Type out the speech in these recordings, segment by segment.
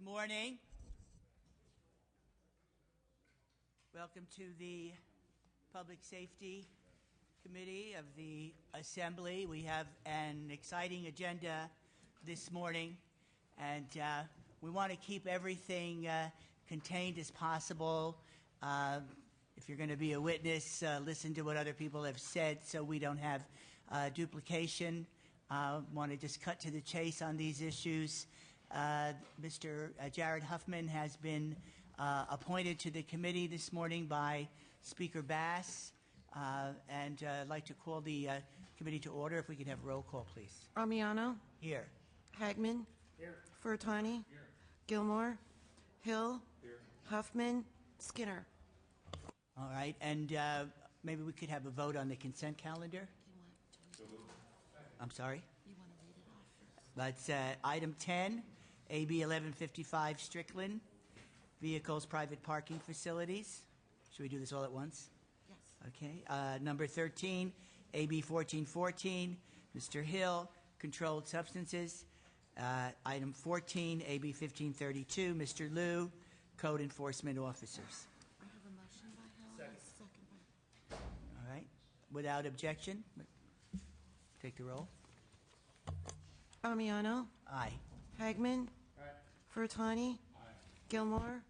morning. Welcome to the Public Safety Committee of the Assembly. We have an exciting agenda this morning, and we want to keep everything contained as possible. If you're going to be a witness, listen to what other people have said so we don't have duplication. Want to just cut to the chase on these issues. Mr. Jared Huffman has been appointed to the committee this morning by Speaker Bass, and I'd like to call the committee to order. If we could have roll call, please. Amiano. Here. Hagman. Here. Furtani. Here. Gilmore. Hill. Here. Huffman. Skinner. All right, and maybe we could have a vote on the consent calendar. I'm sorry? You want to read it off? That's item 10, AB 1155 Strickland, vehicles, private parking facilities. Should we do this all at once? Yes. Okay. Number 13, AB 1414, Mr. Hill, controlled substances. Item 14, AB 1532, Mr. Liu, code enforcement officers. I have a motion by Hill. Second. Second by... All right. Without objection, take the roll. Amiano. Aye. Hagman. Aye. Furtani. Aye. Gilmore.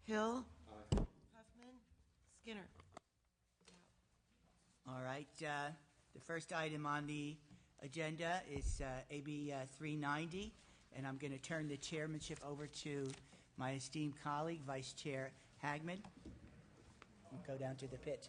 Hill. Aye. Huffman. Skinner. All right. The first item on the agenda is AB 390, and I'm going to turn the chairmanship over to my esteemed colleague, Vice Chair Hagman. We'll go down to the pit.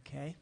Okay.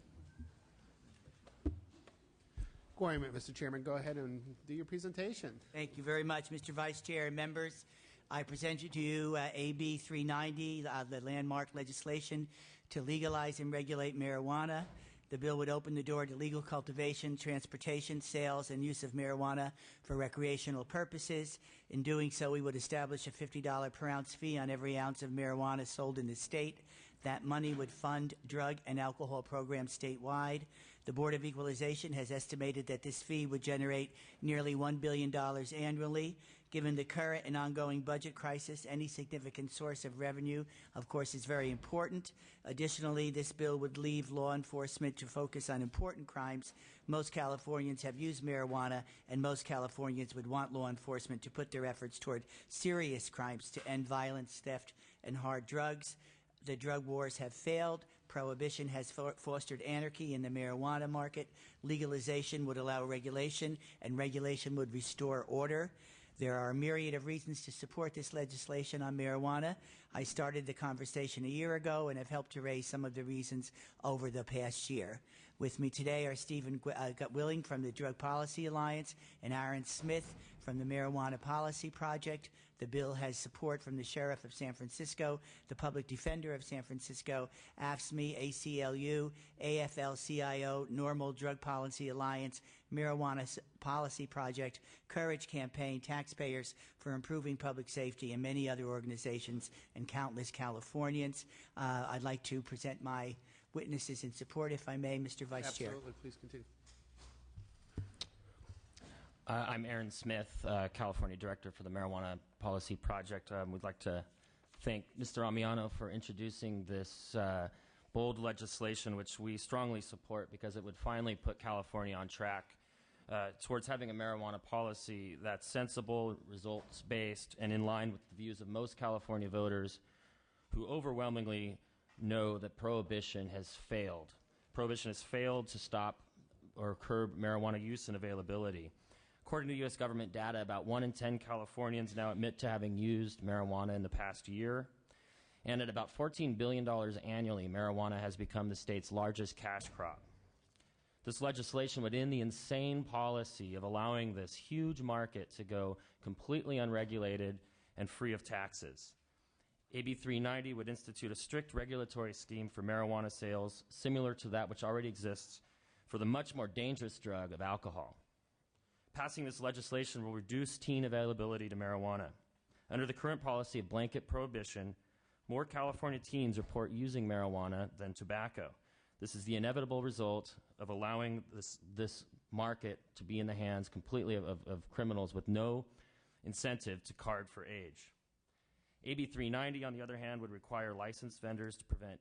Requirement, Mr. Chairman, go ahead and do your presentation. Thank you very much, Mr. Vice Chair and members. I present to you AB 390, the landmark legislation to legalize and regulate marijuana. The bill would open the door to legal cultivation, transportation, sales, and use of marijuana for recreational purposes. In doing so, we would establish a $50 per ounce fee on every ounce of marijuana sold in the state. That money would fund drug and alcohol programs statewide. The Board of Equalization has estimated that this fee would generate nearly $1 billion annually. Given the current and ongoing budget crisis, any significant source of revenue, of course, is very important. Additionally, this bill would leave law enforcement to focus on important crimes. Most Californians have used marijuana, and most Californians would want law enforcement to put their efforts toward serious crimes to end violence, theft, and hard drugs. The drug wars have failed. Prohibition has fostered anarchy in the marijuana market. Legalization would allow regulation, and regulation would restore order. There are a myriad of reasons to support this legislation on marijuana. I started the conversation a year ago and have helped to raise some of the reasons over the past year. With me today are Stephen Gutwilling from the Drug Policy Alliance and Aaron Smith from the Marijuana Policy Project. The bill has support from the Sheriff of San Francisco, the Public Defender of San Francisco, AFSCME, ACLU, AFL-CIO, Normal Drug Policy Alliance, Marijuana Policy Project, Courage Campaign, Taxpayers for Improving Public Safety, and many other organizations and countless Californians. I'd like to present my witnesses in support, if I may, Mr. Vice Chair. Absolutely. Please continue. I'm Aaron Smith, California Director for the Marijuana Policy Project. We'd like to thank Mr. Amiano for introducing this bold legislation, which we strongly support because it would finally put California on track towards having a marijuana policy that's sensible, results-based, and in line with the views of most California voters who overwhelmingly know that prohibition has failed. Prohibition has failed to stop or curb marijuana use and availability. According to U.S. government data, about 1 in 10 Californians now admit to having used marijuana in the past year. And at about $14 billion annually, marijuana has become the state's largest cash crop. This legislation would end the insane policy of allowing this huge market to go completely unregulated and free of taxes. AB 390 would institute a strict regulatory scheme for marijuana sales similar to that which already exists for the much more dangerous drug of alcohol. Passing this legislation will reduce teen availability to marijuana. Under the current policy of blanket prohibition, more California teens report using marijuana than tobacco. This is the inevitable result of allowing this market to be in the hands completely of criminals with no incentive to card for age. AB 390, on the other hand, would require licensed vendors to prevent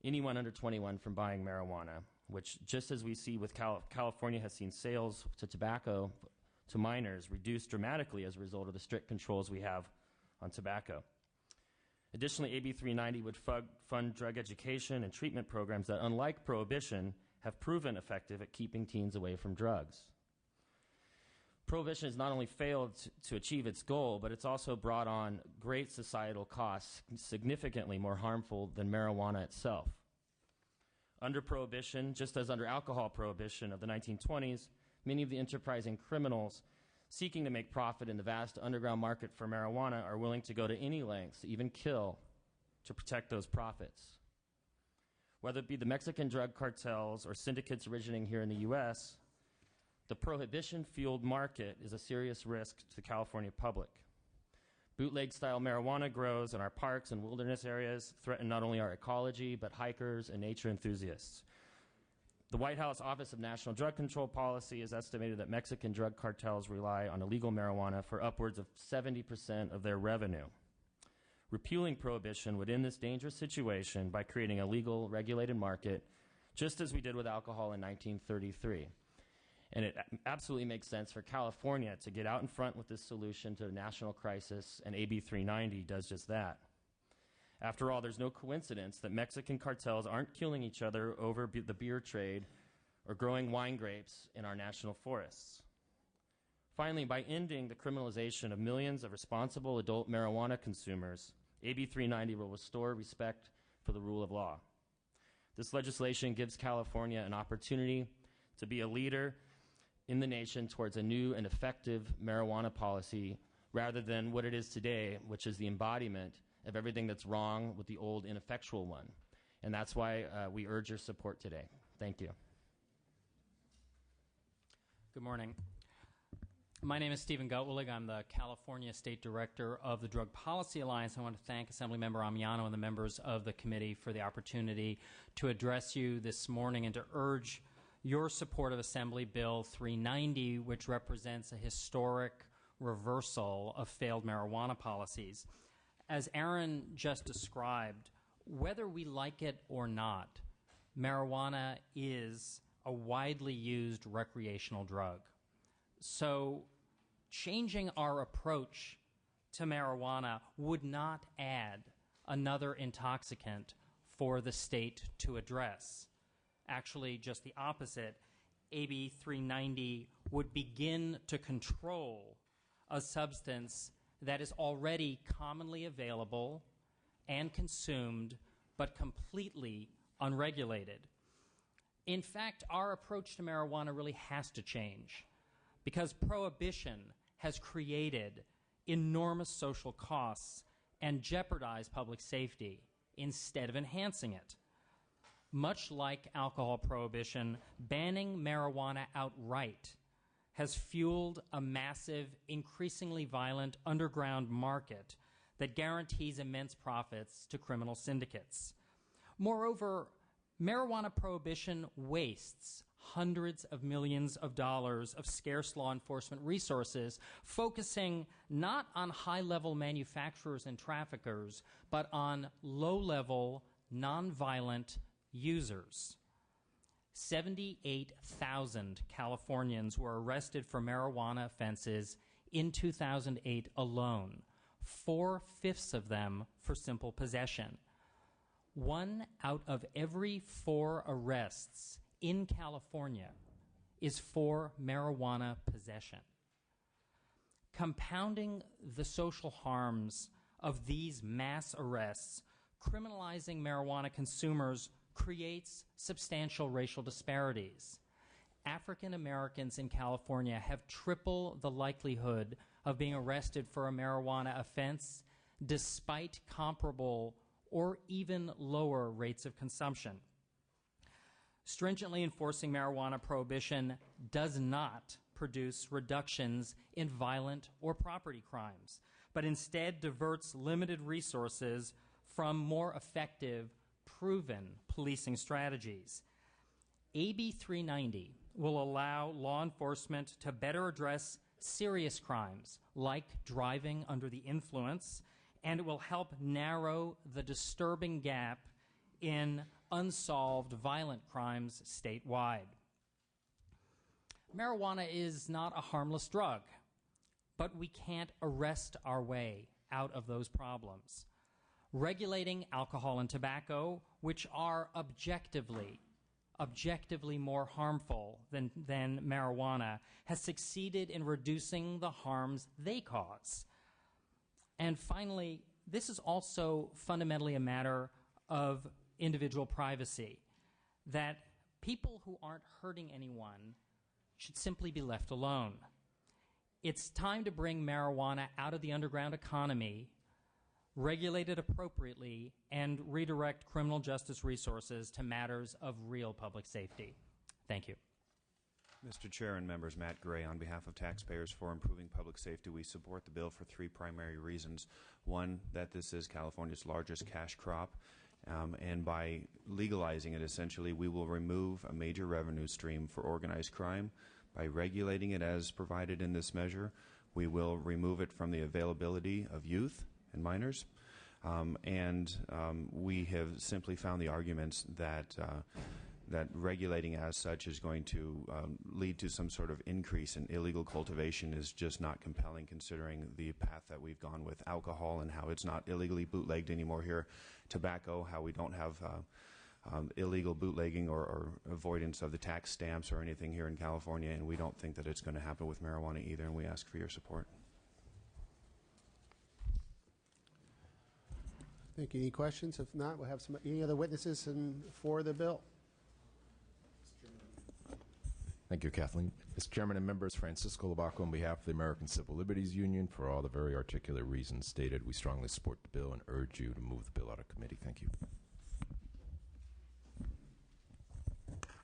anyone under 21 from buying marijuana, which, just as we see with California has seen sales to tobacco to minors reduce dramatically as a result of the strict controls we have on tobacco. Additionally, AB 390 would fund drug education and treatment programs that, unlike prohibition, have proven effective at keeping teens away from drugs. Prohibition has not only failed to achieve its goal, but it's also brought on great societal costs, significantly more harmful than marijuana itself. Under prohibition, just as under alcohol prohibition of the 1920s, many of the enterprising criminals seeking to make profit in the vast underground market for marijuana are willing to go to any lengths, even kill, to protect those profits. Whether it be the Mexican drug cartels or syndicates originating here in the U.S., the prohibition-fueled market is a serious risk to the California public. Bootleg-style marijuana grows in our parks and wilderness areas, threaten not only our ecology, but hikers and nature enthusiasts. The White House Office of National Drug Control Policy has estimated that Mexican drug cartels rely on illegal marijuana for upwards of 70% of their revenue. Repealing prohibition would end this dangerous situation by creating a legal, regulated market, just as we did with alcohol in 1933. And it absolutely makes sense for California to get out in front with this solution to a national crisis, and AB 390 does just that. After all, there's no coincidence that Mexican cartels aren't killing each other over the beer trade or growing wine grapes in our national forests. Finally, by ending the criminalization of millions of responsible adult marijuana consumers, AB 390 will restore respect for the rule of law. This legislation gives California an opportunity to be a leader in the nation towards a new and effective marijuana policy rather than what it is today, which is the embodiment of everything that's wrong with the old ineffectual one. And that's why we urge your support today. Thank you. Good morning. My name is Stephen Gutwillig. I'm the California State Director of the Drug Policy Alliance. I want to thank Assemblymember Amiano and the members of the committee for the opportunity to address you this morning and to urge your support of Assembly Bill 390, which represents a historic reversal of failed marijuana policies. As Aaron just described, whether we like it or not, marijuana is a widely used recreational drug. So changing our approach to marijuana would not add another intoxicant for the state to address. Actually, just the opposite. AB 390 would begin to control a substance that is already commonly available and consumed, but completely unregulated. In fact, our approach to marijuana really has to change because prohibition has created enormous social costs and jeopardized public safety instead of enhancing it. Much like alcohol prohibition, banning marijuana outright has fueled a massive, increasingly violent underground market that guarantees immense profits to criminal syndicates. Moreover, marijuana prohibition wastes hundreds of millions of dollars of scarce law enforcement resources, focusing not on high-level manufacturers and traffickers, but on low-level, nonviolent users. 78,000 Californians were arrested for marijuana offenses in 2008 alone, 4/5 of them for simple possession. 1 out of every 4 arrests in California is for marijuana possession. Compounding the social harms of these mass arrests, criminalizing marijuana consumers creates substantial racial disparities. African Americans in California have triple the likelihood of being arrested for a marijuana offense despite comparable or even lower rates of consumption. Stringently enforcing marijuana prohibition does not produce reductions in violent or property crimes, but instead diverts limited resources from more effective, proven policing strategies. AB 390 will allow law enforcement to better address serious crimes like driving under the influence, and it will help narrow the disturbing gap in unsolved violent crimes statewide. Marijuana is not a harmless drug, but we can't arrest our way out of those problems. Regulating alcohol and tobacco, which are objectively more harmful than marijuana, has succeeded in reducing the harms they cause. And finally, this is also fundamentally a matter of individual privacy, that people who aren't hurting anyone should simply be left alone. It's time to bring marijuana out of the underground economy, regulate it appropriately, and redirect criminal justice resources to matters of real public safety. Thank you. Mr. Chair and members, Matt Gray, on behalf of Taxpayers for Improving Public Safety, we support the bill for three primary reasons. One, that this is California's largest cash crop, and by legalizing it, essentially, we will remove a major revenue stream for organized crime. By regulating it as provided in this measure, we will remove it from the availability of youth and minors, and we have simply found the arguments that that regulating as such is going to lead to some sort of increase in illegal cultivation is just not compelling, considering the path that we've gone with alcohol and how it's not illegally bootlegged anymore here. Tobacco, how we don't have illegal bootlegging or avoidance of the tax stamps or anything here in California, and we don't think that it's going to happen with marijuana either, and we ask for your support. Thank you. Any questions? If not, we'll have any other witnesses for the bill. Thank you, Kathleen. Mr. Chairman and members, Francisco Labaco on behalf of the American Civil Liberties Union. For all the very articulate reasons stated, we strongly support the bill and urge you to move the bill out of committee. Thank you.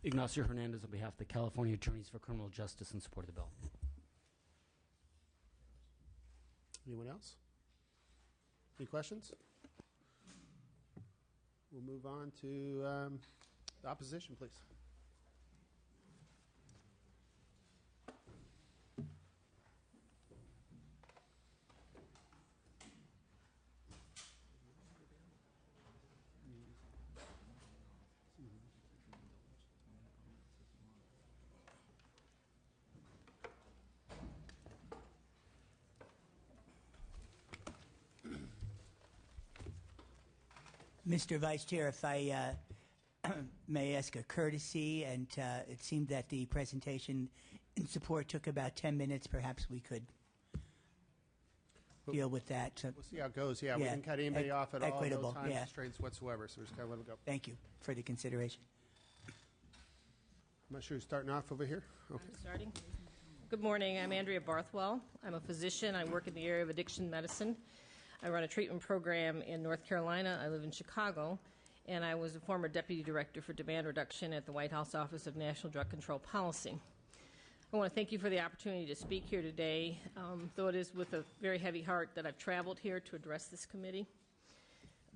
Ignacio Hernandez on behalf of the California Attorneys for Criminal Justice in support of the bill. Anyone else? Any questions? We'll move on to the opposition, please. Mr. Vice Chair, if I may ask a courtesy, and it seemed that the presentation in support took about 10 minutes. Perhaps we could deal with that. So, We'll see how it goes. Yeah, we Yeah, can cut anybody off at all, no equitable, time yeah. constraints whatsoever, so we're just going to let them go. thank you for the consideration. I'm not sure who's starting off over here. Okay. I'm starting. Good morning. I'm Andrea Barthwell. I'm a physician. I work in the area of addiction medicine. I run a treatment program in North Carolina. I live in Chicago. And I was a former deputy director for demand reduction at the White House Office of National Drug Control Policy. I want to thank you for the opportunity to speak here today, though it is with a very heavy heart that I've traveled here to address this committee.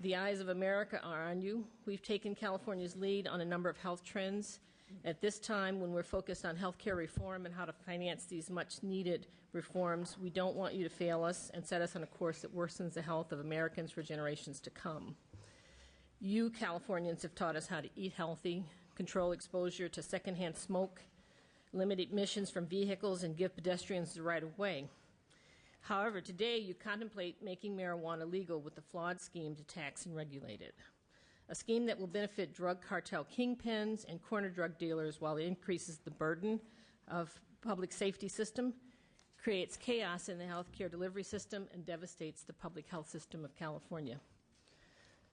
The eyes of America are on you. We've taken California's lead on a number of health trends. At this time, when we're focused on health care reform and how to finance these much-needed reforms, we don't want you to fail us and set us on a course that worsens the health of Americans for generations to come. You, Californians, have taught us how to eat healthy, control exposure to secondhand smoke, limit emissions from vehicles, and give pedestrians the right of way. However, today you contemplate making marijuana legal with a flawed scheme to tax and regulate it. A scheme that will benefit drug cartel kingpins and corner drug dealers while it increases the burden of public safety system, creates chaos in the healthcare delivery system, and devastates the public health system of California.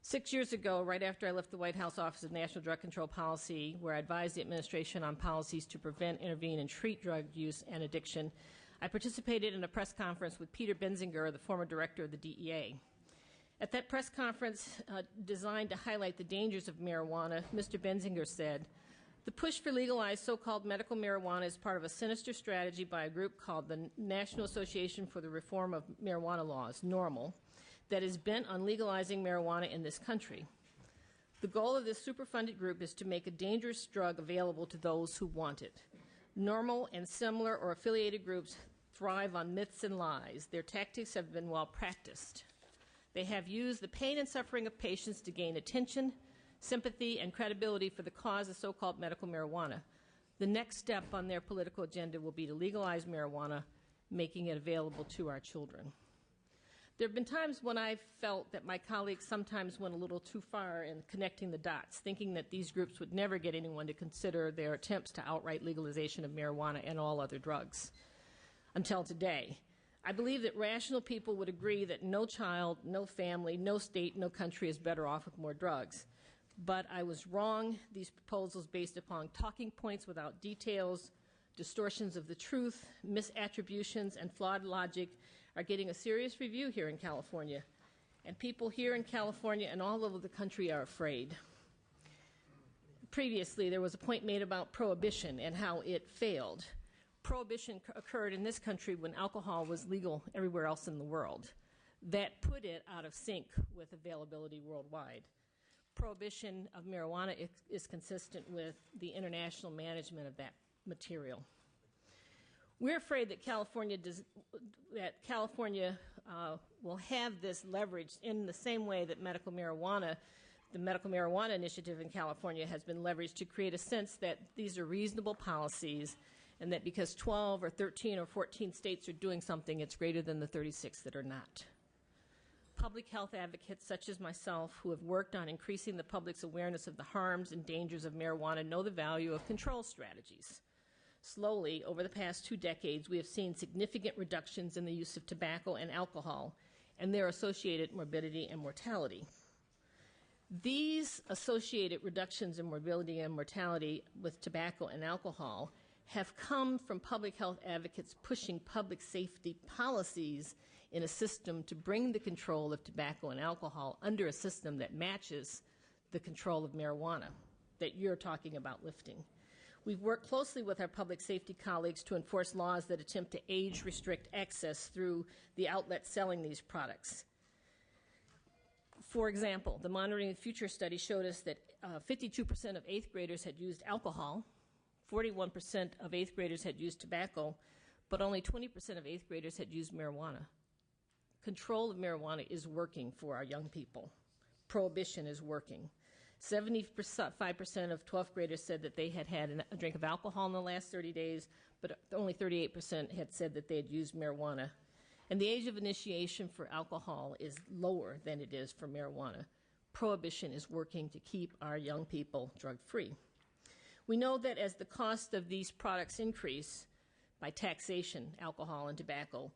6 years ago, right after I left the White House Office of National Drug Control Policy, where I advised the administration on policies to prevent, intervene, and treat drug use and addiction, I participated in a press conference with Peter Benzinger, the former director of the DEA. At that press conference, designed to highlight the dangers of marijuana, Mr. Benzinger said, "The push for legalized so-called medical marijuana is part of a sinister strategy by a group called the National Association for the Reform of Marijuana Laws, NORML, that is bent on legalizing marijuana in this country. The goal of this superfunded group is to make a dangerous drug available to those who want it. NORML and similar or affiliated groups thrive on myths and lies. Their tactics have been well practiced. They have used the pain and suffering of patients to gain attention, sympathy, and credibility for the cause of so-called medical marijuana. The next step on their political agenda will be to legalize marijuana, making it available to our children." There have been times when I've felt that my colleagues sometimes went a little too far in connecting the dots, thinking that these groups would never get anyone to consider their attempts to outright legalization of marijuana and all other drugs. Until today, I believe that rational people would agree that no child, no family, no state, no country is better off with more drugs. But I was wrong. These proposals based upon talking points without details, distortions of the truth, misattributions, and flawed logic are getting a serious review here in California. And people here in California and all over the country are afraid. Previously, there was a point made about prohibition and how it failed. Prohibition occurred in this country when alcohol was legal everywhere else in the world. That put it out of sync with availability worldwide. Prohibition of marijuana is consistent with the international management of that material. We're afraid that California will have this leverage in the same way that the medical marijuana initiative in California has been leveraged to create a sense that these are reasonable policies and that because 12 or 13 or 14 states are doing something, it's greater than the 36 that are not. Public health advocates such as myself who have worked on increasing the public's awareness of the harms and dangers of marijuana know the value of control strategies. Slowly, over the past 2 decades, we have seen significant reductions in the use of tobacco and alcohol and their associated morbidity and mortality. These associated reductions in morbidity and mortality with tobacco and alcohol have come from public health advocates pushing public safety policies in a system to bring the control of tobacco and alcohol under a system that matches the control of marijuana that you're talking about lifting. We've worked closely with our public safety colleagues to enforce laws that attempt to age restrict access through the outlets selling these products. For example, the Monitoring the Future study showed us that 52% of 8th graders had used alcohol, 41% of 8th graders had used tobacco, but only 20% of 8th graders had used marijuana. Control of marijuana is working for our young people. Prohibition is working. 75% of 12th graders said that they had had a drink of alcohol in the last 30 days, but only 38% had said that they had used marijuana. And the age of initiation for alcohol is lower than it is for marijuana. Prohibition is working to keep our young people drug-free. We know that as the cost of these products increase by taxation, alcohol and tobacco,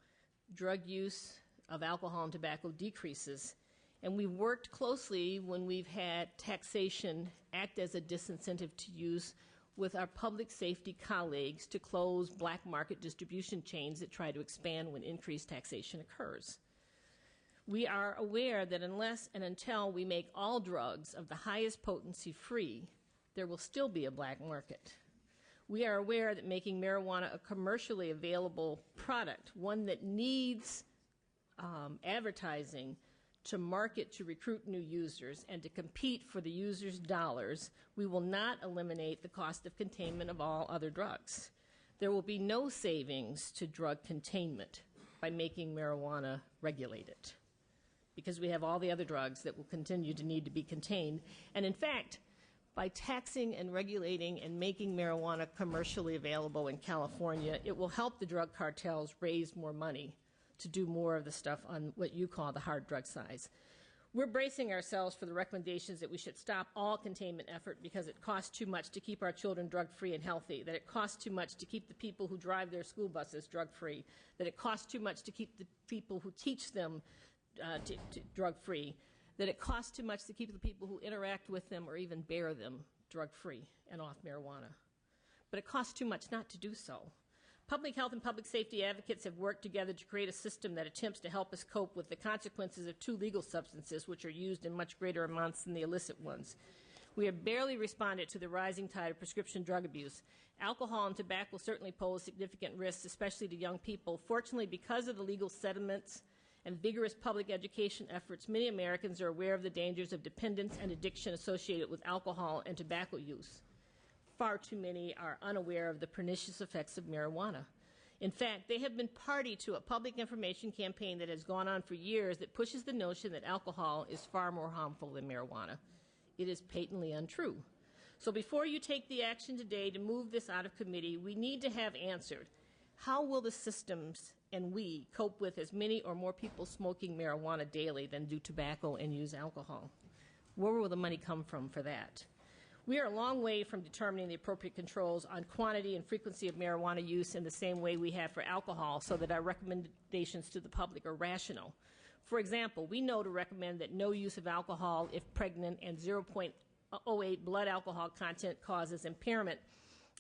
drug use of alcohol and tobacco decreases. And we've worked closely when we've had taxation act as a disincentive to use with our public safety colleagues to close black market distribution chains that try to expand when increased taxation occurs. We are aware that unless and until we make all drugs of the highest potency free, there will still be a black market. We are aware that making marijuana a commercially available product, one that needs advertising to market to recruit new users and to compete for the users' dollars, we will not eliminate the cost of containment of all other drugs. There will be no savings to drug containment by making marijuana regulated because we have all the other drugs that will continue to need to be contained. And in fact, by taxing and regulating and making marijuana commercially available in California, it will help the drug cartels raise more money to do more of the stuff on what you call the hard drug size. We're bracing ourselves for the recommendations that we should stop all containment effort because it costs too much to keep our children drug-free and healthy, that it costs too much to keep the people who drive their school buses drug-free, that it costs too much to keep the people who teach them drug-free, that it costs too much to keep the people who interact with them or even bear them drug-free and off marijuana. But it costs too much not to do so. Public health and public safety advocates have worked together to create a system that attempts to help us cope with the consequences of two legal substances which are used in much greater amounts than the illicit ones. We have barely responded to the rising tide of prescription drug abuse. Alcohol and tobacco certainly pose significant risks, especially to young people. Fortunately, because of the legal settlements and vigorous public education efforts, many Americans are aware of the dangers of dependence and addiction associated with alcohol and tobacco use. Far too many are unaware of the pernicious effects of marijuana. In fact, they have been party to a public information campaign that has gone on for years that pushes the notion that alcohol is far more harmful than marijuana. It is patently untrue. So before you take the action today to move this out of committee, we need to have answered, how will the systems and we cope with as many or more people smoking marijuana daily than do tobacco and use alcohol? Where will the money come from for that? We are a long way from determining the appropriate controls on quantity and frequency of marijuana use in the same way we have for alcohol, so that our recommendations to the public are rational. For example, we know to recommend that no use of alcohol if pregnant and 0.08 blood alcohol content causes impairment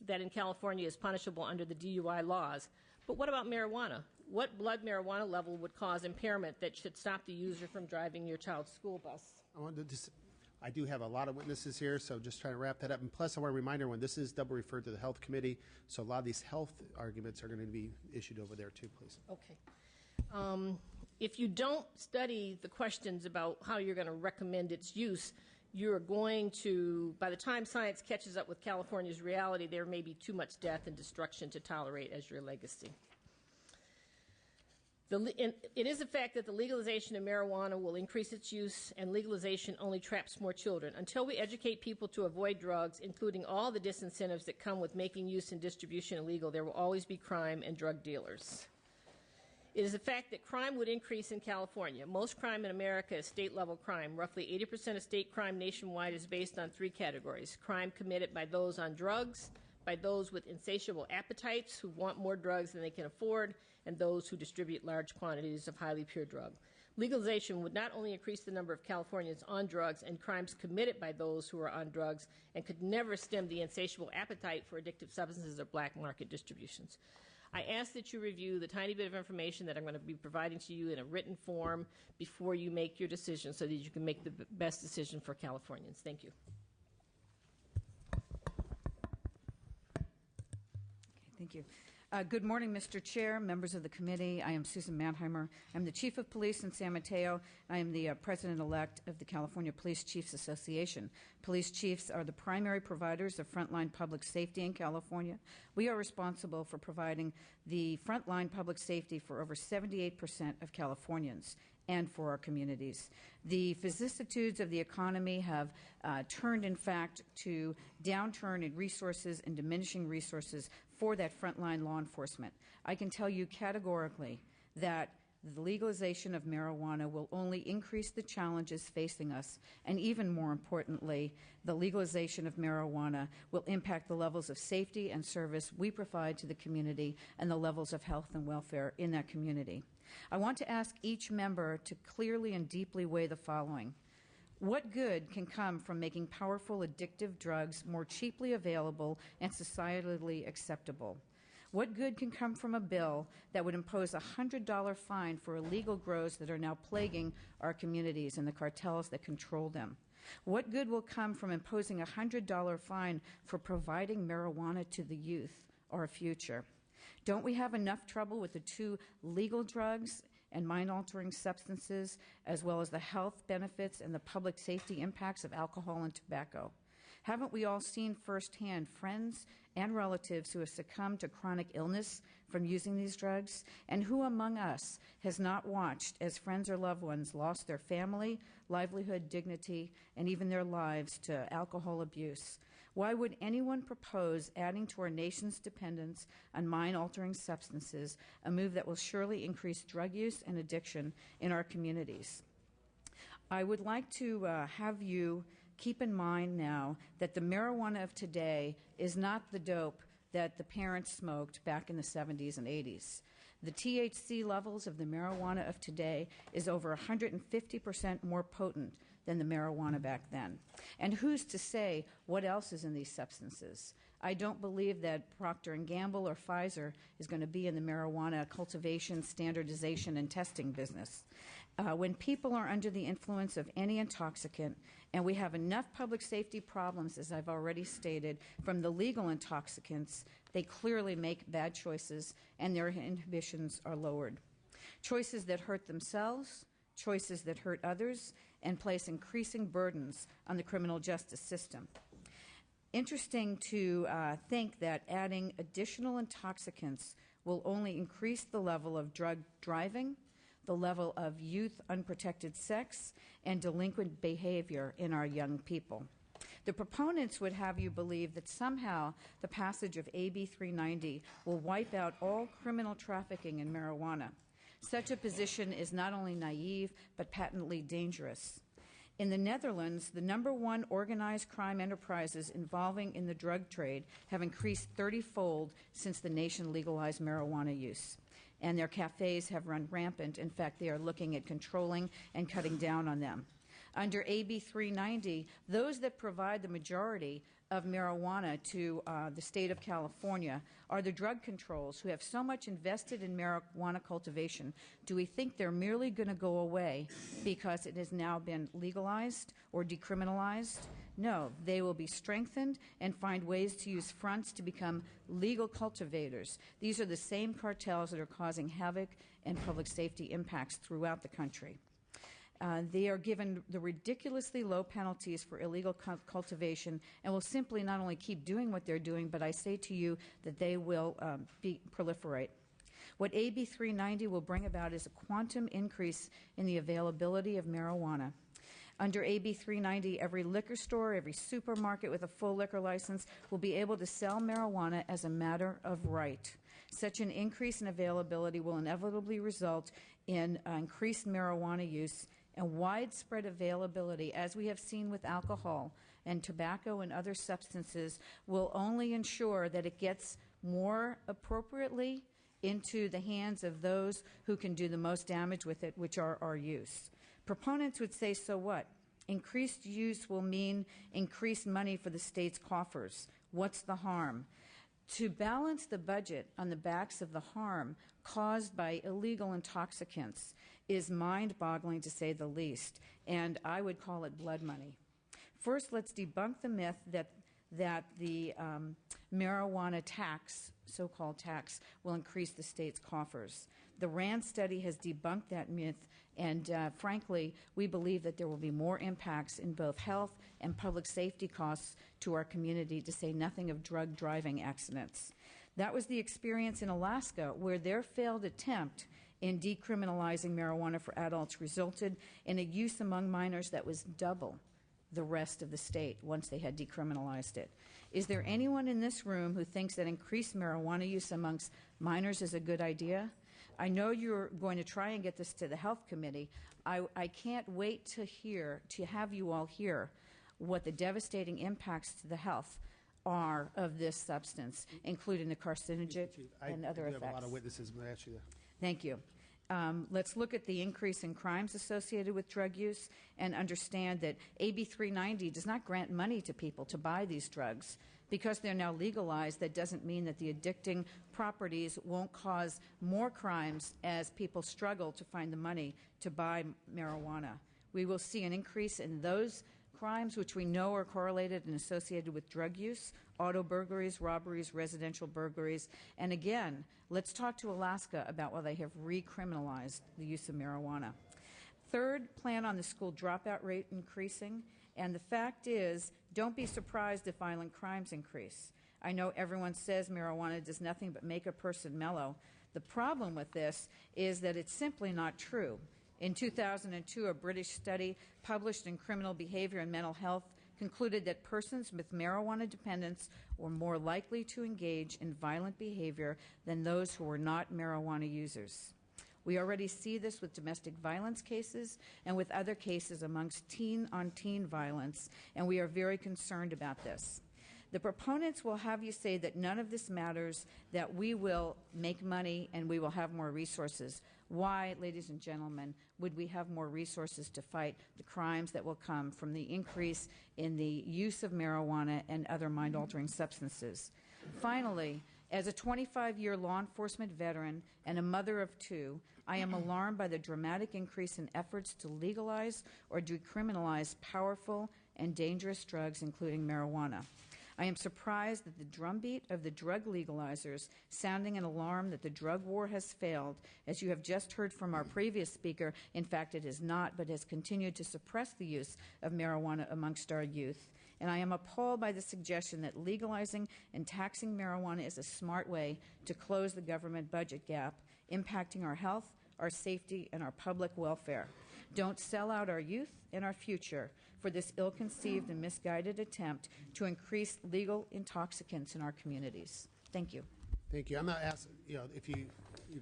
that in California is punishable under the DUI laws. But what about marijuana? What blood marijuana level would cause impairment that should stop the user from driving your child's school bus? I do have a lot of witnesses here, so just trying to wrap that up. And plus, I want to remind everyone, this is double referred to the Health Committee, so a lot of these health arguments are going to be issued over there too, please. Okay. If you don't study the questions about how you're going to recommend its use, you're going to, by the time science catches up with California's reality, there may be too much death and destruction to tolerate as your legacy. It is a fact that the legalization of marijuana will increase its use, and legalization only traps more children. Until we educate people to avoid drugs, including all the disincentives that come with making use and distribution illegal, there will always be crime and drug dealers. It is a fact that crime would increase in California. Most crime in America is state-level crime. Roughly 80% of state crime nationwide is based on three categories: crime committed by those on drugs, by those with insatiable appetites who want more drugs than they can afford, and those who distribute large quantities of highly pure drug. Legalization would not only increase the number of Californians on drugs and crimes committed by those who are on drugs, and could never stem the insatiable appetite for addictive substances or black market distributions. I ask that you review the tiny bit of information that I'm going to be providing to you in a written form before you make your decision, so that you can make the best decision for Californians. Thank you. Thank you. Good morning, Mr. Chair, members of the committee. I am Susan Manheimer. I'm the Chief of Police in San Mateo. I am the President-elect of the California Police Chiefs Association. Police chiefs are the primary providers of frontline public safety in California. We are responsible for providing the frontline public safety for over 78% of Californians and for our communities. The vicissitudes of the economy have turned, in fact, to downturn in resources and diminishing resources for that frontline law enforcement. I can tell you categorically that the legalization of marijuana will only increase the challenges facing us, and even more importantly, the legalization of marijuana will impact the levels of safety and service we provide to the community and the levels of health and welfare in that community. I want to ask each member to clearly and deeply weigh the following. What good can come from making powerful addictive drugs more cheaply available and societally acceptable? What good can come from a bill that would impose a $100 fine for illegal grows that are now plaguing our communities and the cartels that control them? What good will come from imposing a $100 fine for providing marijuana to the youth, our future? Don't we have enough trouble with the two legal drugs and mind-altering substances, as well as the health benefits and the public safety impacts of alcohol and tobacco? Haven't we all seen firsthand friends and relatives who have succumbed to chronic illness from using these drugs? And who among us has not watched as friends or loved ones lost their family, livelihood, dignity, and even their lives to alcohol abuse? Why would anyone propose adding to our nation's dependence on mind-altering substances, a move that will surely increase drug use and addiction in our communities? I would like to have you keep in mind now that the marijuana of today is not the dope that the parents smoked back in the 70s and 80s. The THC levels of the marijuana of today is over 150% more potent than the marijuana back then. And who's to say what else is in these substances? I don't believe that Procter & Gamble or Pfizer is going to be in the marijuana cultivation, standardization, and testing business. When people are under the influence of any intoxicant, and we have enough public safety problems, as I've already stated, from the legal intoxicants, they clearly make bad choices, and their inhibitions are lowered. Choices that hurt themselves, choices that hurt others, and place increasing burdens on the criminal justice system. Interesting to think that adding additional intoxicants will only increase the level of drug driving, the level of youth unprotected sex, and delinquent behavior in our young people. The proponents would have you believe that somehow the passage of AB 390 will wipe out all criminal trafficking in marijuana. Such a position is not only naive, but patently dangerous. In the Netherlands, the #1 organized crime enterprises involving in the drug trade have increased 30-fold since the nation legalized marijuana use. And their cafes have run rampant. In fact, they are looking at controlling and cutting down on them. Under AB 390, those that provide the majority of marijuana to the state of California are the drug controls who have so much invested in marijuana cultivation. Do we think they're merely going to go away because it has now been legalized or decriminalized? No, they will be strengthened and find ways to use fronts to become legal cultivators. These are the same cartels that are causing havoc and public safety impacts throughout the country. They are given the ridiculously low penalties for illegal cultivation and will simply not only keep doing what they're doing, but I say to you that they will proliferate. What AB 390 will bring about is a quantum increase in the availability of marijuana. Under AB 390, every liquor store, every supermarket with a full liquor license will be able to sell marijuana as a matter of right. Such an increase in availability will inevitably result in increased marijuana use and widespread availability, as we have seen with alcohol and tobacco and other substances, will only ensure that it gets more appropriately into the hands of those who can do the most damage with it, which are our youth. Proponents would say, so what? Increased use will mean increased money for the state's coffers. What's the harm? To balance the budget on the backs of the harm caused by illegal intoxicants is mind-boggling, to say the least, and I would call it blood money. First, let's debunk the myth that the marijuana tax, so-called tax, will increase the state's coffers. The RAND study has debunked that myth, and frankly, we believe that there will be more impacts in both health and public safety costs to our community, to say nothing of drug driving accidents. That was the experience in Alaska, where their failed attempt in decriminalizing marijuana for adults resulted in a use among minors that was double the rest of the state once they had decriminalized it. Is there anyone in this room who thinks that increased marijuana use amongst minors is a good idea? I know you're going to try and get this to the Health Committee. I can't wait to have you all hear what the devastating impacts to the health are of this substance, including the carcinogen and other effects. I have a lot of witnesses. I'm going to ask you that. Thank you. Let's look at the increase in crimes associated with drug use and understand that AB 390 does not grant money to people to buy these drugs. Because they're now legalized, that doesn't mean that the addicting properties won't cause more crimes as people struggle to find the money to buy marijuana. We will see an increase in those crimes which we know are correlated and associated with drug use, auto burglaries, robberies, residential burglaries. And again, let's talk to Alaska about why they have recriminalized the use of marijuana. Third, plan on the school dropout rate increasing. And the fact is, don't be surprised if violent crimes increase. I know everyone says marijuana does nothing but make a person mellow. The problem with this is that it's simply not true. In 2002, a British study published in Criminal Behavior and Mental Health concluded that persons with marijuana dependence were more likely to engage in violent behavior than those who were not marijuana users. We already see this with domestic violence cases and with other cases amongst teen-on-teen violence, and we are very concerned about this. The proponents will have you say that none of this matters, that we will make money and we will have more resources. Why, ladies and gentlemen, would we have more resources to fight the crimes that will come from the increase in the use of marijuana and other mind-altering substances? Finally, as a 25-year law enforcement veteran and a mother of two, I am alarmed by the dramatic increase in efforts to legalize or decriminalize powerful and dangerous drugs, including marijuana. I am surprised that the drumbeat of the drug legalizers sounding an alarm that the drug war has failed, as you have just heard from our previous speaker. In fact, it has not, but has continued to suppress the use of marijuana amongst our youth. And I am appalled by the suggestion that legalizing and taxing marijuana is a smart way to close the government budget gap, impacting our health, our safety, and our public welfare. Don't sell out our youth and our future for this ill-conceived and misguided attempt to increase legal intoxicants in our communities. Thank you. Thank you. I'm not asking, if you're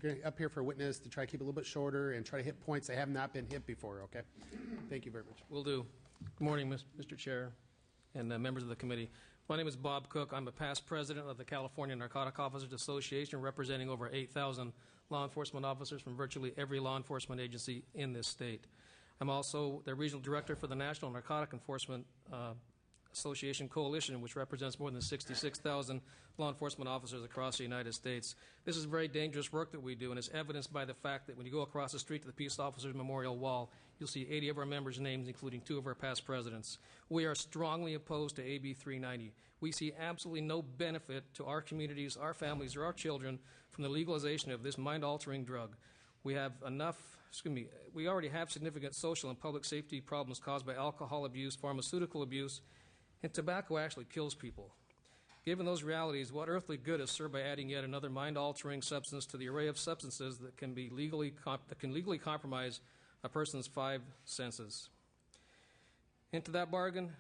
going up here for a witness to try to keep it a little bit shorter and try to hit points that have not been hit before, okay? Thank you very much. Will do. Good morning, Mr. Chair and members of the committee. My name is Bob Cook. I'm a past president of the California Narcotic Officers Association, representing over 8,000 law enforcement officers from virtually every law enforcement agency in this state. I'm also the regional director for the National Narcotic Enforcement Association Coalition, which represents more than 66,000 law enforcement officers across the United States. This is very dangerous work that we do, and it's evidenced by the fact that when you go across the street to the Peace Officers Memorial Wall, you'll see 80 of our members' names, including 2 of our past presidents. We are strongly opposed to AB 390. We see absolutely no benefit to our communities, our families, or our children from the legalization of this mind-altering drug. We have we already have significant social and public safety problems caused by alcohol abuse, pharmaceutical abuse, and tobacco actually kills people. Given those realities, what earthly good is served by adding yet another mind-altering substance to the array of substances that can legally compromise a person's 5 senses? Into that bargain,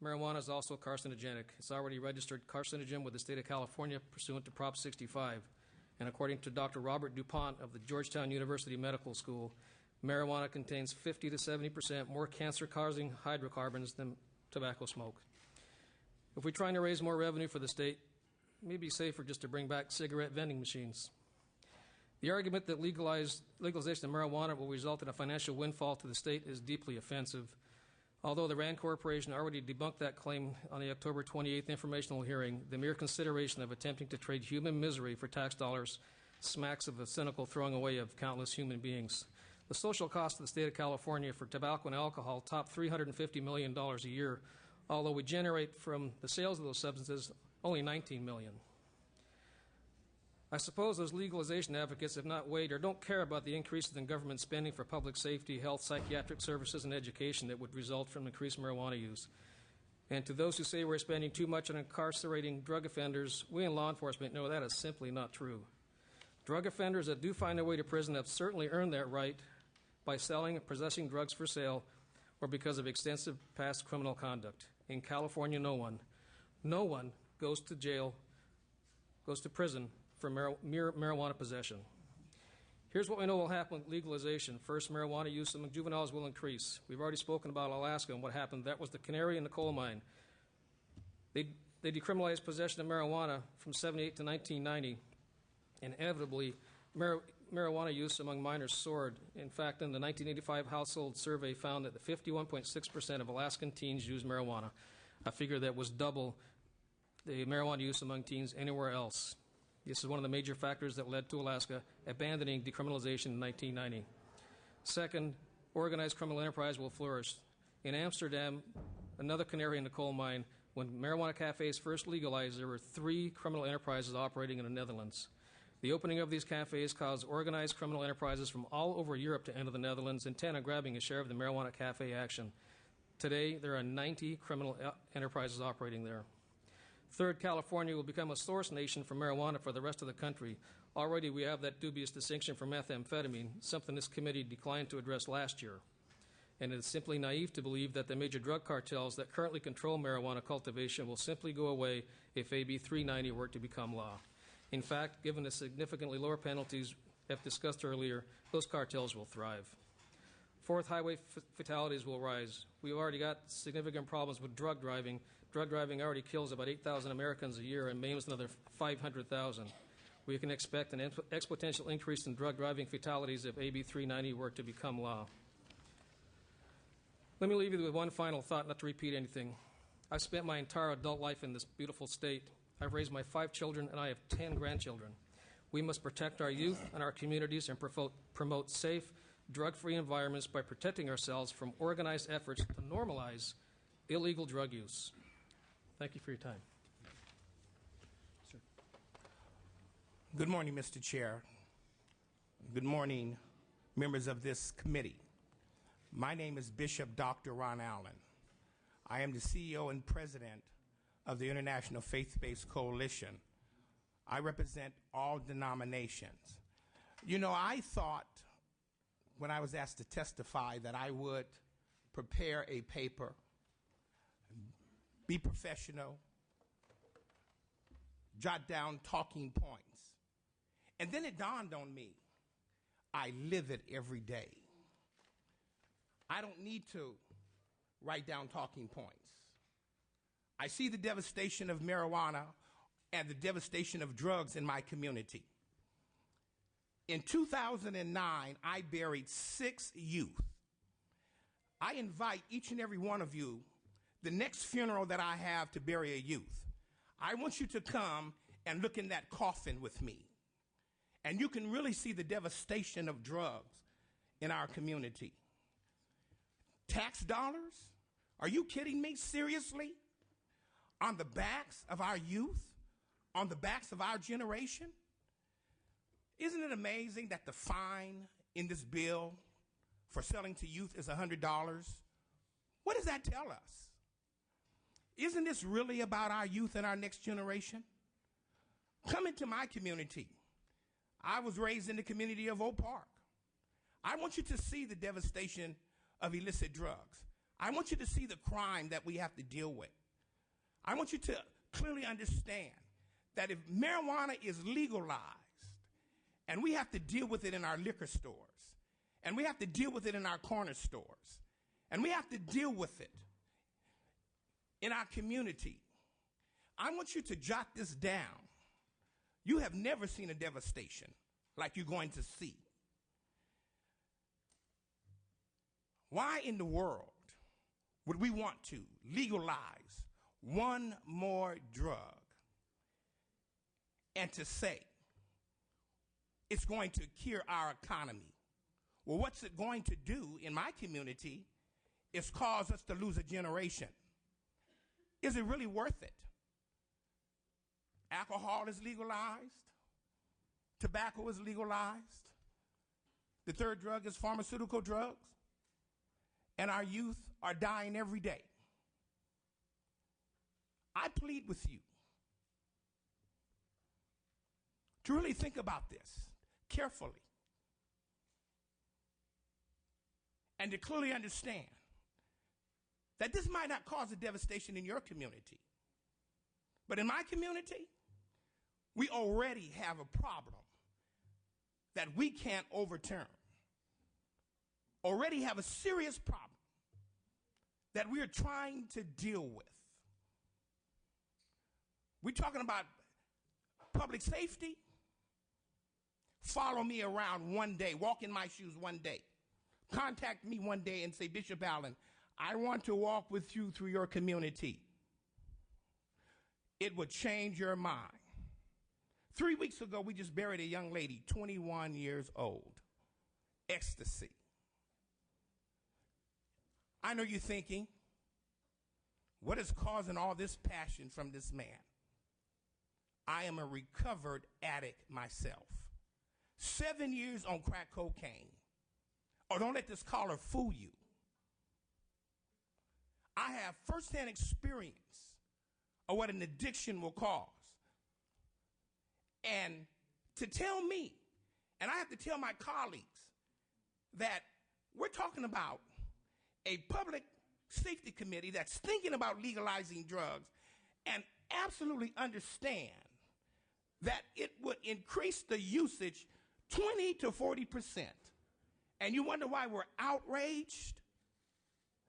marijuana is also carcinogenic. It's already registered carcinogen with the state of California pursuant to Prop 65. And according to Dr. Robert DuPont of the Georgetown University Medical School, marijuana contains 50 to 70% more cancer-causing hydrocarbons than tobacco smoke. If we're trying to raise more revenue for the state, it may be safer just to bring back cigarette vending machines. The argument that legalization of marijuana will result in a financial windfall to the state is deeply offensive. Although the RAND Corporation already debunked that claim on the October 28th informational hearing, the mere consideration of attempting to trade human misery for tax dollars smacks of a cynical throwing away of countless human beings. The social cost of the state of California for tobacco and alcohol top $350 million a year, although we generate from the sales of those substances only $19 million. I suppose those legalization advocates have not weighed or don't care about the increases in government spending for public safety, health, psychiatric services, and education that would result from increased marijuana use. And to those who say we're spending too much on incarcerating drug offenders, we in law enforcement know that is simply not true. Drug offenders that do find their way to prison have certainly earned that right by selling and possessing drugs for sale or because of extensive past criminal conduct. In California, no one goes to prison for mere marijuana possession. Here's what we know will happen with legalization. First, marijuana use among juveniles will increase. We've already spoken about Alaska and what happened. That was the canary in the coal mine. They decriminalized possession of marijuana from 1978 to 1990. Inevitably, marijuana use among minors soared. In fact, in the 1985 household survey found that the 51.6% of Alaskan teens use marijuana, a figure that was double the marijuana use among teens anywhere else. This is one of the major factors that led to Alaska abandoning decriminalization in 1990. Second, organized criminal enterprise will flourish. In Amsterdam, another canary in the coal mine, when marijuana cafes first legalized, there were 3 criminal enterprises operating in the Netherlands. The opening of these cafes caused organized criminal enterprises from all over Europe to enter the Netherlands, intent on grabbing a share of the marijuana cafe action. Today, there are 90 criminal enterprises operating there. Third, California will become a source nation for marijuana for the rest of the country. Already we have that dubious distinction for methamphetamine, something this committee declined to address last year. And it is simply naive to believe that the major drug cartels that currently control marijuana cultivation will simply go away if AB 390 were to become law. In fact, given the significantly lower penalties I've discussed earlier, those cartels will thrive. Fourth, highway fatalities will rise. We've already got significant problems with drug driving, Drug driving already kills about 8,000 Americans a year and maims another 500,000. We can expect an exponential increase in drug driving fatalities if AB 390 were to become law. Let me leave you with one final thought, not to repeat anything. I've spent my entire adult life in this beautiful state. I've raised my 5 children, and I have 10 grandchildren. We must protect our youth and our communities and promote safe, drug-free environments by protecting ourselves from organized efforts to normalize illegal drug use. Thank you for your time. Good morning, Mr. Chair. Good morning, members of this committee. My name is Bishop Dr. Ron Allen. I am the CEO and president of the International Faith-Based Coalition. I represent all denominations. You know, I thought when I was asked to testify that I would prepare a paper, be professional, jot down talking points. And then it dawned on me, I live it every day. I don't need to write down talking points. I see the devastation of marijuana and the devastation of drugs in my community. In 2009, I buried 6 youth. I invite each and every one of you, the next funeral that I have to bury a youth, I want you to come and look in that coffin with me. And you can really see the devastation of drugs in our community. Tax dollars? Are you kidding me? Seriously? On the backs of our youth? On the backs of our generation? Isn't it amazing that the fine in this bill for selling to youth is $100? What does that tell us? Isn't this really about our youth and our next generation? Come into my community. I was raised in the community of Oak Park. I want you to see the devastation of illicit drugs. I want you to see the crime that we have to deal with. I want you to clearly understand that if marijuana is legalized, and we have to deal with it in our liquor stores, and we have to deal with it in our corner stores, and we have to deal with it in our community, I want you to jot this down. You have never seen a devastation like you're going to see. Why in the world would we want to legalize one more drug and to say it's going to cure our economy? Well, what's it going to do in my community is cause us to lose a generation. Is it really worth it? Alcohol is legalized. Tobacco is legalized. The third drug is pharmaceutical drugs. And our youth are dying every day. I plead with you to really think about this carefully and to clearly understand that this might not cause a devastation in your community, but in my community, we already have a problem that we can't overturn. Already have a serious problem that we are trying to deal with. We're talking about public safety. Follow me around one day, walk in my shoes one day. Contact me one day and say, Bishop Allen, I want to walk with you through your community. It would change your mind. 3 weeks ago, we just buried a young lady, 21 years old. Ecstasy. I know you're thinking, what is causing all this passion from this man? I am a recovered addict myself. 7 years on crack cocaine. Oh, don't let this caller fool you. I have firsthand experience of what an addiction will cause. And to tell me, and I have to tell my colleagues, that we're talking about a public safety committee that's thinking about legalizing drugs and absolutely understand that it would increase the usage 20 to 40%. And you wonder why we're outraged?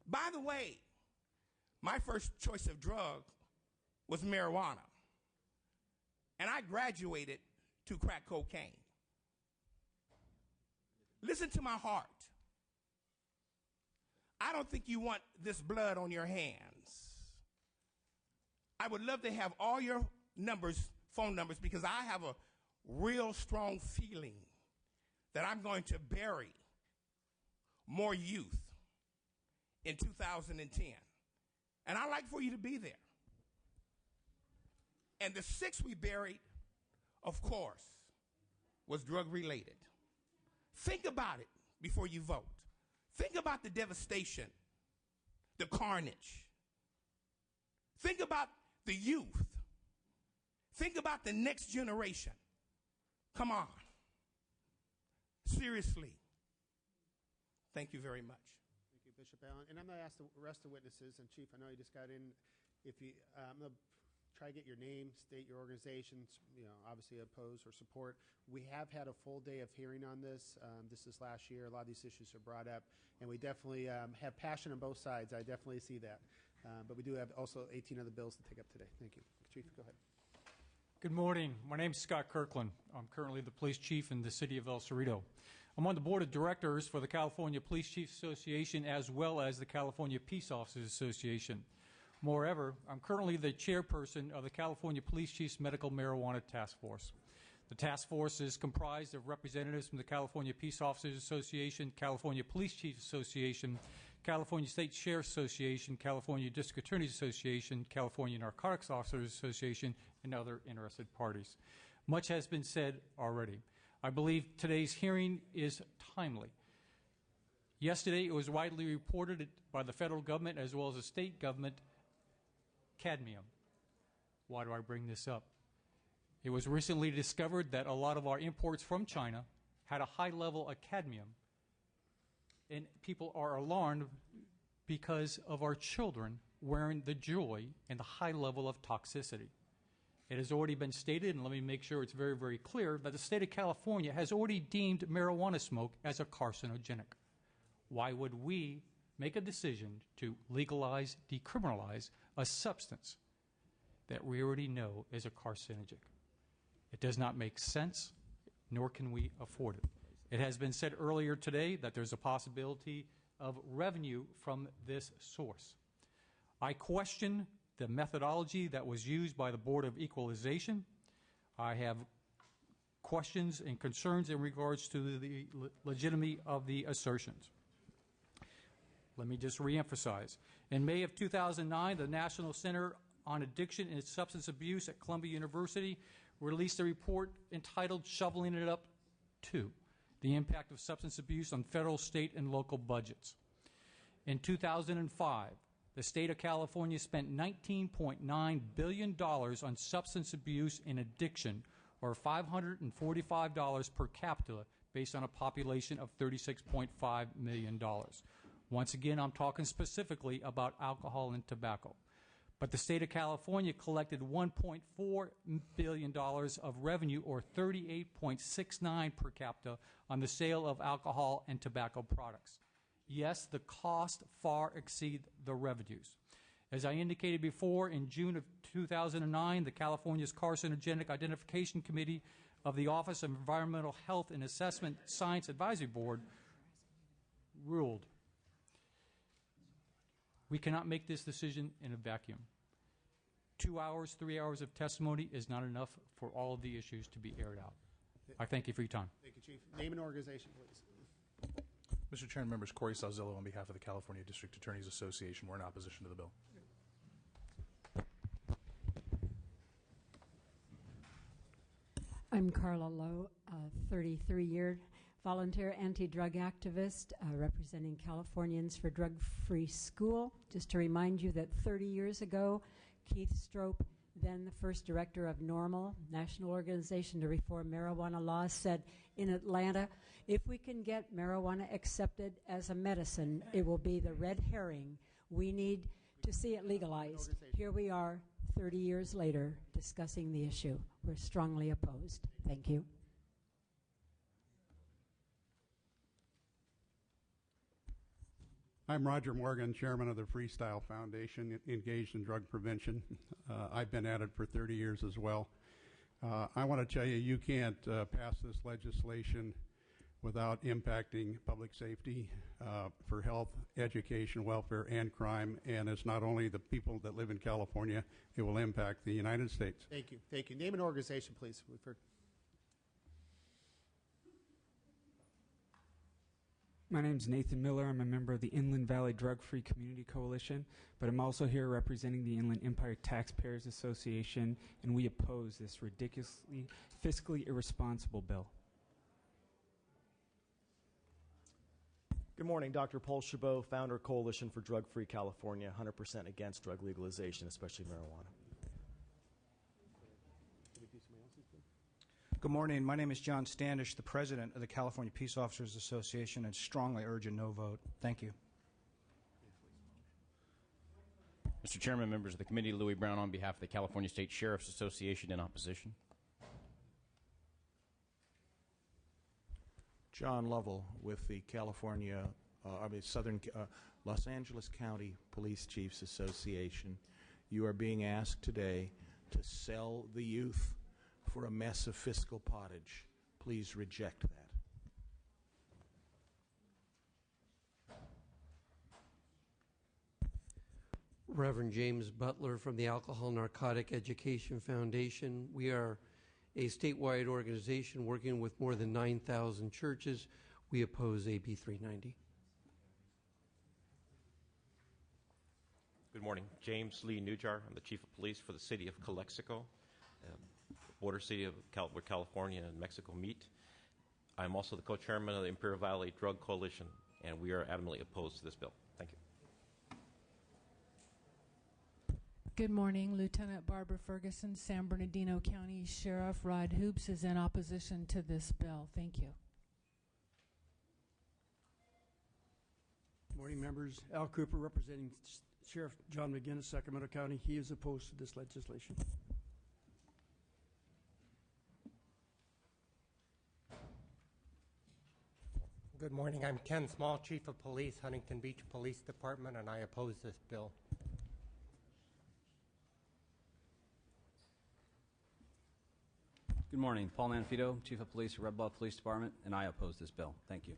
By the way, my first choice of drug was marijuana. And I graduated to crack cocaine. Listen to my heart. I don't think you want this blood on your hands. I would love to have all your numbers, phone numbers, because I have a real strong feeling that I'm going to bury more youth in 2010. And I'd like for you to be there. And the 6 we buried, of course, was drug related. Think about it before you vote. Think about the devastation, the carnage. Think about the youth. Think about the next generation. Come on. Seriously. Thank you very much. Thank you, Bishop Allen. And I'm going to ask the rest of the witnesses, and Chief, I know you just got in. If you, I'm going to try to get your name, state your organizations, obviously oppose or support. We have had a full day of hearing on this. This is last year. A lot of these issues are brought up, and we definitely have passion on both sides. I definitely see that. But we do have also 18 other bills to take up today. Thank you. Chief, go ahead. Good morning. My name is Scott Kirkland. I'm currently the police chief in the city of El Cerrito. I'm on the board of directors for the California Police Chiefs Association as well as the California Peace Officers Association. Moreover, I'm currently the chairperson of the California Police Chiefs Medical Marijuana Task Force. The task force is comprised of representatives from the California Peace Officers Association, California Police Chiefs Association, California State Sheriff's Association, California District Attorneys Association, California Narcotics Officers Association, and other interested parties. Much has been said already. I believe today's hearing is timely. Yesterday, it was widely reported by the federal government as well as the state government cadmium. Why do I bring this up? It was recently discovered that a lot of our imports from China had a high level of cadmium, and people are alarmed because of our children wearing the joy and the high level of toxicity. It has already been stated, and let me make sure it's very, very clear, that the state of California has already deemed marijuana smoke as a carcinogenic. Why would we make a decision to legalize, decriminalize a substance that we already know is a carcinogen? It does not make sense, nor can we afford it. It has been said earlier today that there's a possibility of revenue from this source. I question the methodology that was used by the Board of Equalization. I have questions and concerns in regards to the legitimacy of the assertions. Let me just reemphasize. In May of 2009, the National Center on Addiction and Substance Abuse at Columbia University released a report entitled Shoveling It Up 2, the impact of substance abuse on federal, state, and local budgets. In 2005, the state of California spent $19.9 billion on substance abuse and addiction, or $545 per capita, based on a population of 36.5 million. Once again, I'm talking specifically about alcohol and tobacco. But the state of California collected $1.4 billion of revenue, or 38.69 per capita, on the sale of alcohol and tobacco products. Yes, the costs far exceed the revenues. As I indicated before, in June of 2009, the California's Carcinogenic Identification Committee of the Office of Environmental Health and Assessment Science Advisory Board ruled we cannot make this decision in a vacuum. 2 hours, 3 hours of testimony is not enough for all of the issues to be aired out. I thank you for your time. Thank you, Chief. Name and organization, please. Mr. Chair and members, Corey Salzillo on behalf of the California District Attorneys Association. We're in opposition to the bill. I'm Carla Lowe, a 33-year volunteer anti-drug activist representing Californians for Drug-Free School. Just to remind you that 30 years ago, Keith Strope, then the first director of NORML, National Organization to Reform Marijuana Laws, said in Atlanta, if we can get marijuana accepted as a medicine, it will be the red herring. We need to see it legalized. Here we are, 30 years later, discussing the issue. We're strongly opposed. Thank you. I'm Roger Morgan, chairman of the Freestyle Foundation, engaged in drug prevention. I've been at it for 30 years as well. I want to tell you, you can't pass this legislation without impacting public safety for health, education, welfare, and crime. And it's not only the people that live in California, it will impact the United States. Thank you. Thank you. Name an organization, please. We've heard. My name is Nathan Miller. I'm a member of the Inland Valley Drug-Free Community Coalition, but I'm also here representing the Inland Empire Taxpayers Association, and we oppose this ridiculously fiscally irresponsible bill. Good morning, Dr. Paul Chabot, founder of Coalition for Drug-Free California, 100% against drug legalization, especially marijuana. Good morning. My name is John Standish, the president of the California Peace Officers Association, and strongly urge a no vote. Thank you. Mr. Chairman, members of the committee, Louis Brown on behalf of the California State Sheriff's Association in opposition. John Lovell with the Los Angeles County Police Chiefs Association. You are being asked today to sell the youth for a mess of fiscal pottage. Please reject that. Reverend James Butler from the Alcohol Narcotic Education Foundation. We are a statewide organization working with more than 9,000 churches. We oppose AB 390. Good morning. James Lee Newjar. I'm the Chief of Police for the City of Calexico, border city of where California and Mexico meet. I'm also the co-chairman of the Imperial Valley Drug Coalition, and we are adamantly opposed to this bill. Thank you. Good morning. Lieutenant Barbara Ferguson, San Bernardino County Sheriff Rod Hoops is in opposition to this bill. Thank you. Good morning, members. Al Cooper representing Sheriff John McGinnis, Sacramento County. He is opposed to this legislation. Good morning. I'm Ken Small, Chief of Police, Huntington Beach Police Department, and I oppose this bill. Good morning. Paul Manfito, Chief of Police, Red Bluff Police Department, and I oppose this bill. Thank you.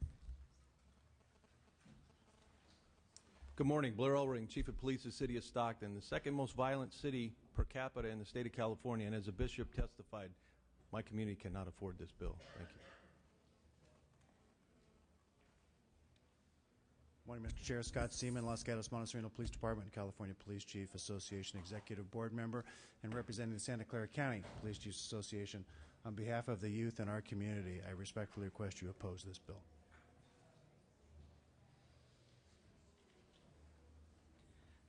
Good morning. Blair Ulring, Chief of Police of the City of Stockton, the second most violent city per capita in the state of California, and as a bishop testified, my community cannot afford this bill. Thank you. Morning, Mr. Chair. Scott Seaman, Los Gatos Montesino Police Department, California Police Chief Association Executive Board Member, and representing the Santa Clara County Police Chiefs Association. On behalf of the youth in our community, I respectfully request you oppose this bill.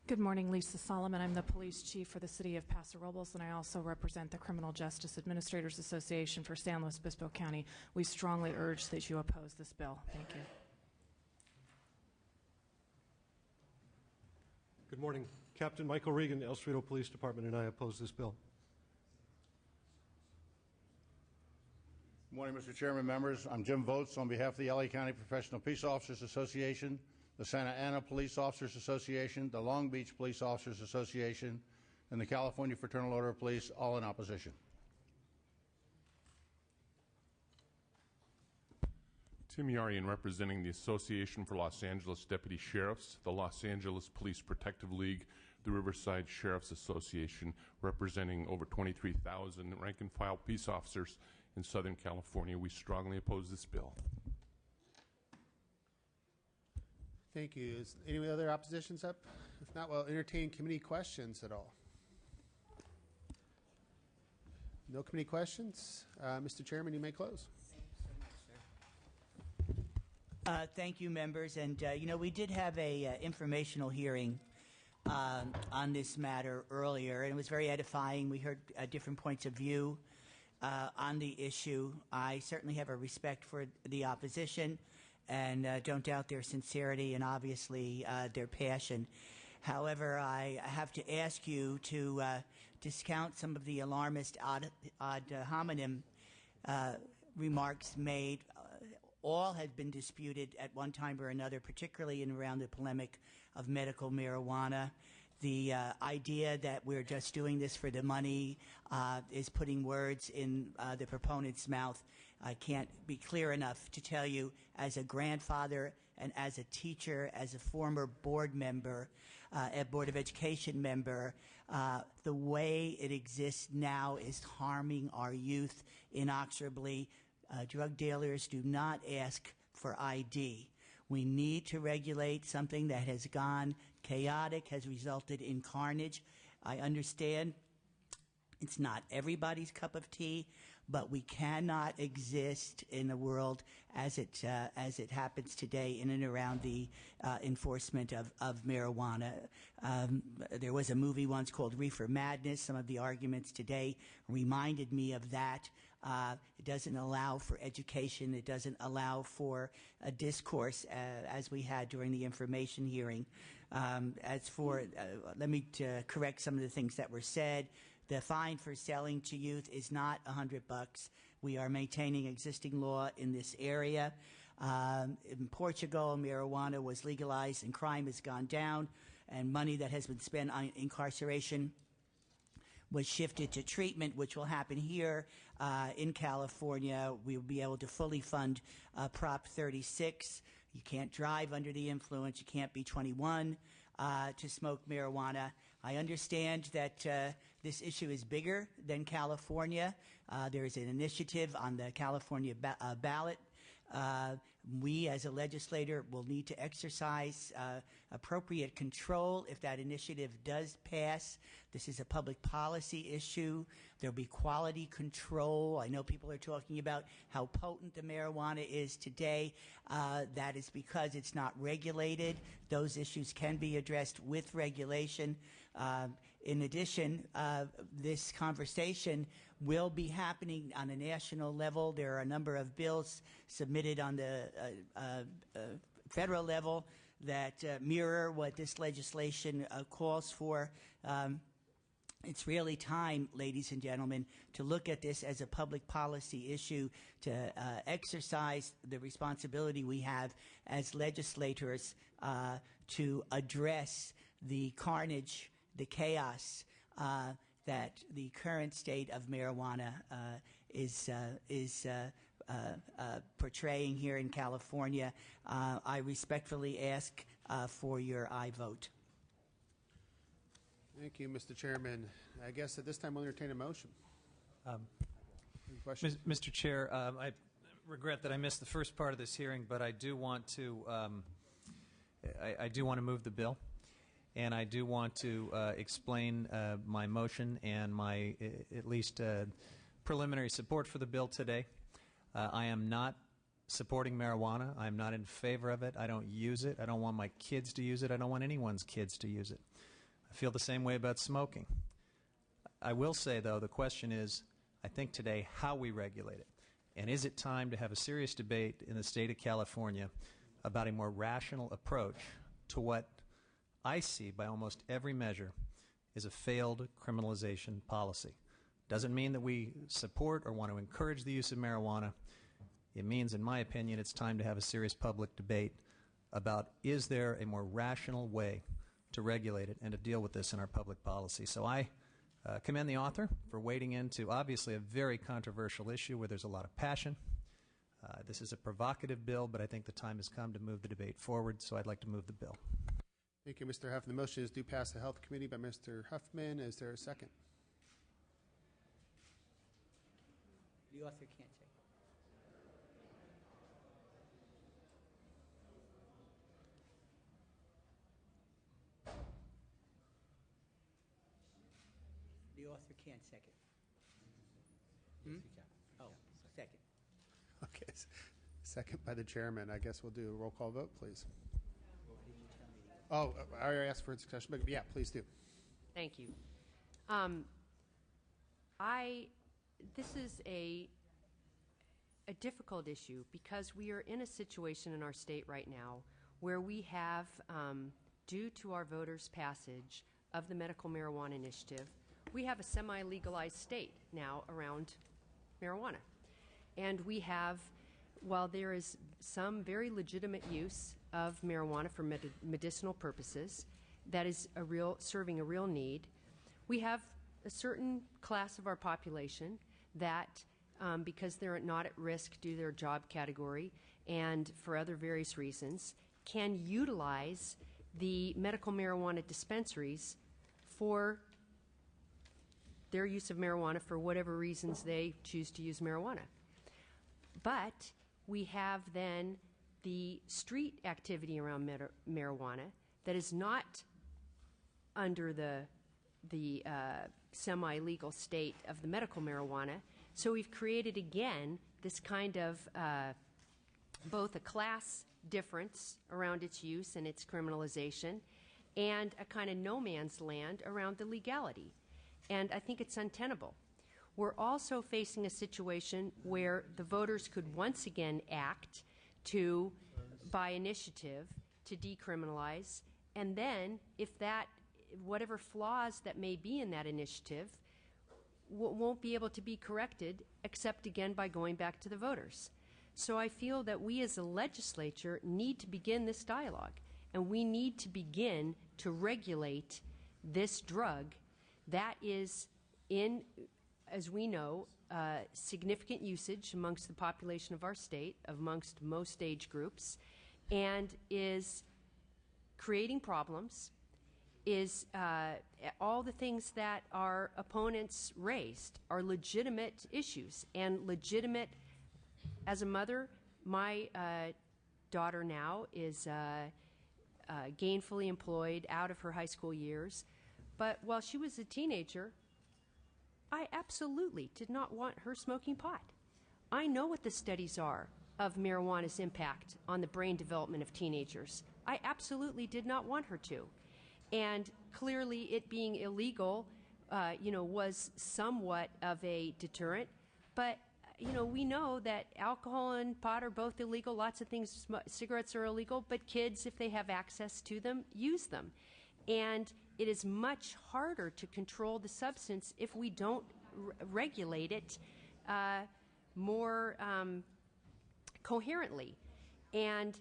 Good morning, Lisa Solomon. I'm the police chief for the city of Paso Robles, and I also represent the Criminal Justice Administrators Association for San Luis Obispo County. We strongly urge that you oppose this bill. Thank you. Good morning. Captain Michael Regan, El Cerrito Police Department, and I oppose this bill. Good morning, Mr. Chairman, members. I'm Jim Votes on behalf of the LA County Professional Peace Officers Association, the Santa Ana Police Officers Association, the Long Beach Police Officers Association, and the California Fraternal Order of Police, all in opposition. Tim Yarian, representing the Association for Los Angeles Deputy Sheriffs, the Los Angeles Police Protective League, the Riverside Sheriffs Association, representing over 23,000 rank-and-file peace officers in Southern California. We strongly oppose this bill. Thank you. Is any other oppositions up? If not, we'll entertain committee questions at all. No committee questions? Mr. Chairman, you may close. Thank you, members. And, we did have a informational hearing on this matter earlier, and it was very edifying. We heard different points of view on the issue. I certainly have a respect for the opposition and don't doubt their sincerity and obviously their passion. However, I have to ask you to discount some of the alarmist ad hominem remarks made all have been disputed at one time or another, particularly in around the polemic of medical marijuana. The idea that we're just doing this for the money is putting words in the proponent's mouth. I can't be clear enough to tell you, as a grandfather and as a teacher, as a former board member, a Board of Education member, the way it exists now is harming our youth inexorably. Drug dealers do not ask for ID. We need to regulate something that has gone chaotic, has resulted in carnage. I understand it's not everybody's cup of tea, but we cannot exist in the world as it happens today in and around the enforcement of marijuana. There was a movie once called Reefer Madness. Some of the arguments today reminded me of that. It doesn't allow for education. It doesn't allow for a discourse as we had during the information hearing. Let me correct some of the things that were said. The fine for selling to youth is not $100. We are maintaining existing law in this area. In Portugal, marijuana was legalized and crime has gone down, and money that has been spent on incarceration was shifted to treatment, which will happen here in California. We will be able to fully fund Prop 36. You can't drive under the influence. You can't be 21 to smoke marijuana. I understand that this issue is bigger than California. There is an initiative on the California ballot. We, as a legislator, will need to exercise appropriate control if that initiative does pass. This is a public policy issue. There'll be quality control. I know people are talking about how potent the marijuana is today. That is because it's not regulated. Those issues can be addressed with regulation. In addition, this conversation will be happening on a national level. There are a number of bills submitted on the federal level that mirror what this legislation calls for. It's really time, ladies and gentlemen, to look at this as a public policy issue, to exercise the responsibility we have as legislators to address the carnage, the chaos that the current state of marijuana is portraying here in California. I respectfully ask for your aye vote. Thank you, Mr. Chairman. I guess at this time we'll entertain a motion. Any questions? Mr. Chair, I regret that I missed the first part of this hearing, but I do want to move the bill, and I do want to explain my motion and my at least preliminary support for the bill today. I am not supporting marijuana. I'm not in favor of it. I don't use it. I don't want my kids to use it. I don't want anyone's kids to use it. I feel the same way about smoking. I will say, though, the question is, I think today, how we regulate it. And is it time to have a serious debate in the state of California about a more rational approach to what I see by almost every measure is a failed criminalization policy? Doesn't mean that we support or want to encourage the use of marijuana. It means, in my opinion, it's time to have a serious public debate about, is there a more rational way to regulate it and to deal with this in our public policy. So I commend the author for wading into obviously a very controversial issue where there's a lot of passion. This is a provocative bill, but I think the time has come to move the debate forward, so I'd like to move the bill. Thank you, Mr. Huffman. The motion is due pass the Health Committee by Mr. Huffman. Is there a second? The author can't say. The author can't second. Oh, second. Okay. Second by the chairman. I guess we'll do a roll call vote, please. Oh, I already asked for a discussion, but yeah, please do. Thank you. This is a difficult issue because we are in a situation in our state right now where we have, due to our voters' passage of the medical marijuana initiative, we have a semi-legalized state now around marijuana. And we have while there is some very legitimate use of marijuana for medicinal purposes that is serving a real need, we have a certain class of our population that, because they're not at risk due to their job category and for other various reasons, can utilize the medical marijuana dispensaries for their use of marijuana for whatever reasons they choose to use marijuana. But we have then the street activity around marijuana that is not under the semi-legal state of the medical marijuana. So we've created again this kind of both a class difference around its use and its criminalization and a kind of no man's land around the legality. And I think it's untenable. We're also facing a situation where the voters could once again act to, by initiative, to decriminalize, and then if that, whatever flaws that may be in that initiative, won't be able to be corrected except again by going back to the voters. So I feel that we as a legislature need to begin this dialogue, and we need to begin to regulate this drug that is in, as we know, significant usage amongst the population of our state, amongst most age groups, and is creating problems, is all the things that our opponents raised are legitimate issues and legitimate. As a mother, my daughter now is gainfully employed out of her high school years. But while she was a teenager, I absolutely did not want her smoking pot. I know what the studies are of marijuana's impact on the brain development of teenagers. I absolutely did not want her to. And clearly it being illegal, was somewhat of a deterrent. But, we know that alcohol and pot are both illegal. Lots of things, cigarettes are illegal, but kids, if they have access to them, use them. And it is much harder to control the substance if we don't regulate it more coherently. And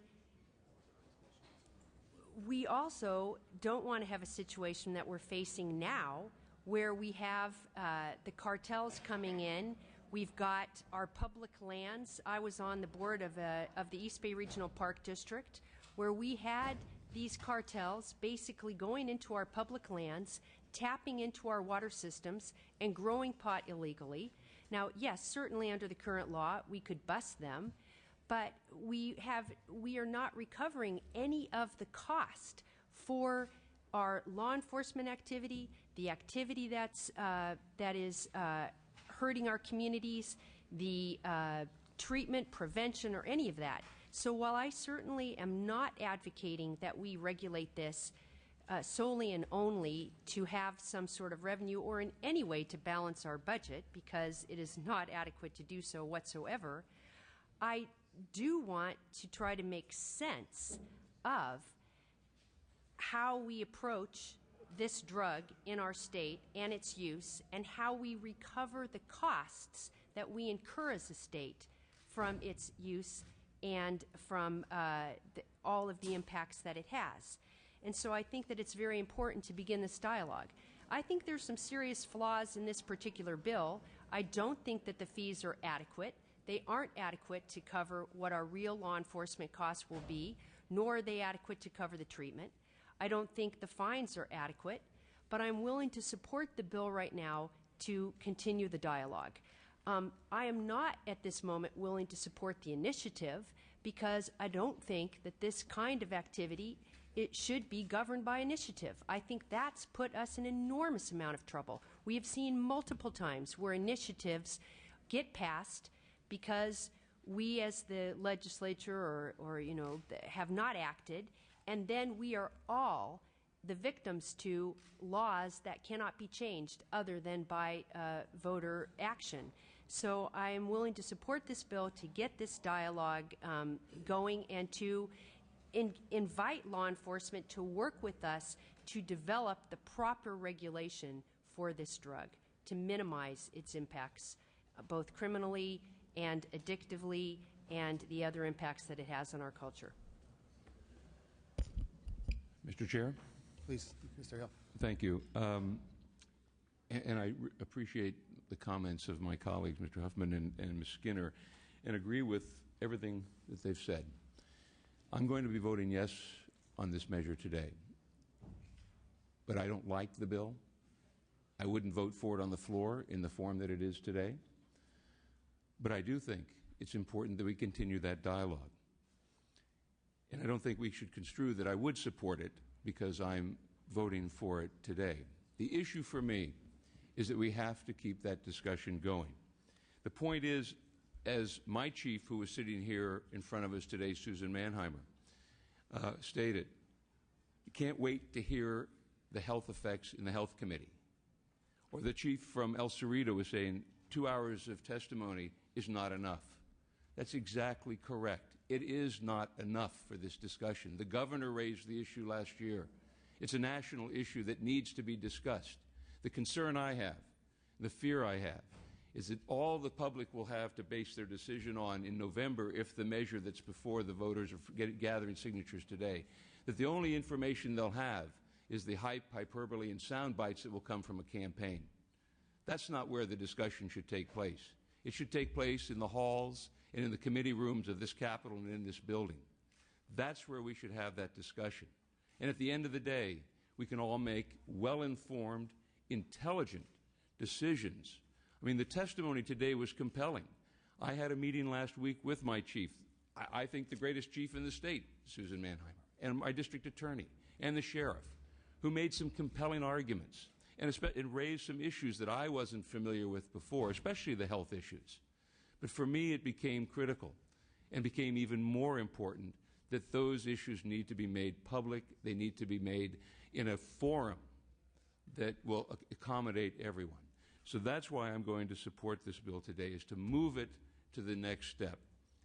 we also don't want to have a situation that we're facing now where we have the cartels coming in. We've got our public lands. I was on the board of the East Bay Regional Park District where we had these cartels basically going into our public lands, tapping into our water systems, and growing pot illegally. Now, yes, certainly under the current law, we could bust them, but we are not recovering any of the cost for our law enforcement activity, the activity that is hurting our communities, the treatment, prevention, or any of that. So while I certainly am not advocating that we regulate this solely and only to have some sort of revenue or in any way to balance our budget, because it is not adequate to do so whatsoever, I do want to try to make sense of how we approach this drug in our state and its use, and how we recover the costs that we incur as a state from its use and from all of the impacts that it has. And so I think that it's very important to begin this dialogue. I think there's some serious flaws in this particular bill. I don't think that the fees are adequate. They aren't adequate to cover what our real law enforcement costs will be, nor are they adequate to cover the treatment. I don't think the fines are adequate, but I'm willing to support the bill right now to continue the dialogue. I am not at this moment willing to support the initiative because I don't think that this kind of activity, it should be governed by initiative. I think that's put us in an enormous amount of trouble. We have seen multiple times where initiatives get passed because we as the legislature or have not acted, and then we are all the victims to laws that cannot be changed other than by voter action. So I am willing to support this bill to get this dialogue going and to invite law enforcement to work with us to develop the proper regulation for this drug to minimize its impacts, both criminally and addictively and the other impacts that it has on our culture. Mr. Chair? Please, Mr. Hill. Thank you. And I appreciate the comments of my colleagues, Mr. Huffman and Ms. Skinner, and agree with everything that they've said. I'm going to be voting yes on this measure today. But I don't like the bill. I wouldn't vote for it on the floor in the form that it is today. But I do think it's important that we continue that dialogue. And I don't think we should construe that I would support it because I'm voting for it today. The issue for me is that we have to keep that discussion going. The point is, as my chief, who was sitting here in front of us today, Susan Mannheimer, stated, you can't wait to hear the health effects in the health committee. Or the chief from El Cerrito was saying 2 hours of testimony is not enough. That's exactly correct. It is not enough for this discussion. The governor raised the issue last year. It's a national issue that needs to be discussed. The concern I have, the fear I have, is that all the public will have to base their decision on in November, if the measure that's before the voters are gathering signatures today, that the only information they'll have is the hype, hyperbole, and sound bites that will come from a campaign. That's not where the discussion should take place. It should take place in the halls and in the committee rooms of this Capitol and in this building. That's where we should have that discussion. And at the end of the day, we can all make well-informed, intelligent decisions. I mean, the testimony today was compelling. I had a meeting last week with my chief, I think the greatest chief in the state, Susan Mannheimer, and my district attorney, and the sheriff, who made some compelling arguments and raised some issues that I wasn't familiar with before, especially the health issues. But for me, it became critical and became even more important that those issues need to be made public. They need to be made in a forum that will accommodate everyone. So that's why I'm going to support this bill today, is to move it to the next step.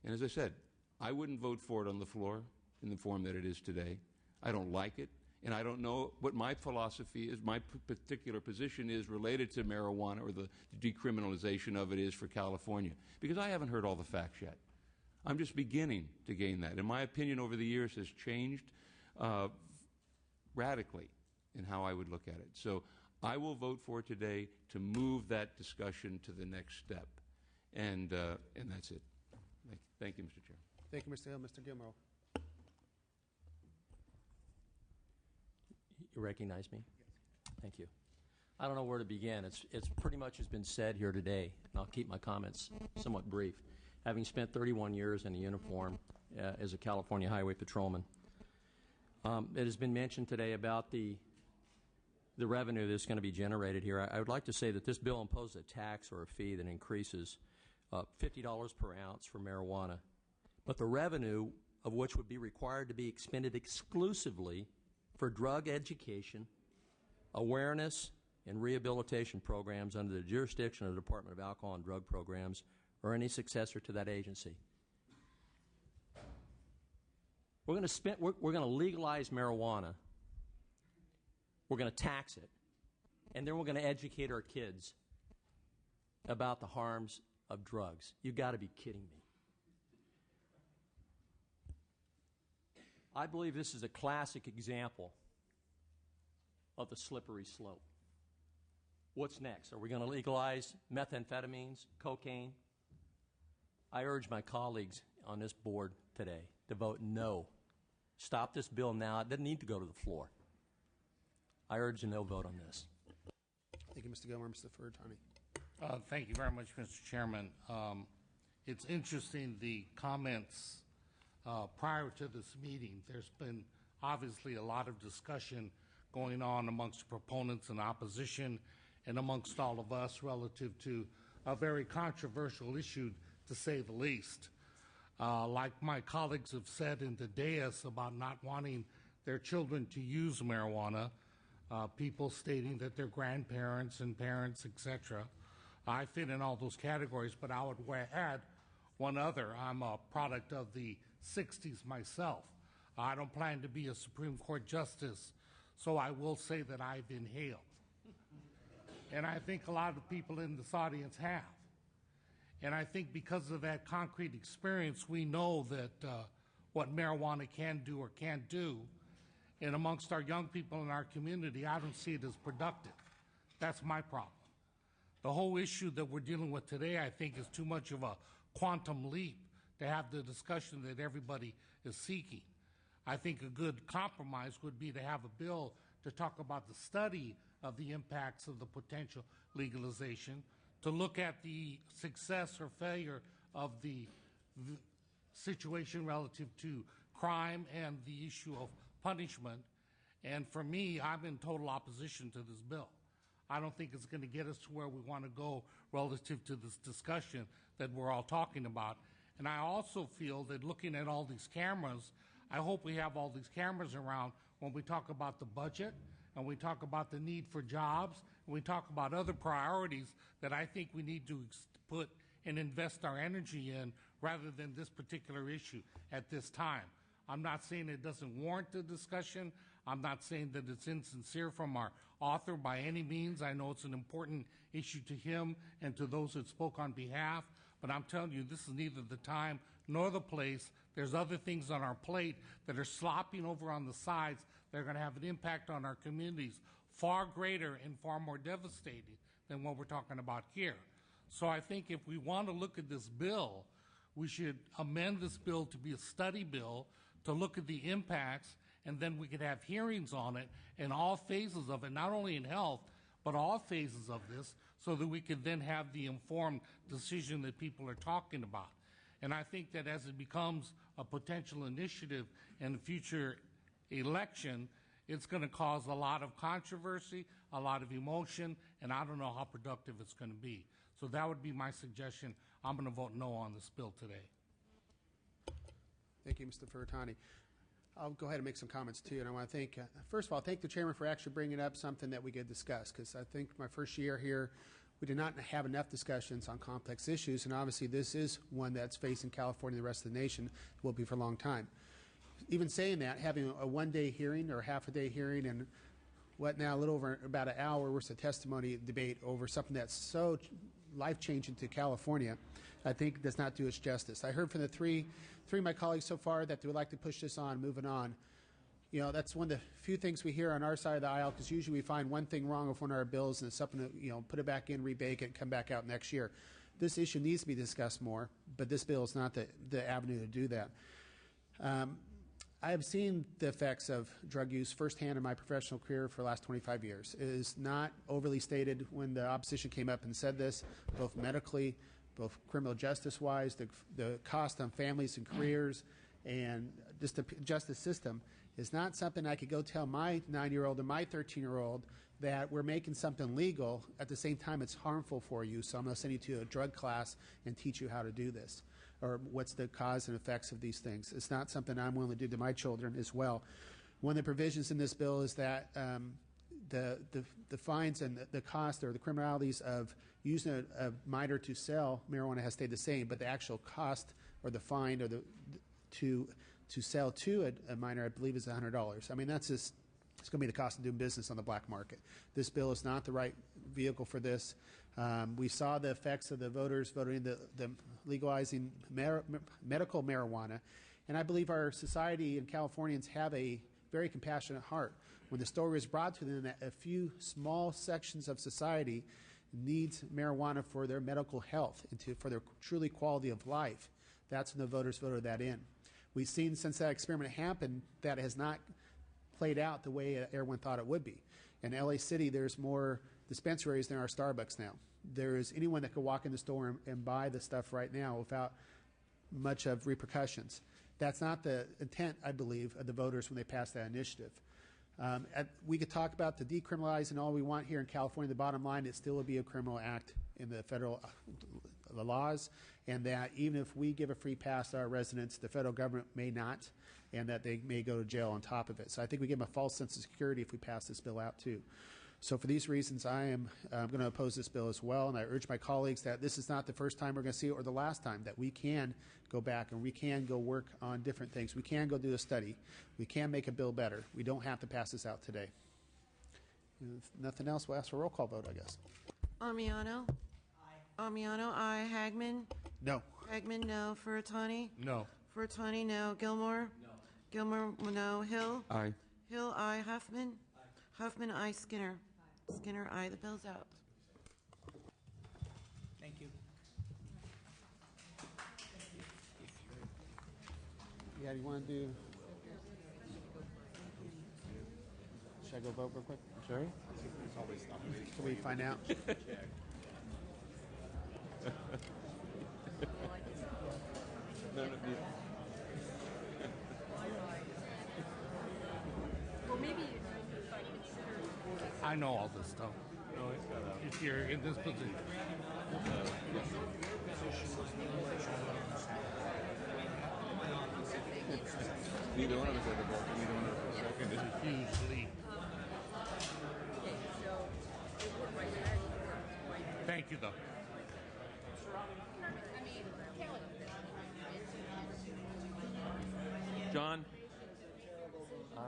And as I said, I wouldn't vote for it on the floor in the form that it is today. I don't like it, and I don't know what my philosophy is, my particular position is related to marijuana or the decriminalization of it is for California, because I haven't heard all the facts yet. I'm just beginning to gain that. And my opinion over the years has changed radically in how I would look at it. So I will vote for it today to move that discussion to the next step. And that's it. Thank you, Mr. Chair. Thank you, Mr. Hill. Mr. Gilmore. You recognize me? Yes. Thank you. I don't know where to begin. It's pretty much has been said here today, and I'll keep my comments somewhat brief. Having spent 31 years in a uniform as a California Highway Patrolman, it has been mentioned today about the revenue that's going to be generated here. I would like to say that this bill imposes a tax or a fee that increases $50 per ounce for marijuana, but the revenue of which would be required to be expended exclusively for drug education, awareness, and rehabilitation programs under the jurisdiction of the Department of Alcohol and Drug Programs or any successor to that agency. We're going to legalize marijuana. We're going to tax it, and then we're going to educate our kids about the harms of drugs. You've got to be kidding me. I believe this is a classic example of the slippery slope. What's next? Are we going to legalize methamphetamines, cocaine? I urge my colleagues on this board today to vote no. Stop this bill now. It doesn't need to go to the floor. I urge a no vote on this. Thank you, Mr. Gilmore. Mr. Furutani. Thank you very much, Mr. Chairman. It's interesting, the comments prior to this meeting. There's been obviously a lot of discussion going on amongst proponents and opposition and amongst all of us relative to a very controversial issue, to say the least. Like my colleagues have said in the dais about not wanting their children to use marijuana, people stating that their grandparents and parents, etc. I fit in all those categories, but I would add one other. I'm a product of the 60s myself. I don't plan to be a Supreme Court justice, so I will say that I've inhaled. And I think a lot of people in this audience have. And I think because of that concrete experience, we know that what marijuana can do or can't do. And amongst our young people in our community, I don't see it as productive. That's my problem. The whole issue that we're dealing with today, I think, is too much of a quantum leap to have the discussion that everybody is seeking. I think a good compromise would be to have a bill to talk about the study of the impacts of the potential legalization, to look at the success or failure of the situation relative to crime and the issue of punishment. And for me, I'm in total opposition to this bill. I don't think it's going to get us to where we want to go relative to this discussion that we're all talking about. And I also feel that looking at all these cameras, I hope we have all these cameras around when we talk about the budget and we talk about the need for jobs and we talk about other priorities that I think we need to put and invest our energy in rather than this particular issue at this time. I'm not saying it doesn't warrant the discussion. I'm not saying that it's insincere from our author by any means. I know it's an important issue to him and to those that spoke on behalf, but I'm telling you, this is neither the time nor the place. There's other things on our plate that are slopping over on the sides that are going to have an impact on our communities far greater and far more devastating than what we're talking about here. So I think if we want to look at this bill, we should amend this bill to be a study bill to look at the impacts, and then we could have hearings on it in all phases of it, not only in health, but all phases of this, so that we could then have the informed decision that people are talking about. And I think that as it becomes a potential initiative in the future election, it's going to cause a lot of controversy, a lot of emotion, and I don't know how productive it's going to be. So that would be my suggestion. I'm going to vote no on this bill today. Thank you, Mr. Furutani. I'll go ahead and make some comments too, and I want to thank, first of all, thank the chairman for actually bringing up something that we could discuss, because I think my first year here, we did not have enough discussions on complex issues, and obviously this is one that's facing California and the rest of the nation, will be for a long time. Even saying that, having a one-day hearing or half-a-day hearing and what now, a little over about an hour worth of testimony debate over something that's so life-changing to California, I think does not do its justice. I heard from the three of my colleagues so far that they would like to push this on, moving on. You know, that's one of the few things we hear on our side of the aisle, because usually we find one thing wrong with one of our bills and it's something to, you know, put it back in, rebake it, come back out next year. This issue needs to be discussed more, but this bill is not the avenue to do that. I have seen the effects of drug use firsthand in my professional career for the last 25 years. It is not overly stated when the opposition came up and said this, both medically, both criminal justice-wise, the cost on families and careers, and just the justice system is not something I could go tell my 9-year-old and my 13-year-old that we're making something legal. At the same time, it's harmful for you, so I'm going to send you to a drug class and teach you how to do this, or what's the cause and effects of these things. It's not something I'm willing to do to my children as well. One of the provisions in this bill is that the fines and the cost or the criminalities of using a minor to sell marijuana has stayed the same, but the actual cost or the fine or to sell to a minor, I believe, is $100. I mean, that's just, it's going to be the cost of doing business on the black market. This bill is not the right vehicle for this. We saw the effects of the voters voting the legalizing medical marijuana, and I believe our society and Californians have a very compassionate heart. When the story was brought to them that a few small sections of society needs marijuana for their medical health and for their truly quality of life, that's when the voters voted that in. We've seen since that experiment happened that it has not played out the way everyone thought it would be. In LA City, there's more dispensaries than our Starbucks now. There is anyone that could walk in the store and buy the stuff right now without much of repercussions. That's not the intent, I believe, of the voters when they passed that initiative. We could talk about the decriminalizing all we want here in California. The bottom line, it still would be a criminal act in the federal the laws, and that even if we give a free pass to our residents, the federal government may not, and that they may go to jail on top of it. So I think we give them a false sense of security if we pass this bill out too. So for these reasons, I am going to oppose this bill as well, and I urge my colleagues that this is not the first time we're going to see it or the last time, that we can go back and we can go work on different things. We can go do a study. We can make a bill better. We don't have to pass this out today. If nothing else, we'll ask for a roll call vote, I guess. Armiano? Aye. Amiano, aye. Hagman? No. Hagman, no. Furutani? No. Furutani, no. Gilmore? No. Gilmore, no. Hill? Aye. Hill, aye. Huffman? Huffman, aye. Skinner? Skinner, aye. The bill's out. Thank you. Yeah, you want to do? Should I go vote real quick? Sorry? Can we find out? None of you. Well, maybe I know all this stuff. If you're in this position. Neither one of us had the vote. Neither one of us was seconded. It's a huge leap. Thank you, though. John? I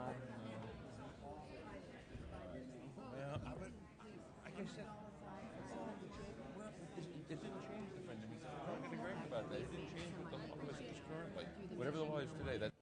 guess it didn't change the funding. I'm going to grab about that. It didn't change what the law is currently. Whatever the law is today, that's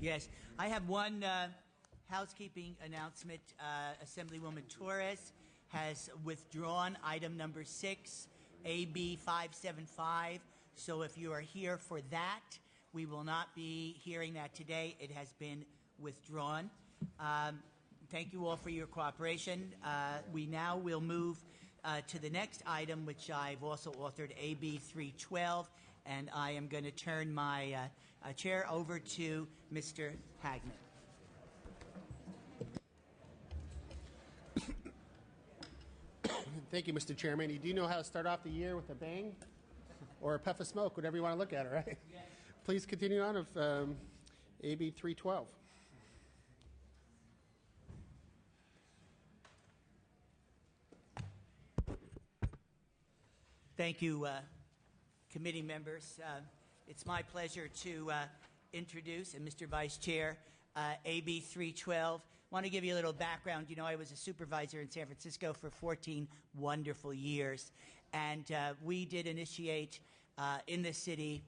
Yes, I have one housekeeping announcement. Assemblywoman Torres has withdrawn item number 6, AB 575. So if you are here for that, we will not be hearing that today. It has been withdrawn. Thank you all for your cooperation. We now will move to the next item, which I've also authored, AB 312, and I am going to turn my chair over to Mr. Hagman. Thank you, Mr. Chairman. You do know how to start off the year with a bang or a puff of smoke, whatever you want to look at it, right? Yes. Please continue on with AB 312. Thank you, committee members. It's my pleasure to introduce, and Mr. Vice Chair, AB 312. I want to give you a little background. You know, I was a supervisor in San Francisco for 14 wonderful years, and we did initiate in the city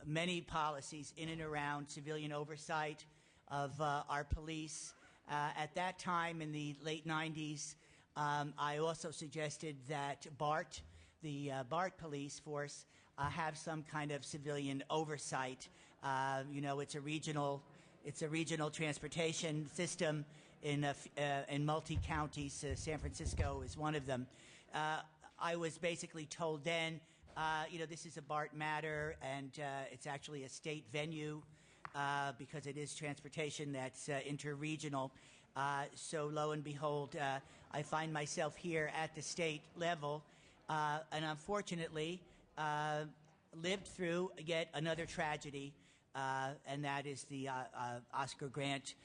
many policies in and around civilian oversight of our police. At that time, in the late 90s, I also suggested that BART, the BART police force, have some kind of civilian oversight. You know, it's a regional transportation system in multi counties. San Francisco is one of them. I was basically told then, you know, this is a BART matter, and it's actually a state venue because it is transportation that's interregional. So lo and behold, I find myself here at the state level, and unfortunately lived through yet another tragedy, and that is the Oscar Grant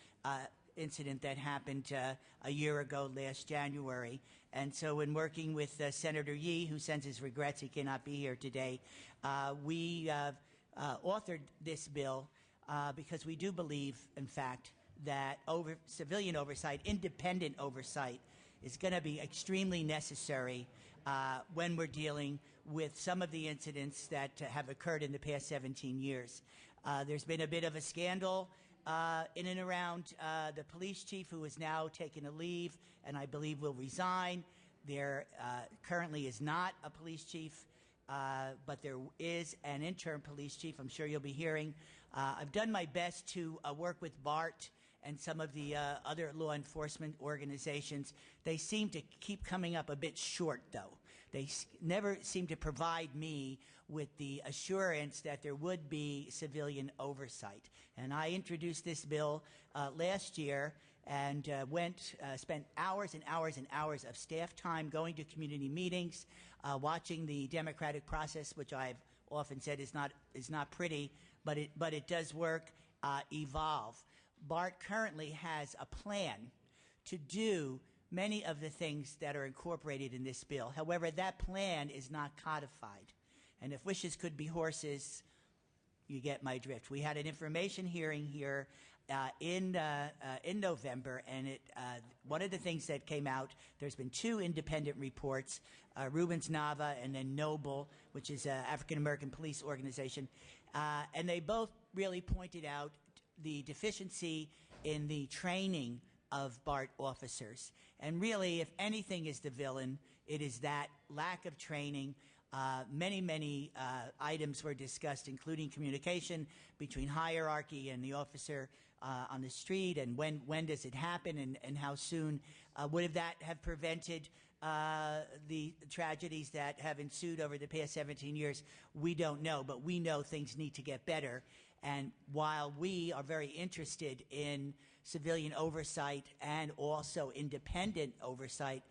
incident that happened a year ago last January. And so in working with Senator Yee, who sends his regrets he cannot be here today, we authored this bill because we do believe, in fact, that civilian oversight, independent oversight, is going to be extremely necessary when we're dealing with some of the incidents that have occurred in the past 17 years. There's been a bit of a scandal in and around the police chief, who is now taking a leave and I believe will resign. There currently is not a police chief, but there is an interim police chief. I'm sure you'll be hearing. I've done my best to work with BART and some of the other law enforcement organizations. They seem to keep coming up a bit short, though. They never seem to provide me with the assurance that there would be civilian oversight. And I introduced this bill last year and spent hours and hours and hours of staff time going to community meetings, watching the democratic process, which I've often said is not pretty, but it does work, evolve. BART currently has a plan to do many of the things that are incorporated in this bill. However, that plan is not codified. And if wishes could be horses, you get my drift. We had an information hearing here in November, and one of the things that came out, there's been 2 independent reports, Rubens Nava and then Noble, which is an African-American police organization, and they both really pointed out the deficiency in the training of BART officers. And really, if anything is the villain, it is that lack of training. Many items were discussed, including communication between hierarchy and the officer on the street, and when does it happen, and how soon would that have prevented the tragedies that have ensued over the past 17 years? We don't know, but we know things need to get better. And while we are very interested in civilian oversight and also independent oversight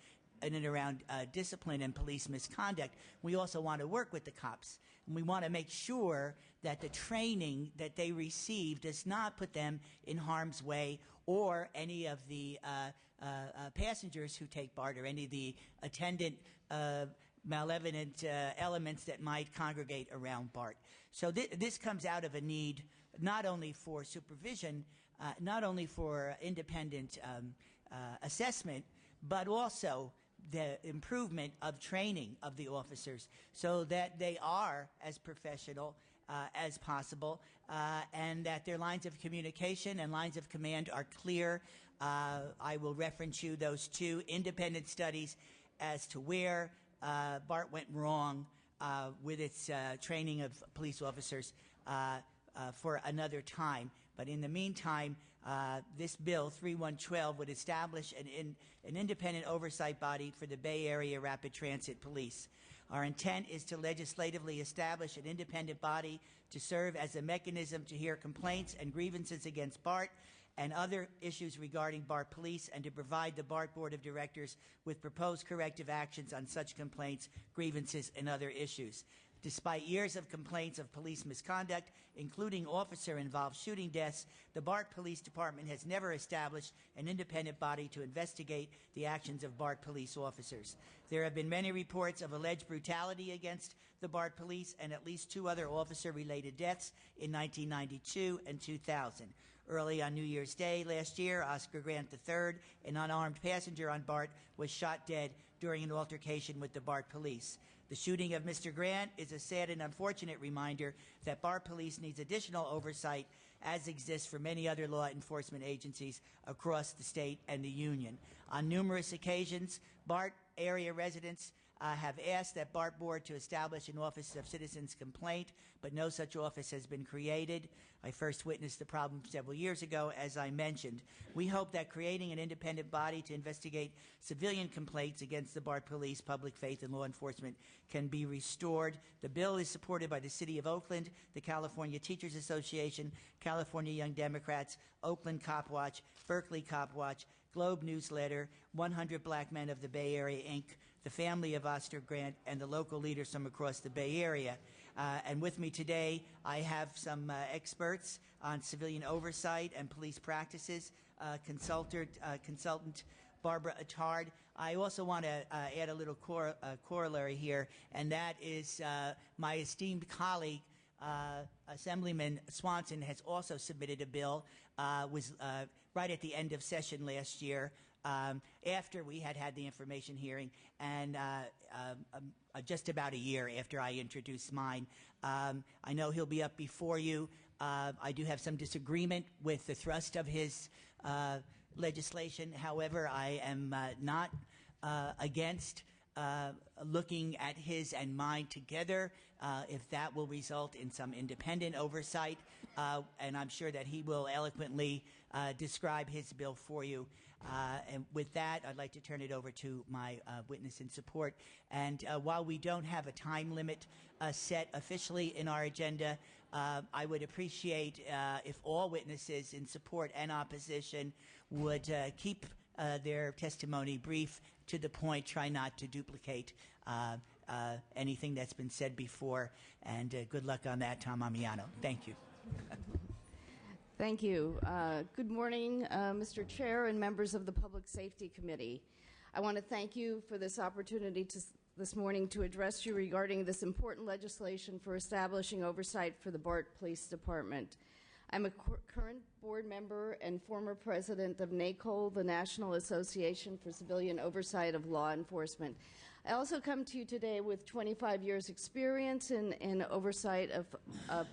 in and around discipline and police misconduct, we also want to work with the cops. And we want to make sure that the training that they receive does not put them in harm's way, or any of the passengers who take BART, or any of the attendant malevolent elements that might congregate around BART. So this comes out of a need not only for supervision, not only for independent assessment, but also the improvement of training of the officers so that they are as professional as possible, and that their lines of communication and lines of command are clear. I will reference you those two independent studies as to where BART went wrong with its training of police officers for another time. But in the meantime, this bill 3112 would establish an independent oversight body for the Bay Area Rapid Transit Police. Our intent is to legislatively establish an independent body to serve as a mechanism to hear complaints and grievances against BART and other issues regarding BART Police, and to provide the BART Board of Directors with proposed corrective actions on such complaints, grievances, and other issues. Despite years of complaints of police misconduct, including officer-involved shooting deaths, the BART Police Department has never established an independent body to investigate the actions of BART police officers. There have been many reports of alleged brutality against the BART Police and at least 2 other officer-related deaths in 1992 and 2000. Early on New Year's Day last year, Oscar Grant III, an unarmed passenger on BART, was shot dead during an altercation with the BART Police. The shooting of Mr. Grant is a sad and unfortunate reminder that BART Police needs additional oversight, as exists for many other law enforcement agencies across the state and the union. On numerous occasions, BART area residents have asked that BART Board to establish an Office of Citizens Complaint, but no such office has been created. I first witnessed the problem several years ago, as I mentioned. We hope that creating an independent body to investigate civilian complaints against the BART Police, public faith, and law enforcement can be restored. The bill is supported by the City of Oakland, the California Teachers Association, California Young Democrats, Oakland Cop Watch, Berkeley Cop Watch, Globe Newsletter, 100 Black Men of the Bay Area, Inc., the family of Oscar Grant, and the local leaders from across the Bay Area. And with me today, I have some experts on civilian oversight and police practices, consultant Barbara Attard. I also want to add a little corollary here, and that is my esteemed colleague, Assemblyman Swanson, has also submitted a bill, was right at the end of session last year, after we had the information hearing, and just about a year after I introduced mine. I know he'll be up before you. I do have some disagreement with the thrust of his legislation. However, I am not against looking at his and mine together, if that will result in some independent oversight, and I'm sure that he will eloquently describe his bill for you. And with that, I'd like to turn it over to my witness in support. And while we don't have a time limit set officially in our agenda, I would appreciate if all witnesses in support and opposition would keep their testimony brief, to the point, try not to duplicate anything that's been said before. And good luck on that, Tom Amiano. Thank you. Thank you. Good morning, Mr. Chair and members of the Public Safety Committee. I want to thank you for this opportunity this morning to address you regarding this important legislation for establishing oversight for the BART Police Department. I'm a current board member and former president of NACOL, the National Association for Civilian Oversight of Law Enforcement. I also come to you today with 25 years experience in oversight of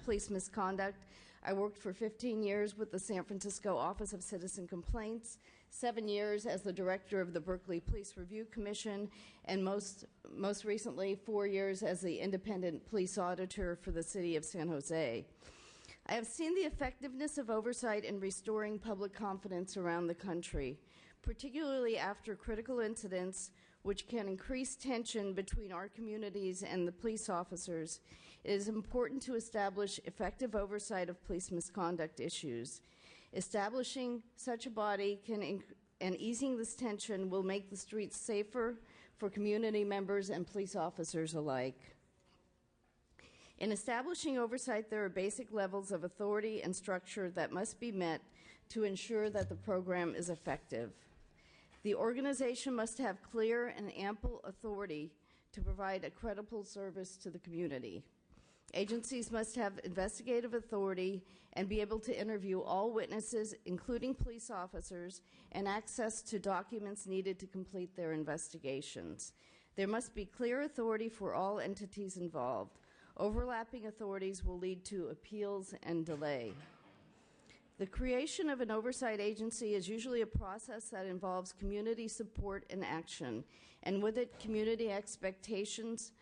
police misconduct. I worked for 15 years with the San Francisco Office of Citizen Complaints, 7 years as the director of the Berkeley Police Review Commission, and most recently 4 years as the independent police auditor for the city of San Jose. I have seen the effectiveness of oversight in restoring public confidence around the country, particularly after critical incidents which can increase tension between our communities and the police officers. It is important to establish effective oversight of police misconduct issues. Establishing such a body and easing this tension will make the streets safer for community members and police officers alike. In establishing oversight, there are basic levels of authority and structure that must be met to ensure that the program is effective. The organization must have clear and ample authority to provide a credible service to the community. Agencies must have investigative authority and be able to interview all witnesses, including police officers, and access to documents needed to complete their investigations. There must be clear authority for all entities involved. Overlapping authorities will lead to appeals and delay. The creation of an oversight agency is usually a process that involves community support and action, and with it, community expectations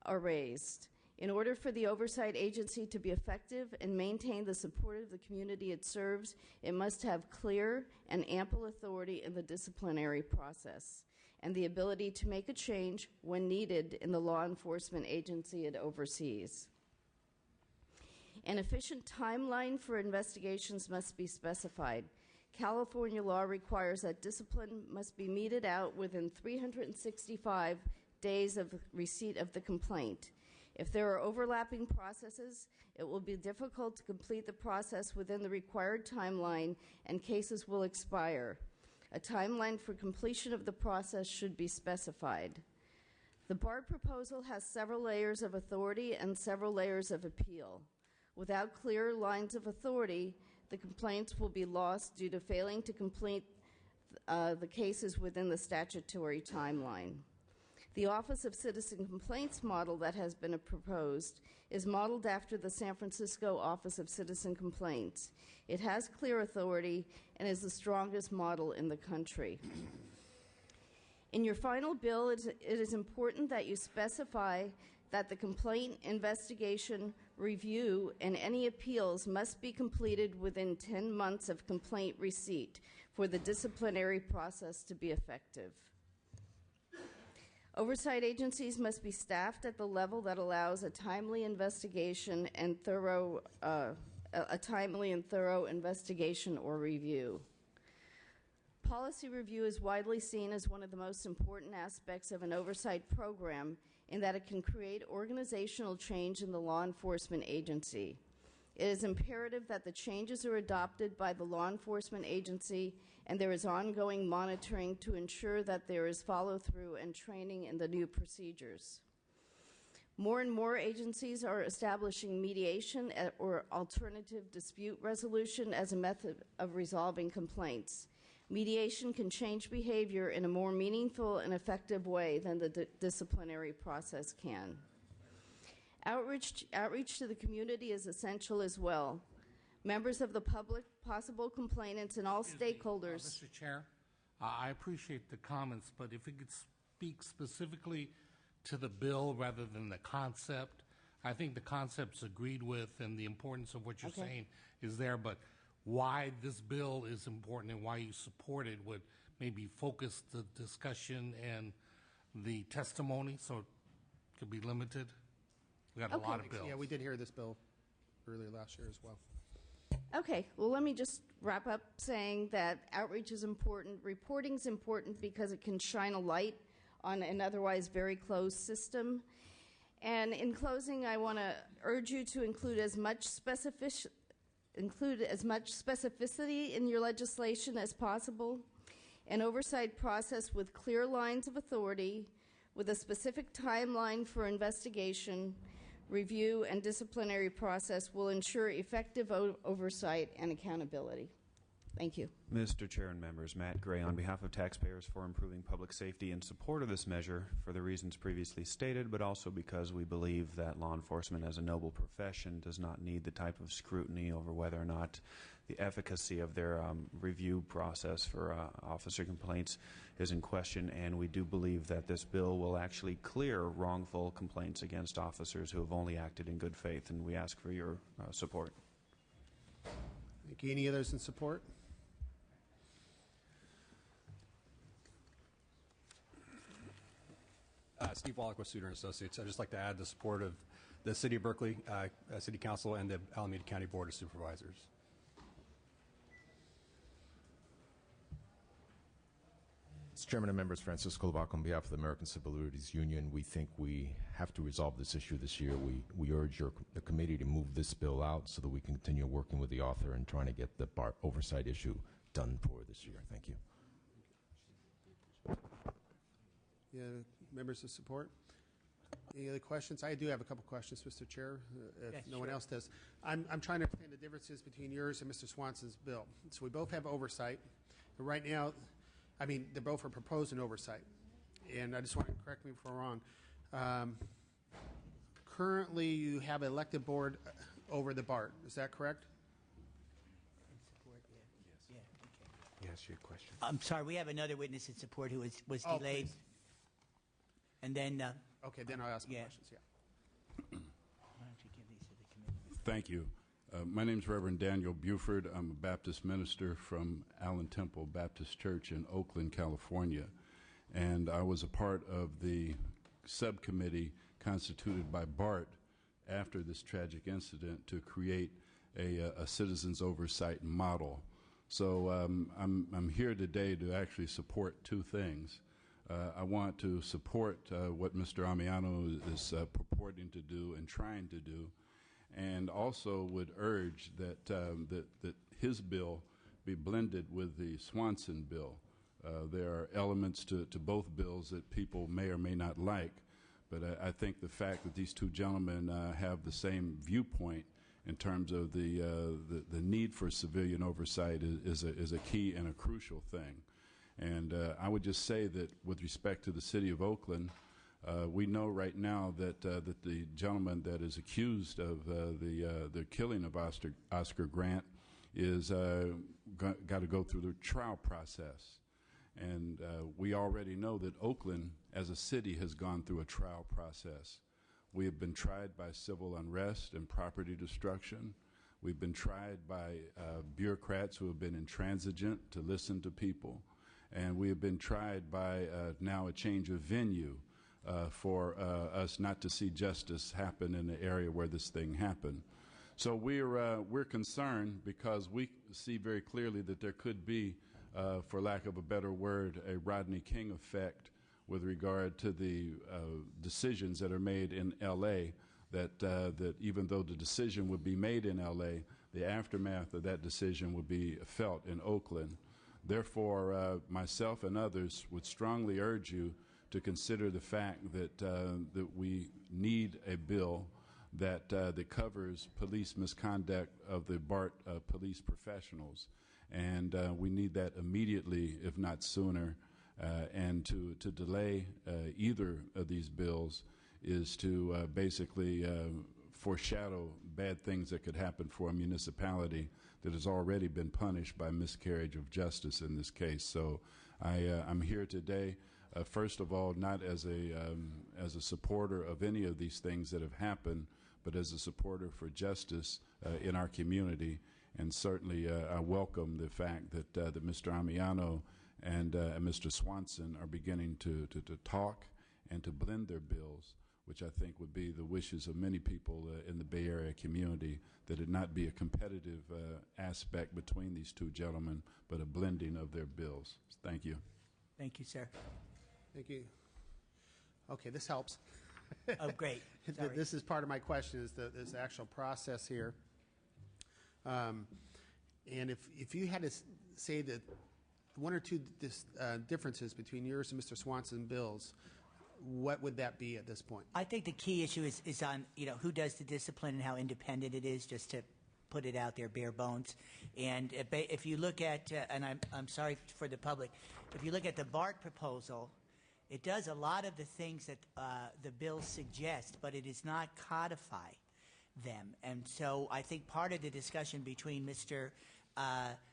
are raised. In order for the oversight agency to be effective and maintain the support of the community it serves, it must have clear and ample authority in the disciplinary process and the ability to make a change when needed in the law enforcement agency it oversees. An efficient timeline for investigations must be specified. California law requires that discipline must be meted out within 365 days of receipt of the complaint. If there are overlapping processes, it will be difficult to complete the process within the required timeline, and cases will expire. A timeline for completion of the process should be specified. The BART proposal has several layers of authority and several layers of appeal. Without clear lines of authority, the complaints will be lost due to failing to complete the cases within the statutory timeline. The Office of Citizen Complaints model that has been proposed is modeled after the San Francisco Office of Citizen Complaints. It has clear authority and is the strongest model in the country. In your final bill, it is important that you specify that the complaint, investigation, review, and any appeals must be completed within 10 months of complaint receipt for the disciplinary process to be effective. Oversight agencies must be staffed at the level that allows a timely investigation and thorough investigation or review. Policy review is widely seen as one of the most important aspects of an oversight program in that it can create organizational change in the law enforcement agency. It is imperative that the changes are adopted by the law enforcement agency and there is ongoing monitoring to ensure that there is follow-through and training in the new procedures. More and more agencies are establishing mediation or alternative dispute resolution as a method of resolving complaints. Mediation can change behavior in a more meaningful and effective way than the disciplinary process can. Outreach to the community is essential as well. Members of the public, possible complainants, and all stakeholders. Mr. Chair, I appreciate the comments, but if it could speak specifically to the bill rather than the concept. I think the concept's agreed with and the importance of what you're saying is there, but why this bill is important and why you support it would maybe focus the discussion and the testimony so it could be limited. We got a lot of bills. Yeah, we did hear this bill earlier last year as well. Okay, well, let me just wrap up saying that outreach is important. Reporting is important because it can shine a light on an otherwise very closed system. And in closing, I want to urge you to include as much specificity in your legislation as possible, an oversight process with clear lines of authority, with a specific timeline for investigation, review, and disciplinary process will ensure effective oversight and accountability. Thank you. Mr. Chair and members, Matt Gray on behalf of Taxpayers for Improving Public Safety in support of this measure for the reasons previously stated, but also because we believe that law enforcement as a noble profession does not need the type of scrutiny over whether or not the efficacy of their review process for officer complaints is in question, and we do believe that this bill will actually clear wrongful complaints against officers who have only acted in good faith, and we ask for your support. Thank you. Any others in support? Steve Wallach with Suter & Associates. I'd just like to add the support of the City of Berkeley City Council and the Alameda County Board of Supervisors. Mr. Chairman and members, Francisco Labac on behalf of the American Civil Liberties Union. We think we have to resolve this issue this year. We urge the committee to move this bill out so that we can continue working with the author and trying to get the BART oversight issue done for this year. Thank you. Yeah, members of support? Any other questions? I do have a couple questions, Mr. Chair, if no one else does. I'm trying to understand the differences between yours and Mr. Swanson's bill. So we both have oversight. But right now, I mean, they both are proposing oversight. And I just want to correct me if I'm wrong. currently you have an elected board over the BART. Is that correct? Yes, your question. I'm sorry, we have another witness in support who was Oh, delayed. please. And then, Okay, then I'll ask my yeah. questions. Yeah. Why don't you give these to the committee? Thank you. My name is Reverend Daniel Buford. I'm a Baptist minister from Allen Temple Baptist Church in Oakland, California. And I was a part of the subcommittee constituted by BART after this tragic incident to create a citizens oversight model. So I'm here today to actually support two things. I want to support what Mr. Amiano is purporting to do and trying to do, and also would urge that that his bill be blended with the Swanson bill. There are elements to both bills that people may or may not like, but I think the fact that these two gentlemen have the same viewpoint in terms of the need for civilian oversight is a key and a crucial thing. And I would just say that with respect to the city of Oakland, we know right now that that the gentleman that is accused of the killing of Oscar Grant is got to go through the trial process. And we already know that Oakland as a city has gone through a trial process. We have been tried by civil unrest and property destruction. We've been tried by bureaucrats who have been intransigent to listen to people. And we have been tried by now a change of venue for us not to see justice happen in the area where this thing happened. So we're concerned because we see very clearly that there could be, for lack of a better word, a Rodney King effect with regard to the decisions that are made in L.A., that even though the decision would be made in L.A., the aftermath of that decision would be felt in Oakland. Therefore, myself and others would strongly urge you to consider the fact that that we need a bill that that covers police misconduct of the BART police professionals, and we need that immediately, if not sooner. And to delay either of these bills is to basically foreshadow bad things that could happen for a municipality that has already been punished by miscarriage of justice in this case. So I'm here today, first of all, not as a supporter of any of these things that have happened, but as a supporter for justice in our community. And certainly I welcome the fact that that Mr. Amiano and Mr. Swanson are beginning to talk and to blend their bills, which I think would be the wishes of many people in the Bay Area community, that it not be a competitive aspect between these two gentlemen, but a blending of their bills. Thank you. Thank you, sir. Thank you. Okay, this helps. Oh, great. Sorry. This is part of my question, is this actual process here. And if you had to say that one or two differences between yours and Mr. Swanson's bills, what would that be at this point? I think the key issue is on, who does the discipline and how independent it is, just to put it out there, bare bones. And if you look at, and I'm sorry for the public, if you look at the BART proposal, it does a lot of the things that the bill suggests, but it does not codify them. And so I think part of the discussion between Mr.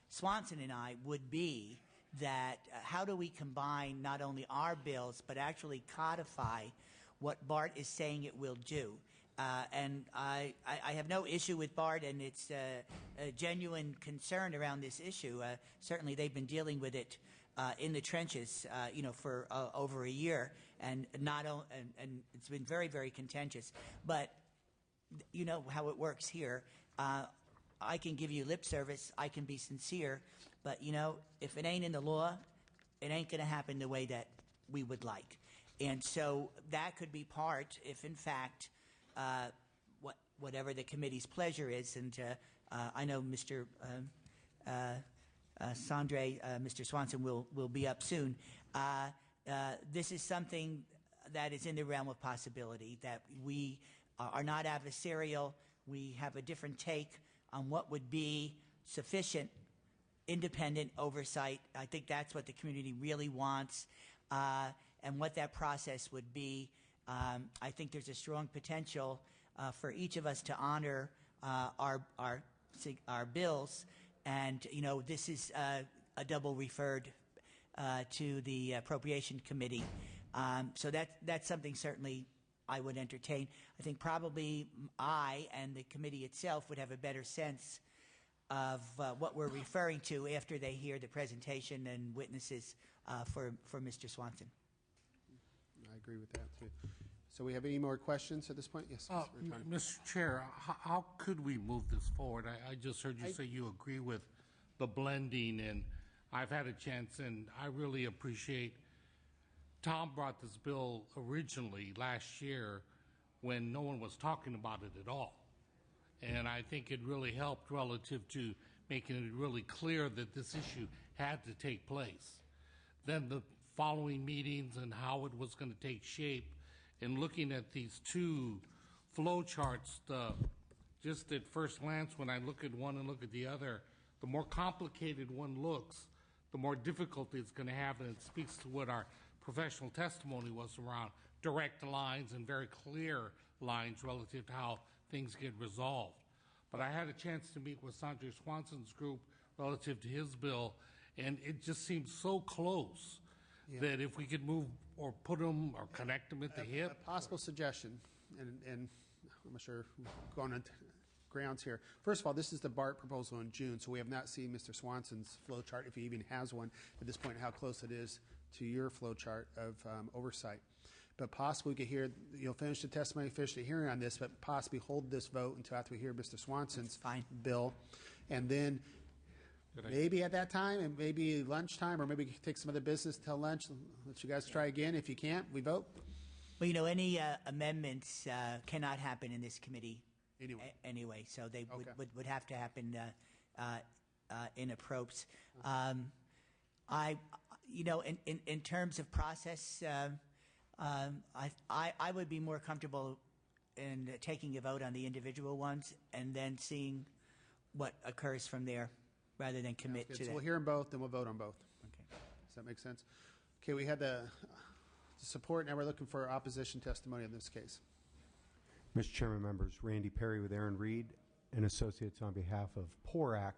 Swanson and I would be that how do we combine not only our bills, but actually codify what BART is saying it will do. And I have no issue with BART, and it's a genuine concern around this issue. Certainly they've been dealing with it in the trenches, for over a year, and and it's been very, very contentious. But you know how it works here. I can give you lip service, I can be sincere, but if it ain't in the law, it ain't going to happen the way that we would like. And so that could be part, if in fact, whatever the committee's pleasure is, and I know Mr. Mr. Swanson will be up soon. This is something that is in the realm of possibility, that we are not adversarial. We have a different take on what would be sufficient independent oversight. I think that's what the community really wants, and what that process would be. I think there's a strong potential for each of us to honor our bills, and this is a double referred to the Appropriation Committee. So that's something certainly I would entertain. I think probably I and the committee itself would have a better sense of what we're referring to after they hear the presentation and witnesses for Mr. Swanson. I agree with that too. So we have any more questions at this point? Yes. Mr. Chair, how could we move this forward? I just heard you say you agree with the blending, and I've had a chance, and I really appreciate Tom brought this bill originally last year when no one was talking about it at all. And I think it really helped relative to making it really clear that this issue had to take place. Then the following meetings and how it was going to take shape, and looking at these two flow charts, just at first glance when I look at one and look at the other, the more complicated one looks, the more difficulty it's going to have, and it speaks to what our professional testimony was around direct lines and very clear lines relative to how things get resolved. But I had a chance to meet with Sanjay Swanson's group relative to his bill, and it just seems so close that if we could move or put them or connect them at the hip. A possible suggestion, and I'm not sure going on grounds here. First of all, this is the BART proposal in June, so we have not seen Mr. Swanson's flow chart, if he even has one at this point, how close it is to your flow chart of oversight. But possibly we could hear, you'll finish the testimony, finish the hearing on this, but possibly hold this vote until after we hear Mr. Swanson's bill. And then maybe at that time, and maybe lunchtime, or maybe we could take some other business till lunch, let you guys try again. If you can't, we vote. Well, any amendments cannot happen in this committee anyway, so they would have to happen in approps. In terms of process, I would be more comfortable in taking a vote on the individual ones and then seeing what occurs from there, rather than commit to So that. we'll hear them both, then we'll vote on both. Okay. Does that make sense? Okay, we had the support, now we're looking for opposition testimony in this case. Mr. Chairman, members, Randy Perry with Aaron Reed and Associates on behalf of PORAC.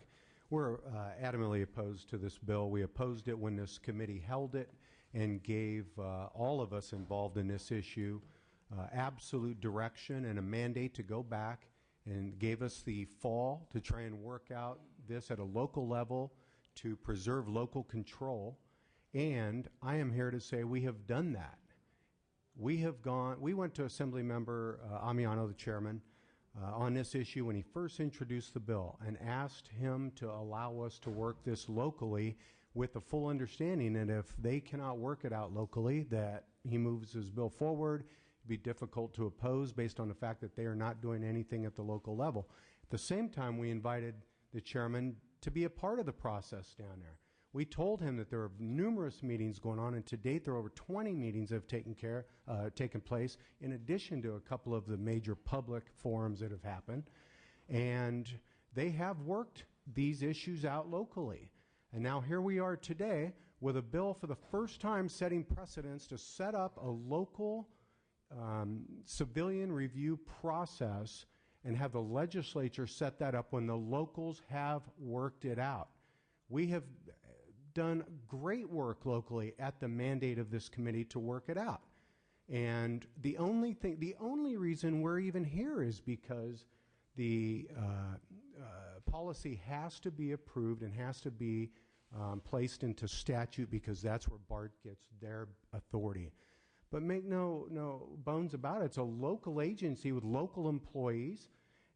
We're adamantly opposed to this bill. We opposed it when this committee held it and gave all of us involved in this issue absolute direction and a mandate to go back, and gave us the fall to try and work out this at a local level to preserve local control. And I am here to say we have done that. We went to Assemblymember Amiano, the chairman, on this issue when he first introduced the bill, and asked him to allow us to work this locally, with the full understanding that if they cannot work it out locally, that he moves his bill forward. It'd be difficult to oppose based on the fact that they are not doing anything at the local level. At the same time, we invited the chairman to be a part of the process down there. We told him that there are numerous meetings going on, and to date there are over 20 meetings that have taken place, in addition to a couple of the major public forums that have happened. And they have worked these issues out locally. And now here we are today with a bill for the first time setting precedents to set up a local civilian review process and have the legislature set that up when the locals have worked it out. We have done great work locally at the mandate of this committee to work it out. And the only reason we're even here is because the policy has to be approved and has to be placed into statute, because that's where BART gets their authority. But make no bones about it, it's a local agency with local employees,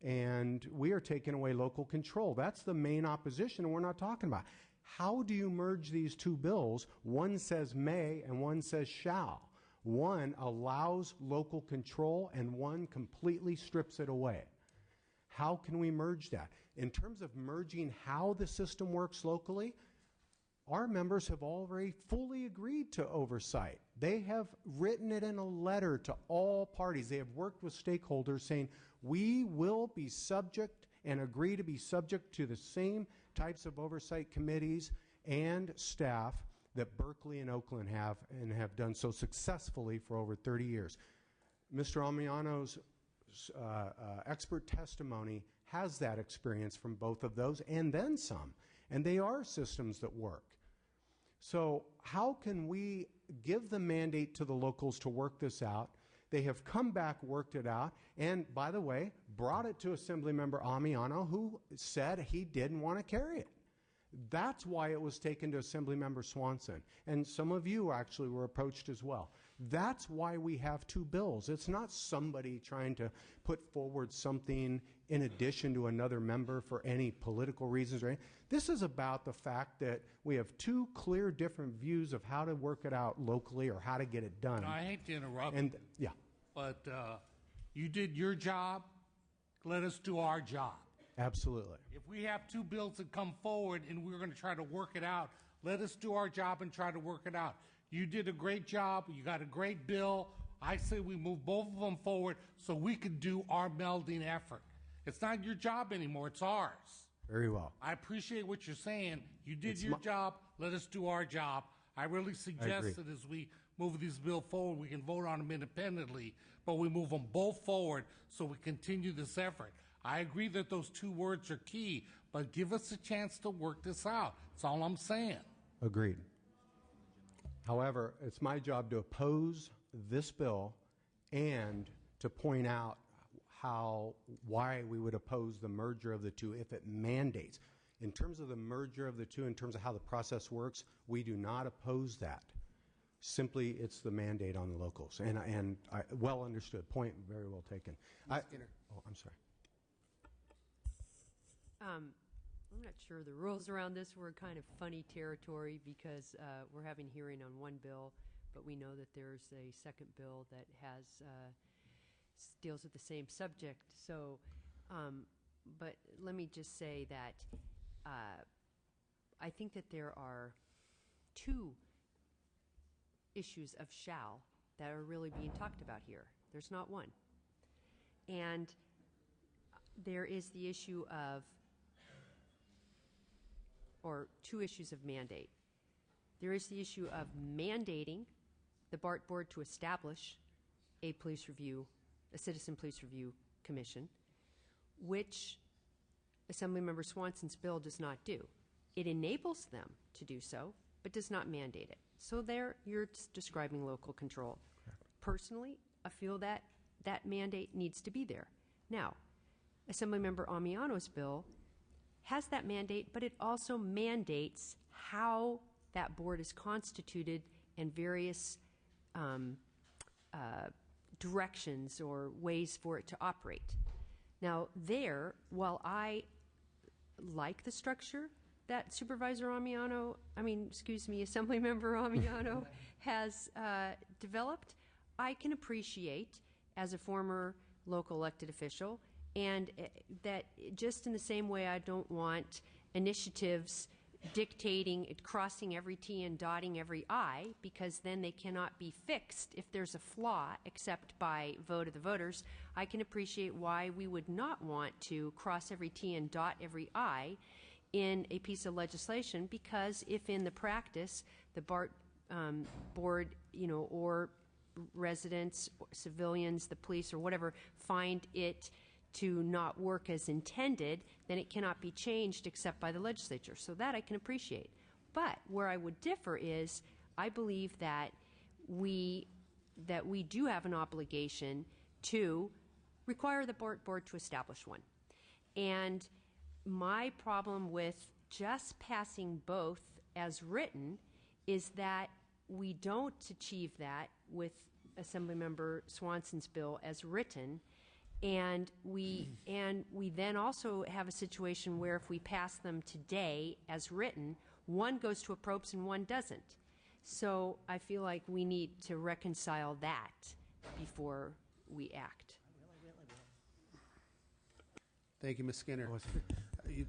and we are taking away local control. That's the main opposition, and we're not talking about. How do you merge these two bills? One says may and one says shall. One allows local control and one completely strips it away. How can we merge that? In terms of merging how the system works locally, our members have already fully agreed to oversight. They have written it in a letter to all parties. They have worked with stakeholders saying, we will be subject and agree to be subject to the same types of oversight committees and staff that Berkeley and Oakland have, and have done so successfully for over 30 years. Mr. Amiano's expert testimony has that experience from both of those and then some. And they are systems that work. So how can we give the mandate to the locals to work this out? They have come back, worked it out, and by the way, brought it to Assemblymember Amiano, who said he didn't want to carry it. That's why it was taken to Assemblymember Swanson. And some of you actually were approached as well. That's why we have two bills. It's not somebody trying to put forward something in addition to another member for any political reasons or anything. This is about the fact that we have two clear different views of how to work it out locally or how to get it done. I hate to interrupt, And yeah, but you did your job. Let us do our job. absolutely. If we have two bills that come forward and we're going to try to work it out, let us do our job and try to work it out. You did a great job. You got a great bill. I say we move both of them forward so we can do our melding effort. It's not your job anymore. It's ours. Very well. I appreciate what you're saying. You did your job. Let us do our job. I really suggest that as we move this bill forward, we can vote on them independently, but we move them both forward so we continue this effort. I agree that those two words are key, but give us a chance to work this out. That's all I'm saying. Agreed. However, it's my job to oppose this bill and to point out why we would oppose the merger of the two if it mandates. In terms of the merger of the two, in terms of how the process works, we do not oppose that. Simply, it's the mandate on the locals. And I, well understood. Point very well taken. Skinner. Oh, I'm sorry. I'm not sure the rules around this. We're kind of funny territory because we're having hearing on one bill, but we know that there's a second bill that has deals with the same subject. So, but let me just say that I think that there are two issues of shall that are really being talked about here. There's not one. And there is the issue of, or two issues of mandate. There is the issue of mandating the BART board to establish a citizen police review commission, which Assemblymember Swanson's bill does not do. It enables them to do so, but does not mandate it. So there, you're describing local control. Personally, I feel that that mandate needs to be there. Now, Assemblymember Amiano's bill has that mandate, but it also mandates how that board is constituted and various directions or ways for it to operate. Now, there, while I like the structure that Assemblymember Amiano has developed, I can appreciate, as a former local elected official, and that just in the same way I don't want initiatives dictating, crossing every T and dotting every I, because then they cannot be fixed if there's a flaw except by vote of the voters. I can appreciate why we would not want to cross every T and dot every I in a piece of legislation, because if in the practice the BART board, or residents, civilians, the police, or whatever, find it to not work as intended, then it cannot be changed except by the legislature. So that I can appreciate. But where I would differ is I believe that we do have an obligation to require the board to establish one. And my problem with just passing both as written is that we don't achieve that with Assemblymember Swanson's bill as written. And we then also have a situation where if we pass them today as written, one goes to appropriations and one doesn't. So I feel like we need to reconcile that before we act. Thank you, Ms. Skinner.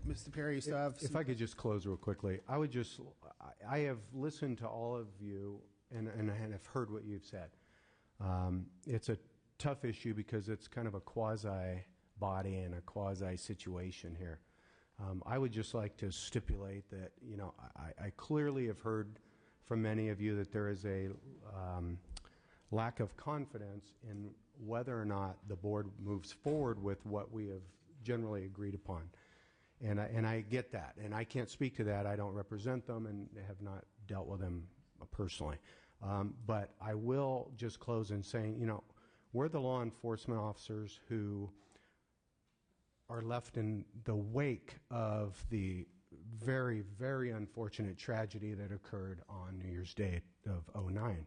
Mr. Perry, you still have If I could just close real quickly, I have listened to all of you and have heard what you've said. It's a tough issue because it's kind of a quasi-body and a quasi-situation here. I would just like to stipulate that, I clearly have heard from many of you that there is a lack of confidence in whether or not the board moves forward with what we have generally agreed upon. And I get that, and I can't speak to that. I don't represent them and have not dealt with them personally. But I will just close in saying, you know, we're the law enforcement officers who are left in the wake of the very, very unfortunate tragedy that occurred on New Year's Day of '09.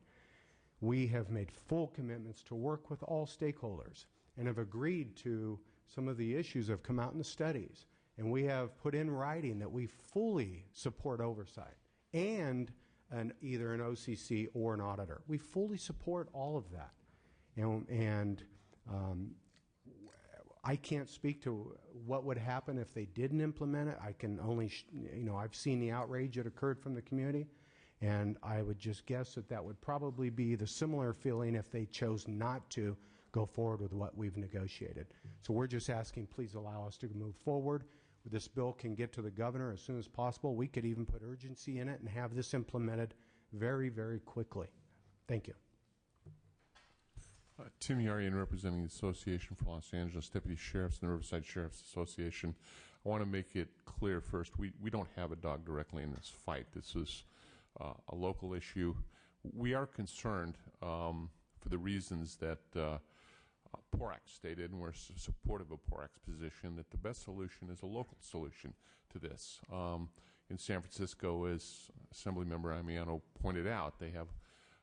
We have made full commitments to work with all stakeholders and have agreed to some of the issues that have come out in the studies. And we have put in writing that we fully support oversight and either an OCC or an auditor. We fully support all of that. And I can't speak to what would happen if they didn't implement it. I can only, I've seen the outrage that occurred from the community, and I would just guess that that would probably be the similar feeling if they chose not to go forward with what we've negotiated. So we're just asking, please allow us to move forward. This bill can get to the governor as soon as possible. We could even put urgency in it and have this implemented very, very quickly. Thank you. Tim Yarian, representing the Association for Los Angeles Deputy Sheriffs and the Riverside Sheriffs Association. I want to make it clear first, we don't have a dog directly in this fight. This is a local issue. We are concerned for the reasons that PORAC stated, and we're supportive of PORAC's position, that the best solution is a local solution to this. In San Francisco, as Assemblymember Amiano pointed out, they have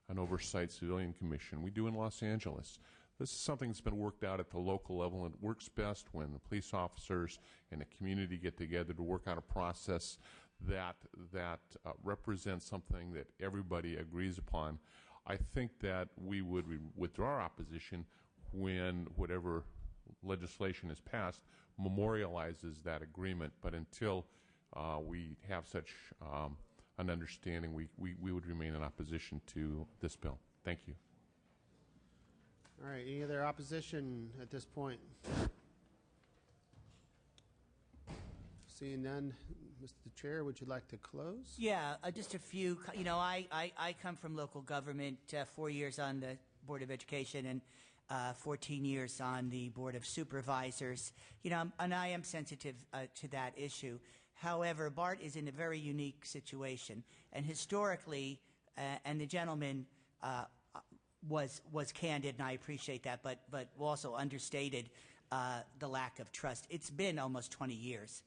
an oversight civilian commission. We do in Los Angeles. This is something that's been worked out at the local level, and it works best when the police officers and the community get together to work out a process that represents something that everybody agrees upon. I think that we would withdraw our opposition when whatever legislation is passed memorializes that agreement. But until we have such an understanding, we would remain in opposition to this bill. Thank you. All right, any other opposition at this point? Seeing none, Mr. Chair, would you like to close? Yeah, just a few. You know, I come from local government, 4 years on the Board of Education and 14 years on the Board of Supervisors. You know, and I am sensitive to that issue. However, BART is in a very unique situation, and historically, and the gentleman was candid, and I appreciate that, but also understated the lack of trust. It's been almost 20 years,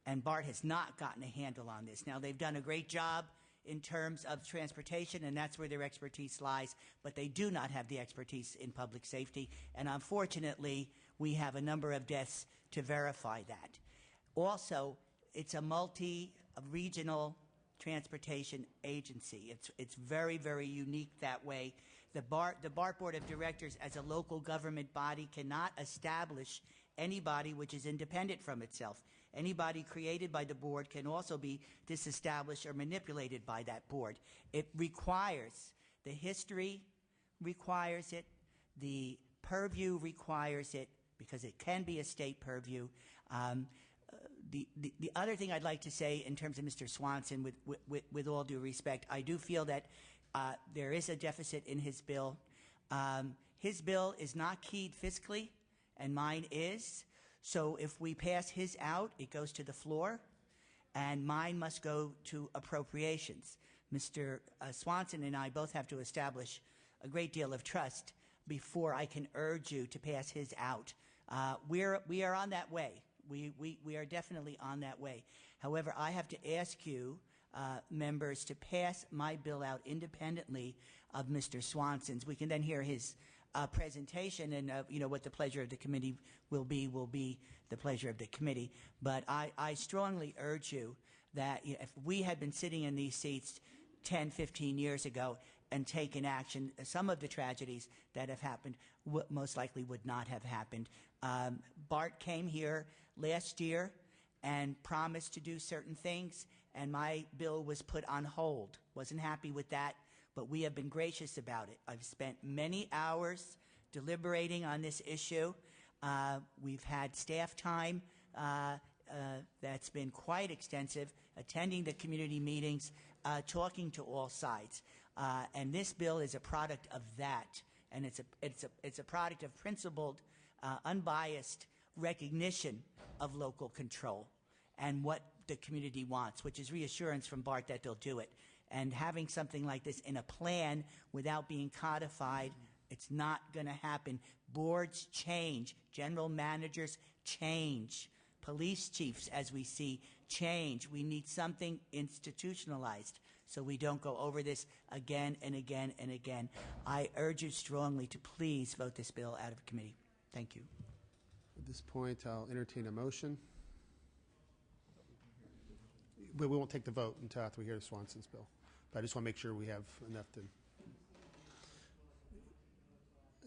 and BART has not gotten a handle on this. Now, they've done a great job in terms of transportation, and that's where their expertise lies, but they do not have the expertise in public safety, and unfortunately, we have a number of deaths to verify that. Also, it's a multi-regional transportation agency. It's very, very unique that way. The BART Board of Directors, as a local government body, cannot establish anybody which is independent from itself. Anybody created by the board can also be disestablished or manipulated by that board. It requires, the history requires it, the purview requires it, because it can be a state purview. The other thing I'd like to say in terms of Mr. Swanson, with all due respect, I do feel that there is a deficit in his bill. His bill is not keyed fiscally, and mine is. So if we pass his out, it goes to the floor, and mine must go to appropriations. Mr. Swanson and I both have to establish a great deal of trust before I can urge you to pass his out. We are on that way. We are definitely on that way. However, I have to ask you, members, to pass my bill out independently of Mr. Swanson's. We can then hear his presentation, and what the pleasure of the committee will be the pleasure of the committee. But I strongly urge you that if we had been sitting in these seats 10, 15 years ago and taken action, some of the tragedies that have happened most likely would not have happened. BART came here last year and promised to do certain things, and my bill was put on hold. Wasn't happy with that, but we have been gracious about it. I've spent many hours deliberating on this issue. We've had staff time that's been quite extensive, attending the community meetings, talking to all sides. And this bill is a product of that. and it's a product of principled, unbiased recognition of local control and what the community wants, which is reassurance from BART that they'll do it. And having something like this in a plan without being codified, it's not going to happen. Boards change. General managers change. Police chiefs, as we see, change. We need something institutionalized so we don't go over this again and again and again. I urge you strongly to please vote this bill out of committee. Thank you. At this point, I'll entertain a motion. But we won't take the vote until after we hear the Swanson's bill. But I just want to make sure we have enough to...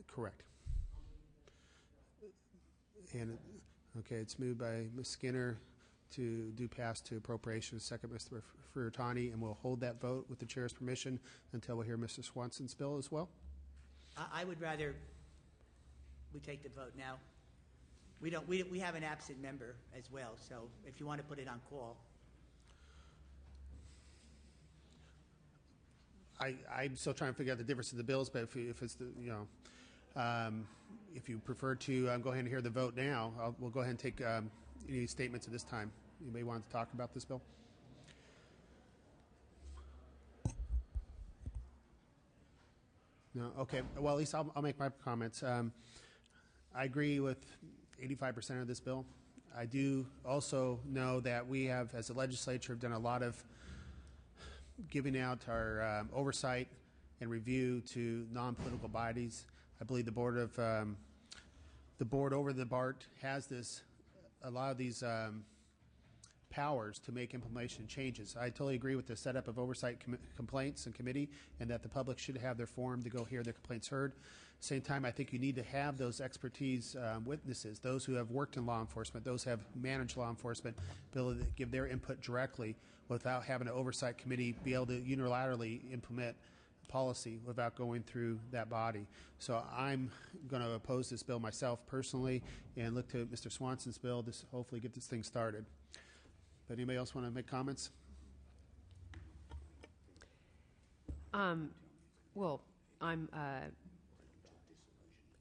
Correct. And, okay, it's moved by Ms. Skinner to do pass to appropriations. Second, Mr. Furutani, and we'll hold that vote with the chair's permission until we hear Mr. Swanson's bill as well. I would rather we take the vote now. We have an absent member as well, so if you want to put it on call. I'm still trying to figure out the difference in the bills, but if it's the, if you prefer to go ahead and hear the vote now, we'll go ahead and take any statements at this time. Anybody want to talk about this bill? No? Okay. Well, at least I'll make my comments. I agree with 85% of this bill. I do also know that we have, as a legislature, done a lot of giving out our oversight and review to non-political bodies. I believe the board over the BART has a lot of these powers to make implementation changes. I totally agree with the setup of oversight complaints and committee, and that the public should have their forum to go hear their complaints heard. At the same time, I think you need to have those expertise witnesses, those who have worked in law enforcement, those who have managed law enforcement, be able to give their input directly without having an oversight committee be able to unilaterally implement policy without going through that body. So I'm going to oppose this bill myself personally and look to Mr. Swanson's bill to hopefully get this thing started. But anybody else want to make comments? Well, I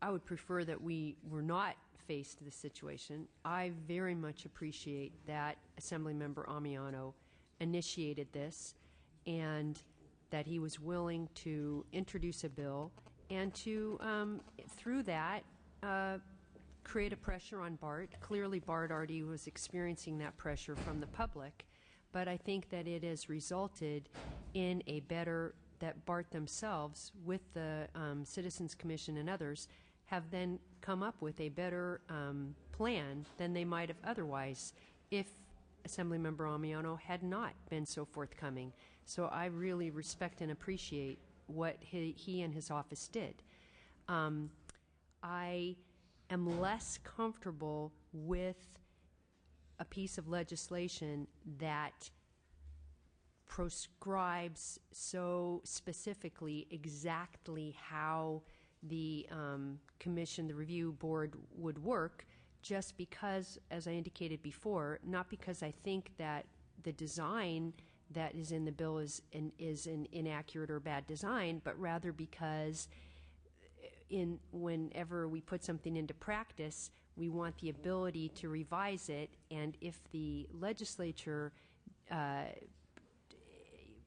would prefer that we were not faced this situation. I very much appreciate that Assemblymember Amiano initiated this and that he was willing to introduce a bill and to, through that, create a pressure on BART. Clearly, BART already was experiencing that pressure from the public, but I think that it has resulted in a better, that BART themselves, with the Citizens Commission and others, have then come up with a better plan than they might have otherwise if Assemblymember Amiano had not been so forthcoming. So I really respect and appreciate what he and his office did. I am less comfortable with a piece of legislation that proscribes so specifically exactly how the commission, the review board would work, just because, as I indicated before, not because I think that the design that is in the bill is an inaccurate or bad design, but rather because whenever we put something into practice, we want the ability to revise it, and if the legislature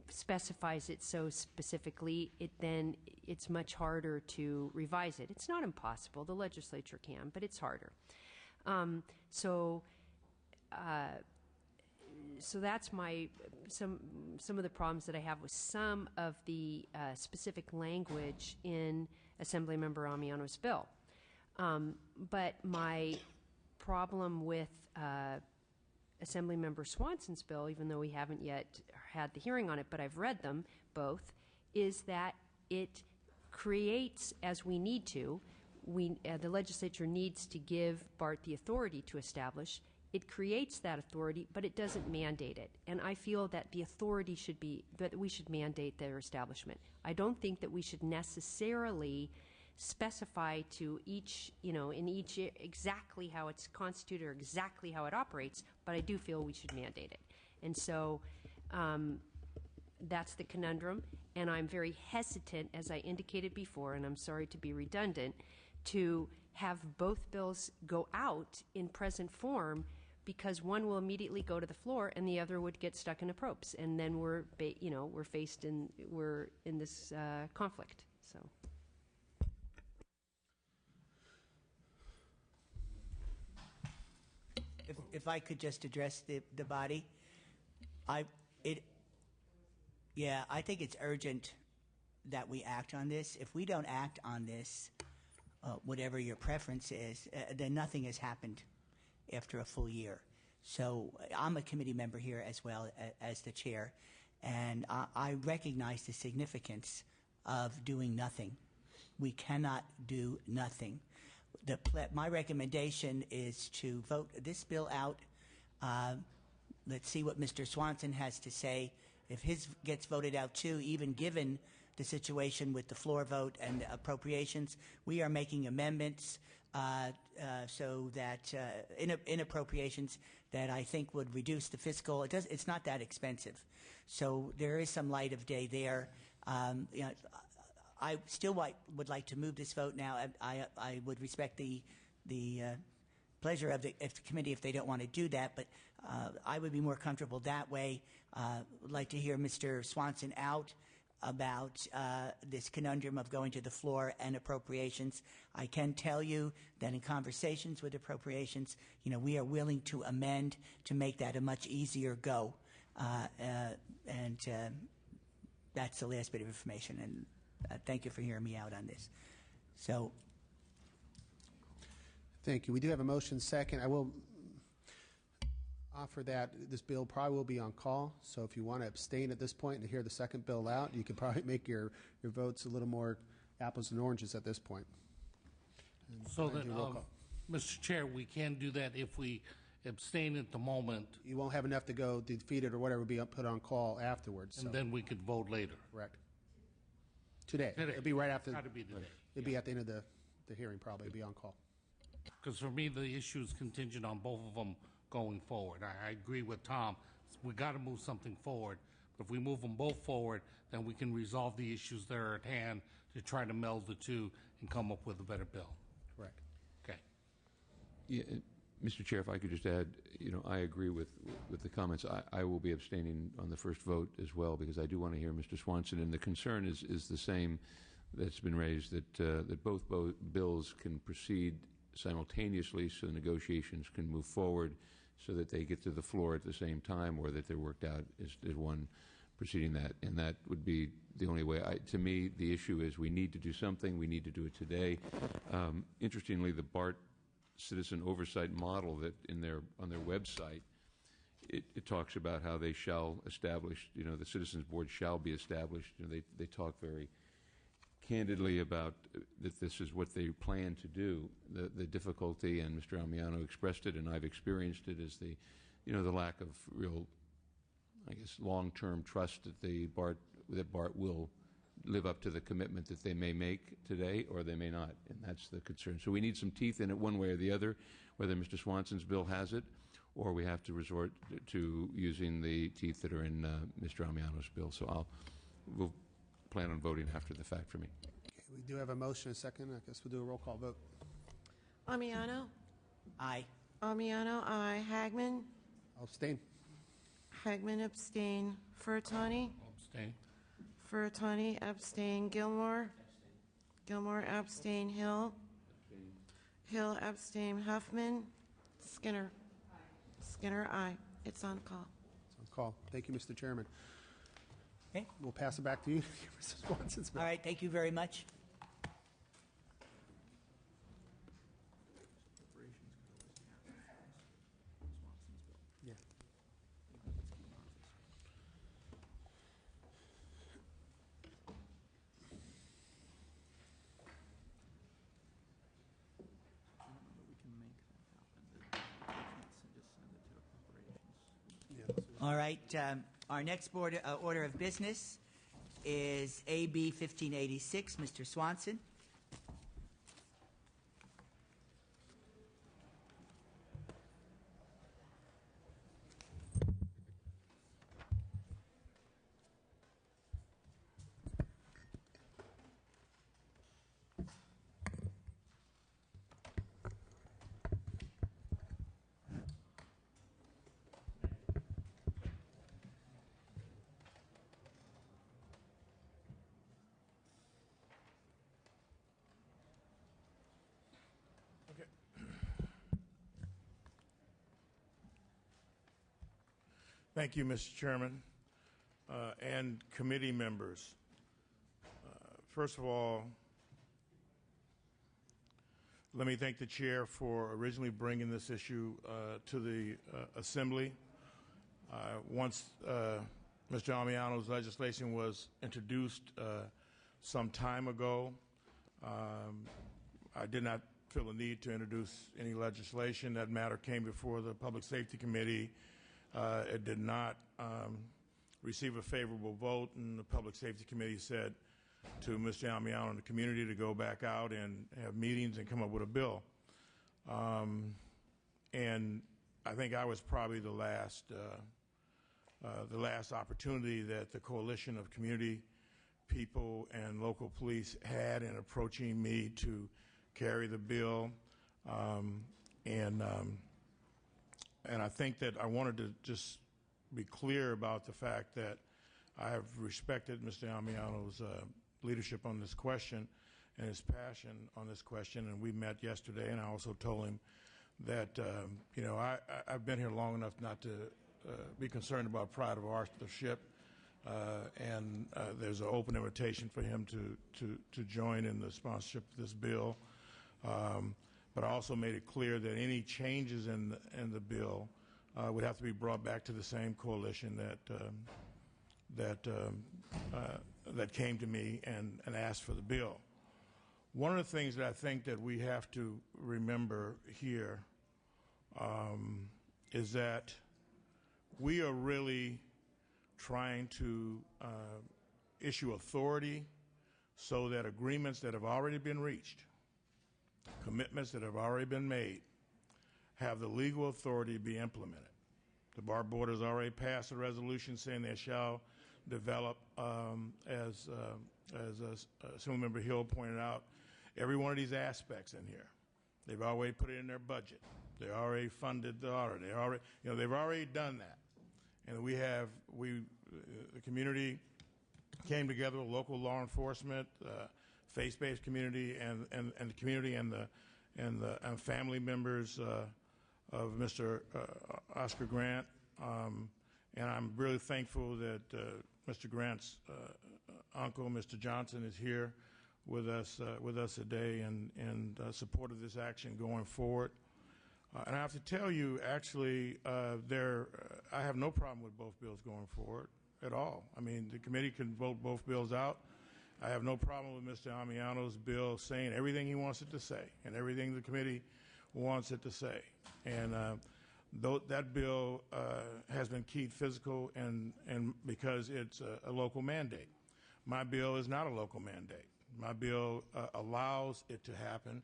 specifies it so specifically, then it's much harder to revise it. It's not impossible. The legislature can, but it's harder. So that's some of the problems that I have with some of the specific language in Assemblymember Amiano's bill. But my problem with Assemblymember Swanson's bill, even though we haven't yet had the hearing on it, but I've read them both, is that it creates, as we need to, the legislature needs to give BART the authority to establish. It creates that authority, but it doesn't mandate it. And I feel that the authority should be, that we should mandate their establishment. I don't think that we should necessarily specify to each, in each exactly how it's constituted or exactly how it operates, but I do feel we should mandate it. And so that's the conundrum. And I'm very hesitant, as I indicated before, and I'm sorry to be redundant, to have both bills go out in present form, because one will immediately go to the floor and the other would get stuck in a probes, and then we're in this conflict. So. If I could just address the body, I think it's urgent that we act on this. If we don't act on this, whatever your preference is, then nothing has happened after a full year. So I'm a committee member here as well as the chair, and I recognize the significance of doing nothing. We cannot do nothing. My recommendation is to vote this bill out. Let's see what Mr. Swanson has to say. If his gets voted out too, even given the situation with the floor vote and appropriations, we are making amendments so that in appropriations that I think would reduce the fiscal. It's not that expensive, so there is some light of day there. I still would like to move this vote now. I would respect the pleasure of the committee if they don't want to do that, but I would be more comfortable that way. Would like to hear Mr. Swanson out about this conundrum of going to the floor and appropriations. I can tell you that in conversations with appropriations, we are willing to amend to make that a much easier go. And that's the last bit of information. And thank you for hearing me out on this. So, thank you. We do have a motion second. I will offer that this bill probably will be on call. So if you want to abstain at this point and hear the second bill out, you can probably make your votes a little more apples and oranges at this point. So then, Mr. Chair, we can do that if we abstain at the moment. You won't have enough to go defeat it or whatever, will be put on call afterwards. And then we could vote later. Correct. Today. It'll be right after. It'll be today. It'll be at the end of the hearing, probably. It'll be on call. Because for me, the issue is contingent on both of them going forward. I agree with Tom. We got to move something forward. But if we move them both forward, then we can resolve the issues that are at hand to try to meld the two and come up with a better bill. Correct. Okay. Yeah, Mr. Chair, if I could just add, I agree with the comments. I will be abstaining on the first vote as well because I do want to hear Mr. Swanson. And the concern is the same that's been raised, that both bills can proceed simultaneously so negotiations can move forward so that they get to the floor at the same time, or that they're worked out as one preceding that. And that would be the only way. To me, the issue is we need to do something. We need to do it today. Interestingly, the BART citizen oversight model that on their website, it talks about how they shall establish, the Citizens Board shall be established. They talk very candidly about that this is what they plan to do. The difficulty, and Mr. Almiano expressed it, and I've experienced it, is the lack of real, I guess, long-term trust that BART will live up to the commitment that they may make today, or they may not, and that's the concern. So we need some teeth in it one way or the other, whether Mr. Swanson's bill has it, or we have to resort to using the teeth that are in Mr. Almiano's bill. So we'll plan on voting after the fact for me. Okay, we do have a motion and a second. I guess we'll do a roll call vote. Amiano? Aye. Amiano, aye. Hagman? I'll abstain. Hagman, abstain. Furtani? Abstain. Furtani, abstain. Gilmore? Gilmore, abstain. Hill? Hill, abstain. Huffman? Skinner? Skinner, aye. It's on call. It's on call. Thank you, Mr. Chairman. Okay. We'll pass it back to you, Mr. Swanson. All right. Thank you very much. Yeah. All right. Our next order of business is AB 1586. Mr. Swanson. Thank you, Mr. Chairman, and committee members. First of all, let me thank the chair for originally bringing this issue to the Assembly. Once Mr. Amiano's legislation was introduced some time ago, I did not feel the need to introduce any legislation. That matter came before the Public Safety Committee. It did not receive a favorable vote, and the Public Safety Committee said to Mr. Amiano and the community to go back out and have meetings and come up with a bill. And I think I was probably the last opportunity that the coalition of community people and local police had in approaching me to carry the bill. And I think that I wanted to just be clear about the fact that I have respected Mr. Amiano's leadership on this question and his passion on this question. And we met yesterday, and I also told him that, I've been here long enough not to be concerned about pride of authorship. And there's an open invitation for him to join in the sponsorship of this bill. But I also made it clear that any changes in the bill would have to be brought back to the same coalition that came to me and asked for the bill. One of the things that I think that we have to remember here is that we are really trying to issue authority so that agreements that have already been reached, commitments that have already been made, have the legal authority to be implemented. The Bar Board has already passed a resolution saying they shall develop, as Assemblymember Hill pointed out, every one of these aspects in here. They've already put it in their budget. They already funded the audit. They've already done that. And the community came together with local law enforcement, faith-based community, and the community and the family members of Mr. Oscar Grant. And I'm really thankful that Mr. Grant's uncle, Mr. Johnson, is here with us today and support of this action going forward. And I have to tell you, actually, I have no problem with both bills going forward at all. I mean, the committee can vote both bills out. I have no problem with Mr. Amiano's bill saying everything he wants it to say and everything the committee wants it to say. And that bill has been keyed physical and because it's a local mandate. My bill is not a local mandate. My bill allows it to happen,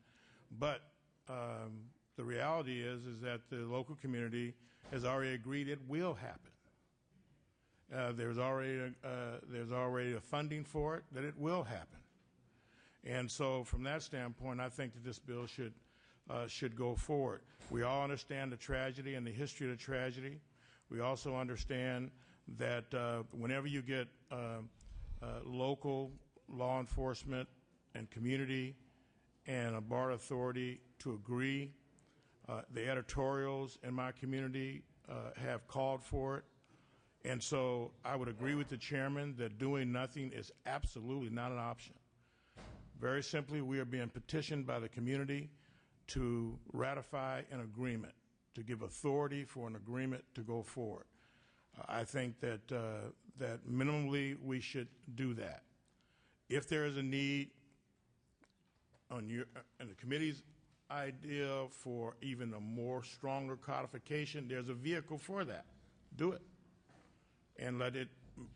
but the reality is that the local community has already agreed it will happen. There's already a funding for it, that it will happen. And so from that standpoint, I think that this bill should go forward. We all understand the tragedy and the history of the tragedy. We also understand that whenever you get local law enforcement and community and a bar authority to agree, the editorials in my community have called for it. And so I would agree with the chairman that doing nothing is absolutely not an option. Very simply, we are being petitioned by the community to ratify an agreement, to give authority for an agreement to go forward. I think that that minimally we should do that. If there is a need on the committee's idea for even a more stronger codification, there's a vehicle for that. Do it and let it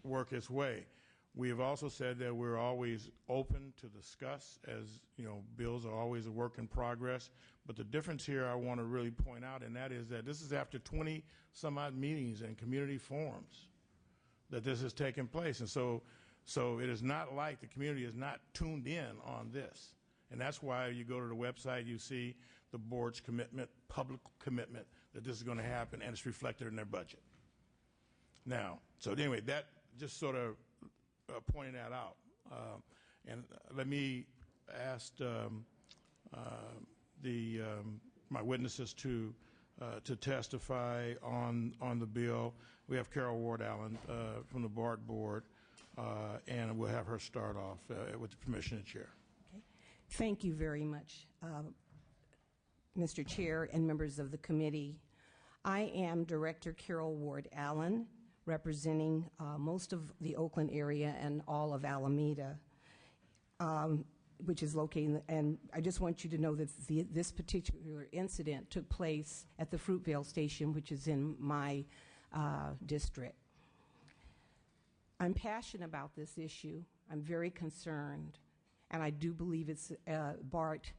work its way. We have also said that we're always open to discuss, as you know, bills are always a work in progress. But the difference here I want to really point out, and that is that this is after 20 some odd meetings and community forums that this has taken place. And so it is not like the community is not tuned in on this. And that's why you go to the website, you see the board's commitment, public commitment that this is going to happen, and it's reflected in their budget. Now, so anyway, that just sort of pointing that out. And let me ask my witnesses to testify on the bill. we have Carol Ward Allen from the BART board, and we'll have her start off with the permission of the chair. Thank you very much, Mr. Chair and members of the committee. I am Director Carol Ward Allen, representing most of the Oakland area and all of Alameda, which is located, and I just want you to know that this particular incident took place at the Fruitvale Station, which is in my district. I'm passionate about this issue. I'm very concerned, and I do believe it's BART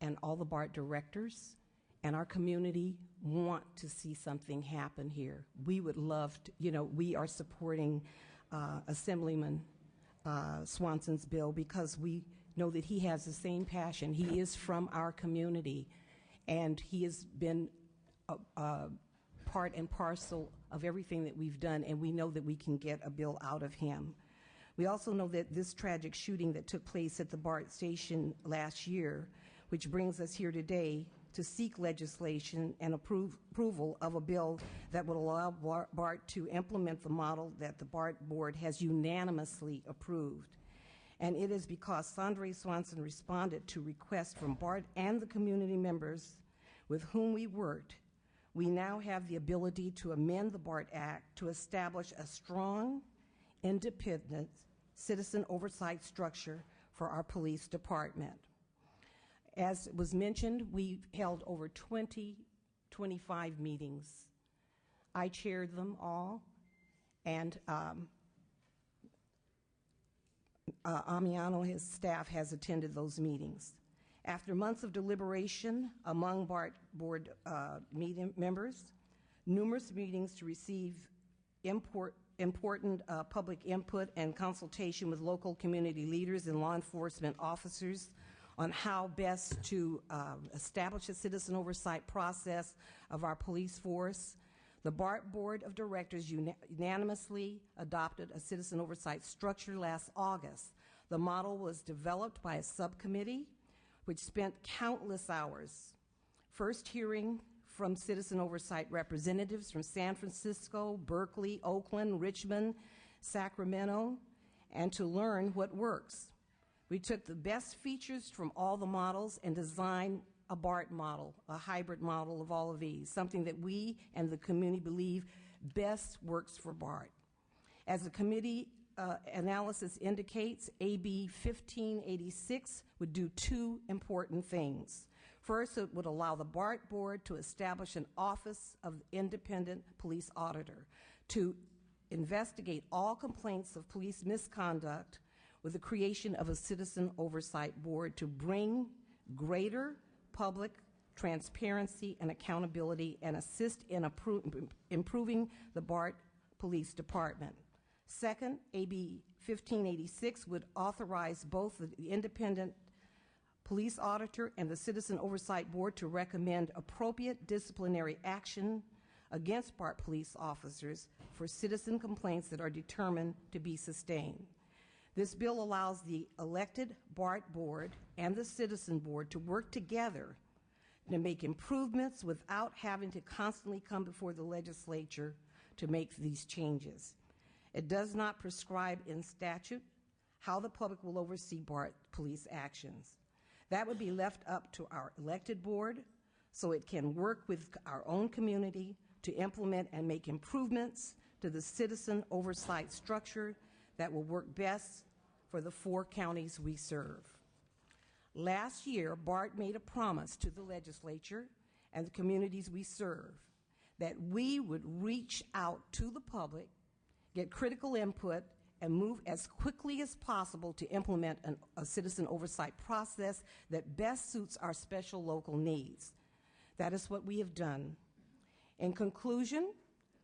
and all the BART directors and our community want to see something happen here. We would love to, we are supporting Assemblyman Swanson's bill because we know that he has the same passion. He is from our community, and he has been part and parcel of everything that we've done, and we know that we can get a bill out of him. We also know that this tragic shooting that took place at the BART station last year, which brings us here today to seek legislation and approval of a bill that would allow BART to implement the model that the BART board has unanimously approved. And it is because Sandre Swanson responded to requests from BART and the community members with whom we worked, we now have the ability to amend the BART Act to establish a strong, independent citizen oversight structure for our police department. As was mentioned, we held over 25 meetings. I chaired them all, and Amiano, his staff, has attended those meetings. After months of deliberation among BART board meeting members, numerous meetings to receive important public input and consultation with local community leaders and law enforcement officers on how best to establish a citizen oversight process of our police force, the BART Board of Directors unanimously adopted a citizen oversight structure last August. The model was developed by a subcommittee which spent countless hours first hearing from citizen oversight representatives from San Francisco, Berkeley, Oakland, Richmond, Sacramento, and to learn what works. We took the best features from all the models and designed a BART model, a hybrid model of all of these, something that we and the community believe best works for BART. As the committee analysis indicates, AB 1586 would do two important things. First, it would allow the BART board to establish an Office of Independent Police Auditor to investigate all complaints of police misconduct with the creation of a citizen oversight board to bring greater public transparency and accountability and assist in improving the BART Police Department. Second, AB 1586 would authorize both the independent police auditor and the Citizen Oversight Board to recommend appropriate disciplinary action against BART police officers for citizen complaints that are determined to be sustained. This bill allows the elected BART Board and the Citizen Board to work together to make improvements without having to constantly come before the legislature to make these changes. It does not prescribe in statute how the public will oversee BART police actions. That would be left up to our elected board so it can work with our own community to implement and make improvements to the citizen oversight structure that will work best for the 4 counties we serve. Last year, BART made a promise to the legislature and the communities we serve that we would reach out to the public, get critical input, and move as quickly as possible to implement a citizen oversight process that best suits our special local needs. That is what we have done. In conclusion,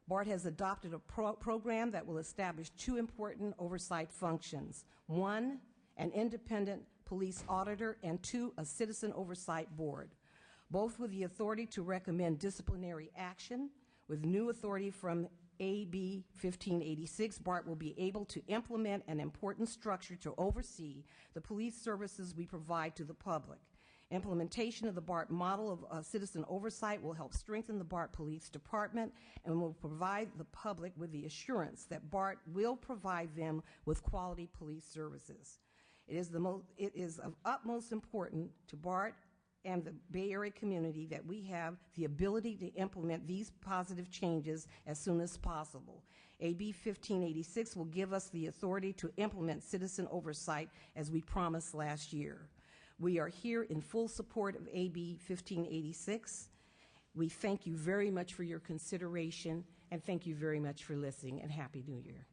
BART has adopted a program that will establish 2 important oversight functions. 1, an independent police auditor, and 2, a citizen oversight board, both with the authority to recommend disciplinary action. With new authority from AB 1586, BART will be able to implement an important structure to oversee the police services we provide to the public. Implementation of the BART model of citizen oversight will help strengthen the BART Police Department and will provide the public with the assurance that BART will provide them with quality police services. It is of utmost importance to BART and the Bay Area community that we have the ability to implement these positive changes as soon as possible. AB 1586 will give us the authority to implement citizen oversight as we promised last year. We are here in full support of AB 1586. We thank you very much for your consideration, and thank you very much for listening, and Happy New Year.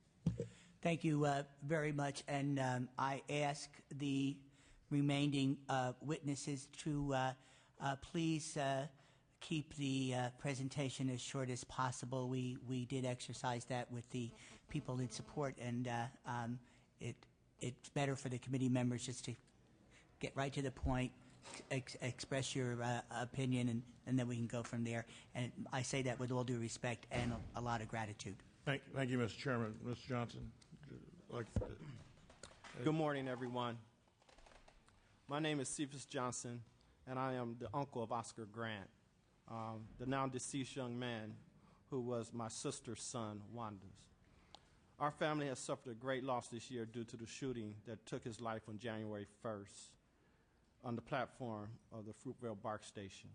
Thank you very much, and I ask the remaining witnesses to please keep the presentation as short as possible. We did exercise that with the people in support, and it's better for the committee members just to get right to the point, express your opinion, and then we can go from there. And I say that with all due respect and a lot of gratitude. Thank you, Mr. Chairman. Mr. Johnson. Good morning, everyone. My name is Cephas Johnson, and I am the uncle of Oscar Grant, the now deceased young man who was my sister's son, Wanda's. Our family has suffered a great loss this year due to the shooting that took his life on January 1st on the platform of the Fruitvale BART station.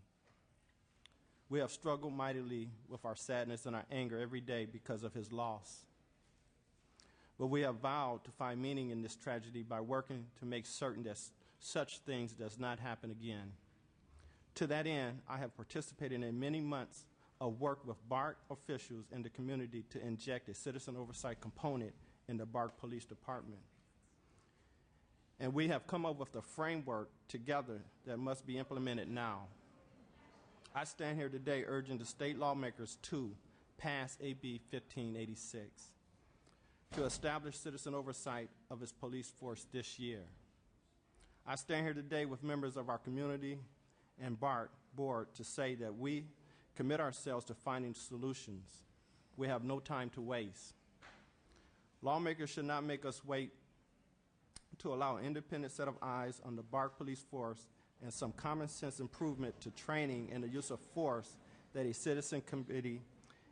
We have struggled mightily with our sadness and our anger every day because of his loss. But we have vowed to find meaning in this tragedy by working to make certain that such things does not happen again. To that end, I have participated in many months of work with BART officials in the community to inject a citizen oversight component in the BART Police Department. And we have come up with a framework together that must be implemented now. I stand here today urging the state lawmakers to pass AB 1586 to establish citizen oversight of its police force this year. I stand here today with members of our community and BART board to say that we commit ourselves to finding solutions. We have no time to waste. Lawmakers should not make us wait to allow an independent set of eyes on the BART police force and some common sense improvement to training and the use of force that a citizen committee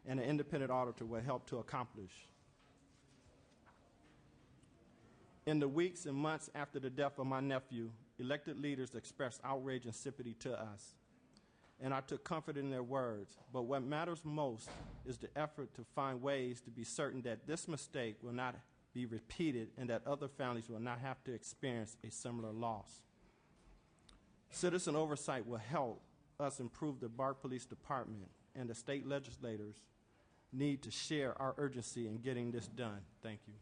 and an independent auditor will help to accomplish. In the weeks and months after the death of my nephew, elected leaders expressed outrage and sympathy to us, and I took comfort in their words. But what matters most is the effort to find ways to be certain that this mistake will not be repeated and that other families will not have to experience a similar loss. Citizen oversight will help us improve the BART Police Department, and the state legislators need to share our urgency in getting this done. Thank you.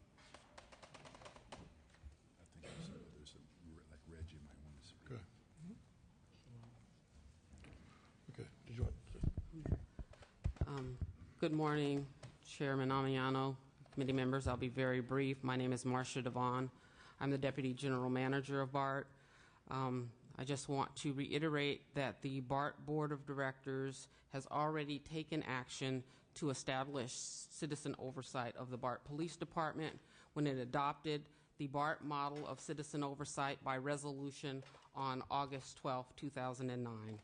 Good morning, Chairman Amiano, committee members. I'll be very brief. My name is Marcia Devon. I'm the Deputy General Manager of BART. I just want to reiterate that the BART Board of Directors has already taken action to establish citizen oversight of the BART Police Department when it adopted the BART model of citizen oversight by resolution on August 12, 2009.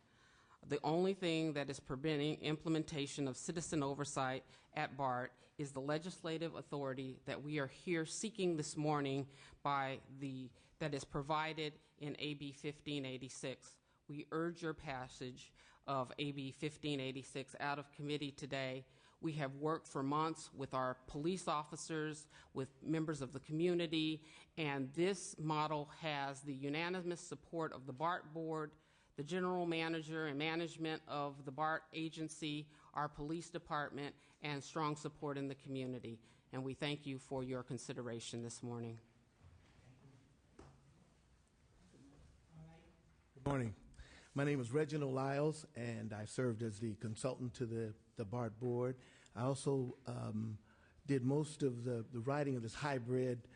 The only thing that is preventing implementation of citizen oversight at BART is the legislative authority that we are here seeking this morning that is provided in AB 1586. We urge your passage of AB 1586 out of committee today. We have worked for months with our police officers, with members of the community, and this model has the unanimous support of the BART board, the general manager and management of the BART agency, our police department, and strong support in the community. And we thank you for your consideration this morning. Good morning. My name is Reginald Lyles, and I served as the consultant to the BART board. I also did most of the writing of this hybrid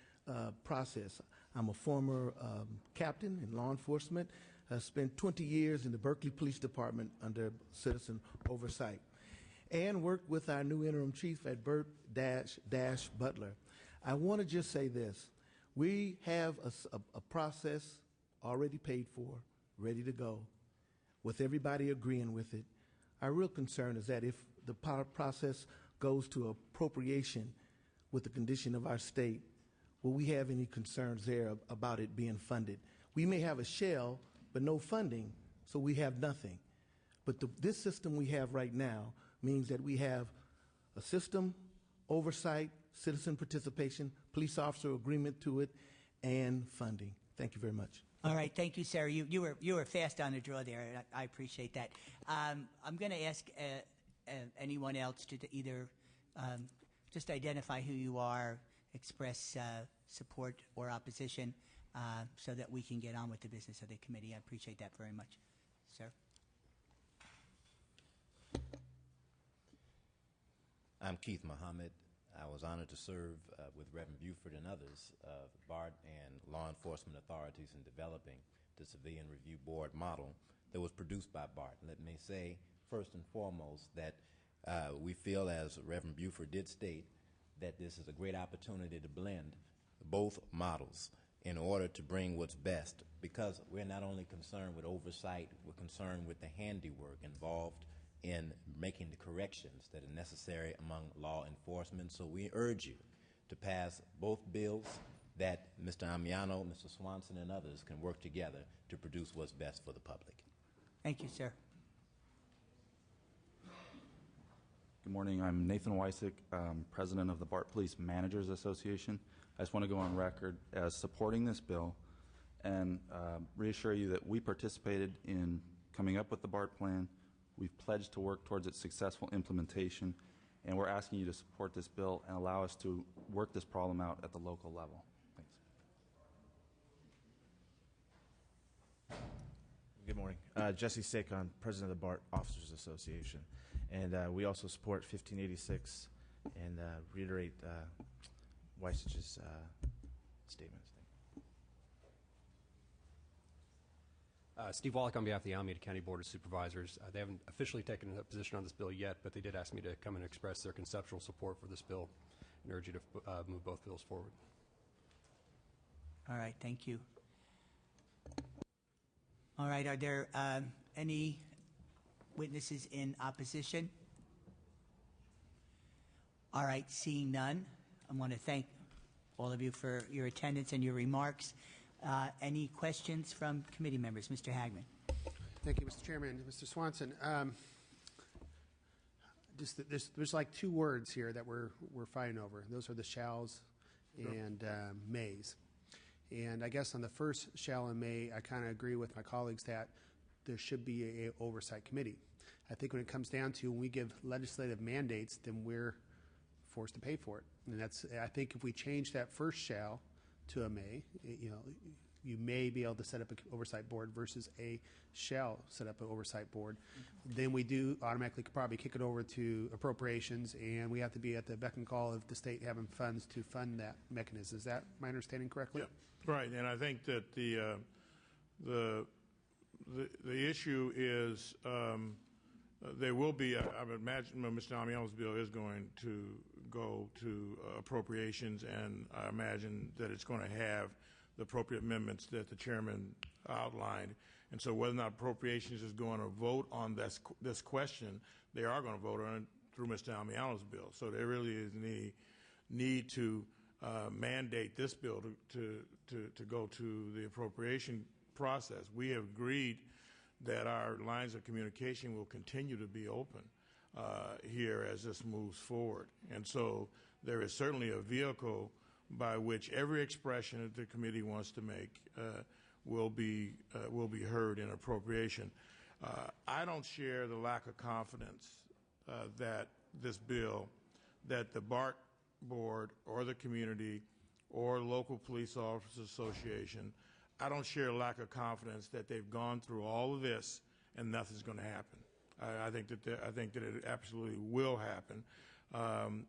process. I'm a former captain in law enforcement. I spent 20 years in the Berkeley Police Department under citizen oversight and worked with our new interim chief at Burt Butler. I want to just say this. We have a process already paid for ready to go, with everybody agreeing with it. Our real concern is that if the process goes to appropriation with the condition of our state, will we have any concerns there about it being funded? We may have a shell, but no funding, so we have nothing. But this system we have right now means that we have a system, oversight, citizen participation, police officer agreement to it, and funding. Thank you very much. All right, thank you, sir. You were fast on the draw there. And I appreciate that. I'm going to ask anyone else to either just identify who you are, express support or opposition, so that we can get on with the business of the committee. I appreciate that very much, sir. I'm Keith Muhammad. I was honored to serve with Reverend Buford and others of BART and law enforcement authorities in developing the Civilian Review Board model that was produced by BART. Let me say, first and foremost, that we feel, as Reverend Buford did state, that this is a great opportunity to blend both models in order to bring what's best, because we're not only concerned with oversight, we're concerned with the handiwork involved in making the corrections that are necessary among law enforcement. So we urge you to pass both bills that Mr. Amiano, Mr. Swanson, and others can work together to produce what's best for the public. Thank you, sir. Good morning. I'm Nathan Wysick, president of the BART Police Managers Association. I just want to go on record as supporting this bill and reassure you that we participated in coming up with the BART plan. We've pledged to work towards its successful implementation, and we're asking you to support this bill and allow us to work this problem out at the local level. Thanks. Good morning. Jesse Sakon, president of the BART Officers Association. And we also support 1586 and reiterate Wysich's statements. Steve Wallach on behalf of the Alameda County Board of Supervisors. They haven't officially taken a position on this bill yet, but they did ask me to come and express their conceptual support for this bill and urge you to move both bills forward. All right, thank you. All right, are there any witnesses in opposition? All right, seeing none, I want to thank all of you for your attendance and your remarks. Any questions from committee members? Mr. Hagman. Thank you, Mr. Chairman. Mr. Swanson, there's like two words here that we're fighting over. Those are the shalls and mays. And I guess on the first shall and may, I kind of agree with my colleagues that there should be a oversight committee. I think when it comes down to when we give legislative mandates, then we're forced to pay for it. And that's, I think if we change that first shall to a may, you may be able to set up an oversight board versus a shall set up an oversight board. Then we do automatically probably kick it over to appropriations, and we have to be at the beck and call of the state having funds to fund that mechanism. Is that my understanding correctly? Yeah, right. And I think that the issue is there will be, I would imagine Mr. Amiano's bill is going to go to appropriations, and I imagine that it's going to have the appropriate amendments that the chairman outlined. And so whether or not appropriations is going to vote on this question, they are going to vote on it through Mr. Amiano's bill. So there really is need to mandate this bill to go to the appropriation process. We have agreed that our lines of communication will continue to be open here as this moves forward. And so there is certainly a vehicle by which every expression that the committee wants to make will be heard in appropriation. I don't share the lack of confidence that this bill, that the BART board or the community or local police officers association, I don't share a lack of confidence that they've gone through all of this and nothing's going to happen. I think that it absolutely will happen,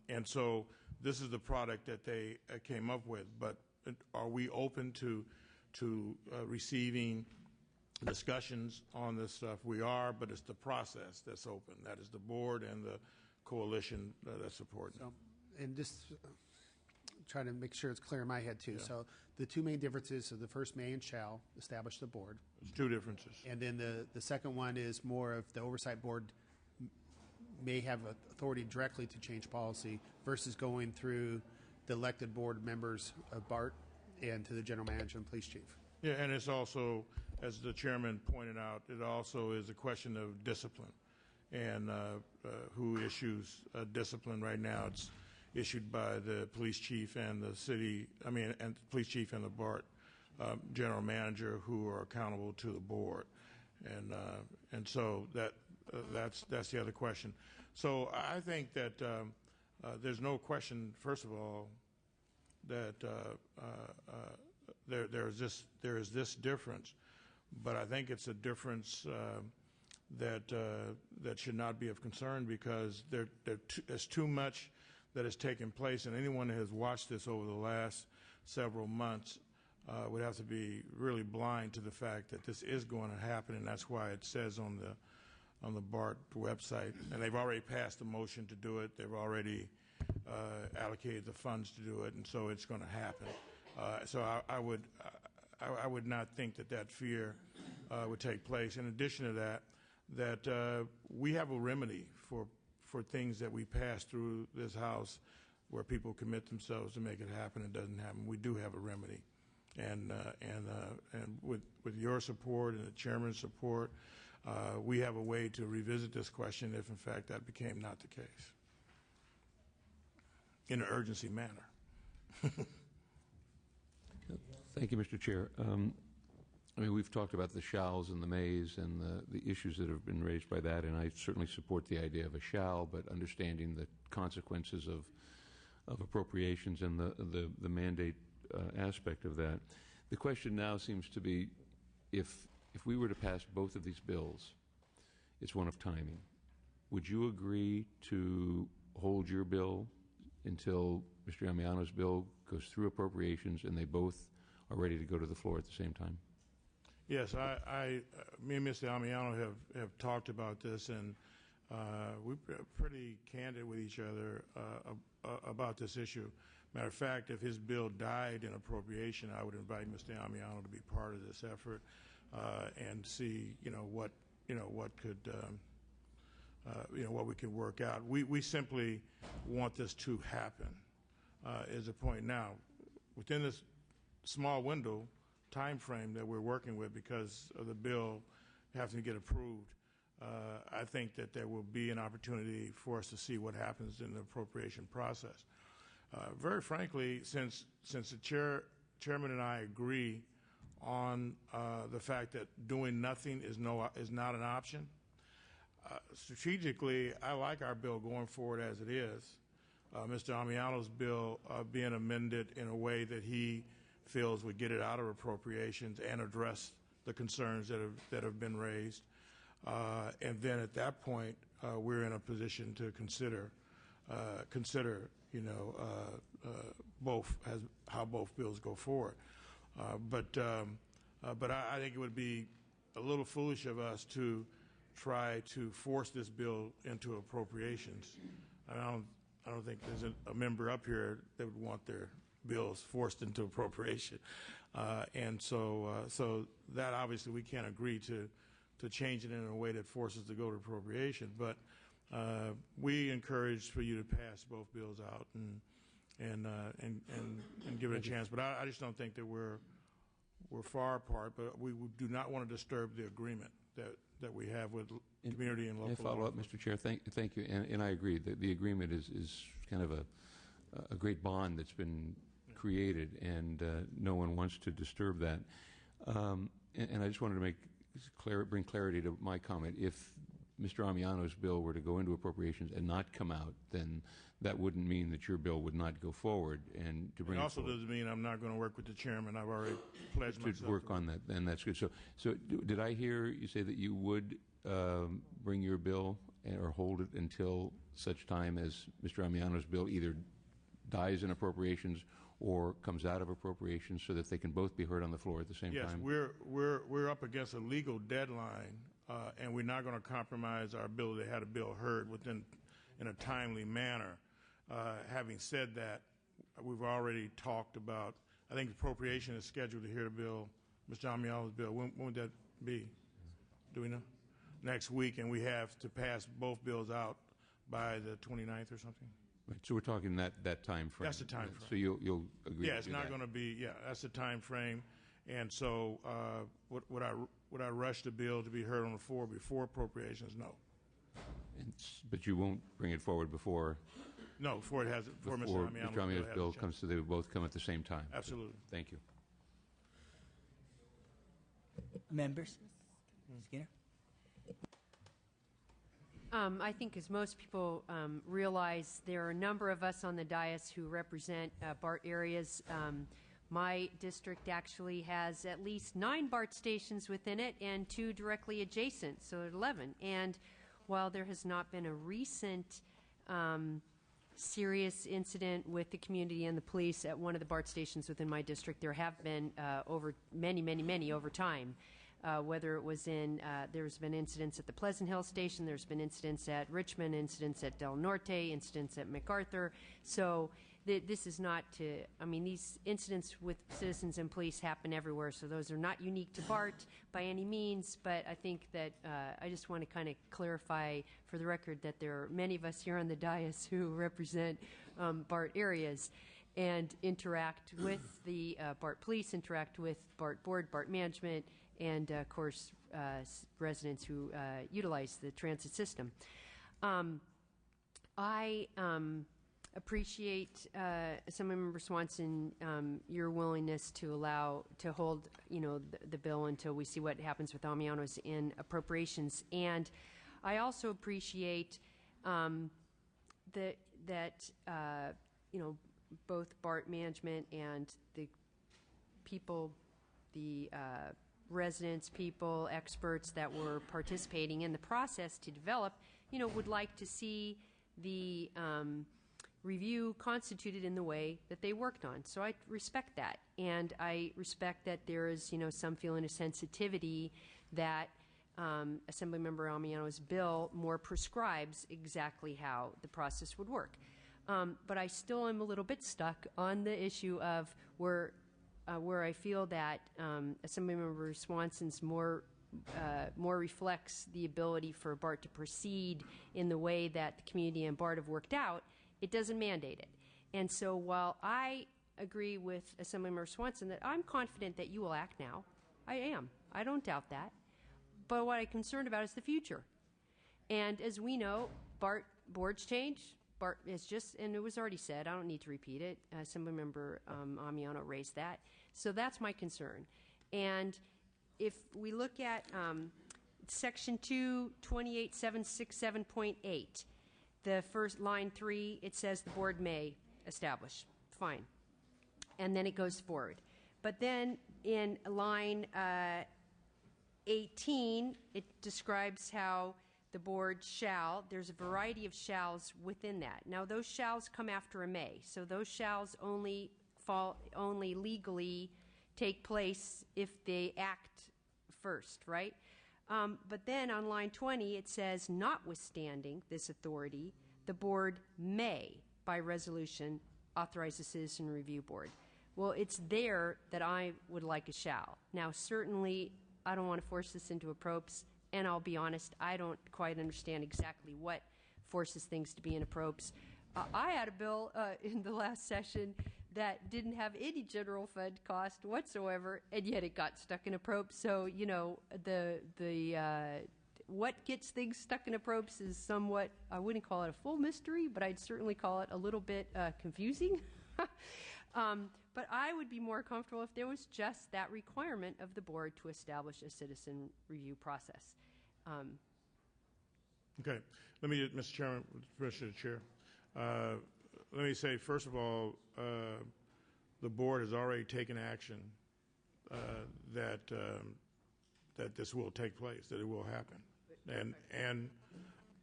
and so this is the product that they came up with. But are we open to receiving discussions on this stuff? We are, but it's the process that's open. That is the board and the coalition that support. So, and just trying to make sure it's clear in my head too. Yeah. So the two main differences are the first may and shall establish the board. There's two differences. And then the second one is more of the oversight board may have authority directly to change policy versus going through the elected board members of BART and to the general manager and police chief. Yeah, and it's also, as the chairman pointed out, it also is a question of discipline and who issues discipline right now. It's issued by the police chief and the city, and the police chief and the BART general manager, who are accountable to the board. And so that's the other question. So I think that there's no question, first of all, that there is this difference, but I think it's a difference that should not be of concern, because there's too much that has taken place, and anyone that has watched this over the last several months would have to be really blind to the fact that this is going to happen, and that's why it says on the BART website, and they've already passed a motion to do it. They've already allocated the funds to do it, and so it's going to happen. So I would not think that fear would take place. In addition to that we have a remedy for things that we pass through this House where people commit themselves to make it happen. It doesn't happen. We do have a remedy, and with your support and the chairman's support, we have a way to revisit this question if, in fact, that became not the case in an urgency manner. Thank you, Mr. Chair. We've talked about the shalls and the mays and the issues that have been raised by that, and I certainly support the idea of a shall, but understanding the consequences of appropriations and the mandate aspect of that. The question now seems to be, if we were to pass both of these bills, it's one of timing. Would you agree to hold your bill until Mr. Amiano's bill goes through appropriations and they both are ready to go to the floor at the same time? Yes, me and Mr. Amiano have talked about this, and we're pretty candid with each other about this issue. Matter of fact, if his bill died in appropriation, I would invite Mr. Amiano to be part of this effort and see, what could, what we can work out. We simply want this to happen. Is the point now within this small window time frame that we're working with because of the bill having to get approved? I think that there will be an opportunity for us to see what happens in the appropriation process. Very frankly, since the chairman and I agree on the fact that doing nothing is not an option, strategically, I like our bill going forward as it is. Mr. Amiano's bill being amended in a way that he feels would get it out of appropriations and address the concerns that have been raised. And then at that point, we're in a position to consider how both bills go forward. But I think it would be a little foolish of us to try to force this bill into appropriations. I don't think there's a member up here that would want their bills forced into appropriation, and so that obviously we can't agree to change it in a way that forces to go to appropriation. But we encourage for you to pass both bills out and give it a chance. But I just don't think that we're far apart. But we do not want to disturb the agreement that we have with community and local. May I follow up, Mr. Chair? Thank you. And I agree that the agreement is kind of a great bond that's been created, and no one wants to disturb that. And I just wanted to bring clarity to my comment. If Mr. Amiano's bill were to go into appropriations and not come out, then that wouldn't mean that your bill would not go forward. And to bring it also doesn't mean I'm not going to work with the chairman. I've already pledged myself to work on that, and that's good. So did I hear you say that you would bring your bill or hold it until such time as Mr. Amiano's bill either dies in appropriations or comes out of appropriations, so that they can both be heard on the floor at the same time? Yes, we're up against a legal deadline, and we're not going to compromise our ability to have a bill heard in a timely manner. Having said that, we've already talked about, I think appropriation is scheduled to hear the bill, Mr. Amiano's bill. When would that be? Do we know? Next week, and we have to pass both bills out by the 29th or something? Right, so we're talking that time frame. That's the time frame. So you'll agree Yeah, to it's do not that. going to be, yeah, that's the time frame. And so would I rush the bill to be heard on the floor before appropriations? No. But you won't bring it forward before No, before it has, before Mr. before Amiano's Mr. Amiano's has a bill chance. comes, so they would both come at the same time. Absolutely. Thank you. Members? Skinner? I think, as most people realize, there are a number of us on the dais who represent BART areas. My district actually has at least 9 BART stations within it and 2 directly adjacent, so 11. And while there has not been a recent serious incident with the community and the police at one of the BART stations within my district, there have been over many over time. Whether it was in, there's been incidents at the Pleasant Hill station, there's been incidents at Richmond, incidents at Del Norte, incidents at MacArthur. So this is not to, I mean, these incidents with citizens and police happen everywhere, so those are not unique to BART by any means, but I think that I just want to kind of clarify for the record that there are many of us here on the dais who represent BART areas and interact with the BART police, interact with BART board, BART management, and of course residents who utilize the transit system. I appreciate Assemblymember Swanson your willingness to allow to hold the bill until we see what happens with Amiano's in appropriations, and I also appreciate that both BART management and the people, the residents, people, experts that were participating in the process to develop, would like to see the review constituted in the way that they worked on. So I respect that, and I respect that there is, some feeling of sensitivity that Assemblymember Amiano's bill more prescribes exactly how the process would work. But I still am a little bit stuck on the issue of where I feel that Assemblymember Swanson's more reflects the ability for BART to proceed in the way that the community and BART have worked out. It doesn't mandate it. And so while I agree with Assemblymember Swanson that I'm confident that you will act now, I am. I don't doubt that. But what I'm concerned about is the future. And as we know, BART boards change. BART is just, and it was already said, I don't need to repeat it. Assemblymember Amiano raised that. So that's my concern. And if we look at Section 2, 28767.8, the first line 3, it says the board may establish. Fine. And then it goes forward. But then in line 18, it describes how the board shall. There's a variety of shalls within that. Now, those shalls come after a may. So those shalls only legally take place if they act first, right? But then on line 20, it says, notwithstanding this authority, the board may, by resolution, authorize the Citizen Review Board. Well, it's there that I would like a shall. Now, certainly, I don't want to force this into a propes, and I'll be honest, I don't quite understand exactly what forces things to be in a propes. I had a bill in the last session that didn't have any general fund cost whatsoever, and yet it got stuck in a probe. So, what gets things stuck in a probe is somewhat, I wouldn't call it a full mystery, but I'd certainly call it a little bit confusing. But I would be more comfortable if there was just that requirement of the board to establish a citizen review process. Okay. Let me, Mr. Chairman, with permission of the chair, let me say, first of all, the board has already taken action that this will take place, that it will happen.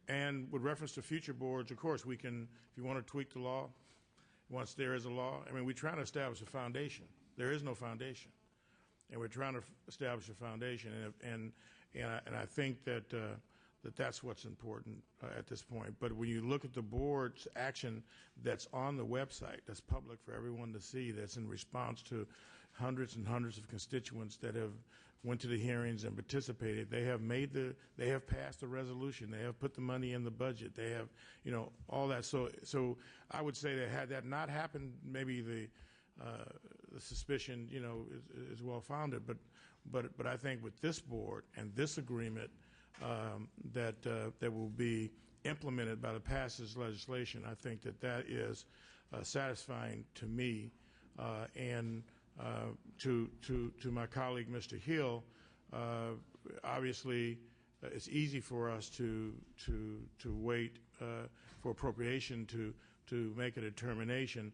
And with reference to future boards, of course, we can, if you want to tweak the law, once there is a law, I mean, we're trying to establish a foundation. There is no foundation. And we're trying to establish a foundation. And I think that that's what's important at this point. But when you look at the board's action that's on the website, that's public for everyone to see, that's in response to hundreds and hundreds of constituents that have went to the hearings and participated. They have passed the resolution. They have put the money in the budget. They have, all that. So I would say that had that not happened, maybe the suspicion, is well founded. But I think with this board and this agreement that will be implemented by the passage legislation, I think that is satisfying to me and to my colleague, Mr. Hill. Obviously, it's easy for us to wait for appropriation to make a determination.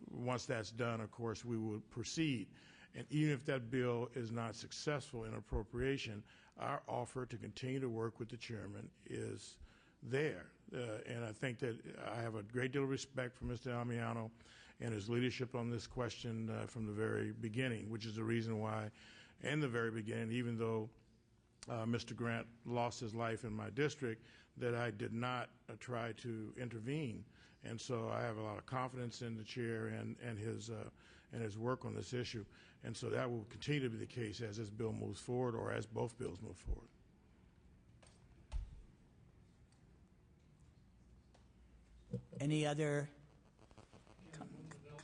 Once that's done, of course, we will proceed. And even if that bill is not successful in appropriation, our offer to continue to work with the chairman is there. And I think that I have a great deal of respect for Mr. Amiano and his leadership on this question from the very beginning, which is the reason why, in the very beginning, even though Mr. Grant lost his life in my district, that I did not try to intervene. And so I have a lot of confidence in the chair and his work on this issue. And so that will continue to be the case as this bill moves forward or as both bills move forward. Any other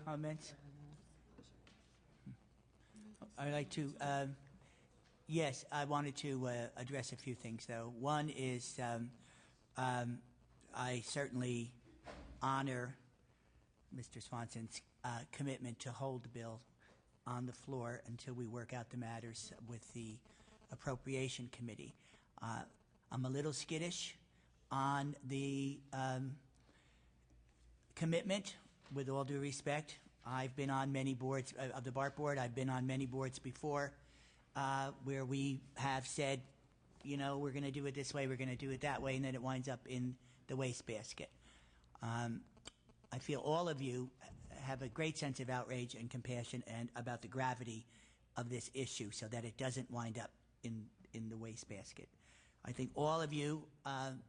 comments? I'd like to, yes, I wanted to address a few things, though. One is I certainly honor Mr. Swanson's commitment to hold the bill on the floor until we work out the matters with the Appropriation Committee. I'm a little skittish on the commitment, with all due respect. I've been on many boards of the BART board. I've been on many boards before where we have said, we're going to do it this way, we're going to do it that way, and then it winds up in the wastebasket. I feel all of you have a great sense of outrage and compassion and about the gravity of this issue so that it doesn't wind up in the wastebasket. I think all of you,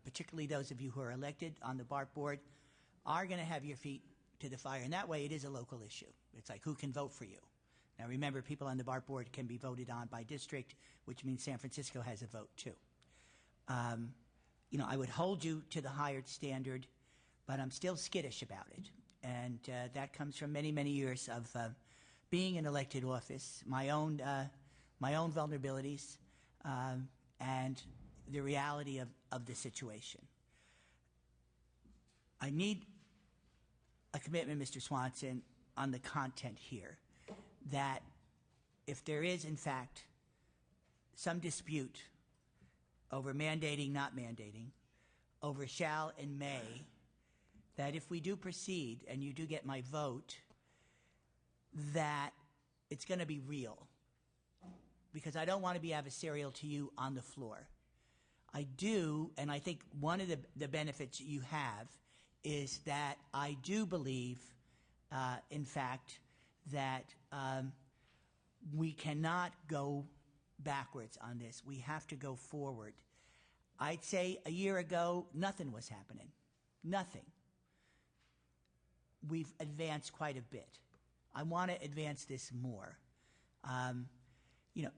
particularly those of you who are elected on the BART board, are going to have your feet to the fire. And that way it is a local issue. It's like, who can vote for you? Now remember, people on the BART board can be voted on by district, which means San Francisco has a vote too. I would hold you to the higher standard, but I'm still skittish about it. And that comes from many, many years of being in elected office, my own vulnerabilities, and the reality of the situation. I need a commitment, Mr. Swanson, on the content here, that if there is, in fact, some dispute over mandating, not mandating, over shall and may, that if we do proceed and you do get my vote, that it's going to be real. Because I don't want to be adversarial to you on the floor. I do, and I think one of the benefits you have is that I do believe, in fact, that we cannot go backwards on this. We have to go forward. I'd say a year ago, nothing was happening. Nothing. We've advanced quite a bit. I want to advance this more.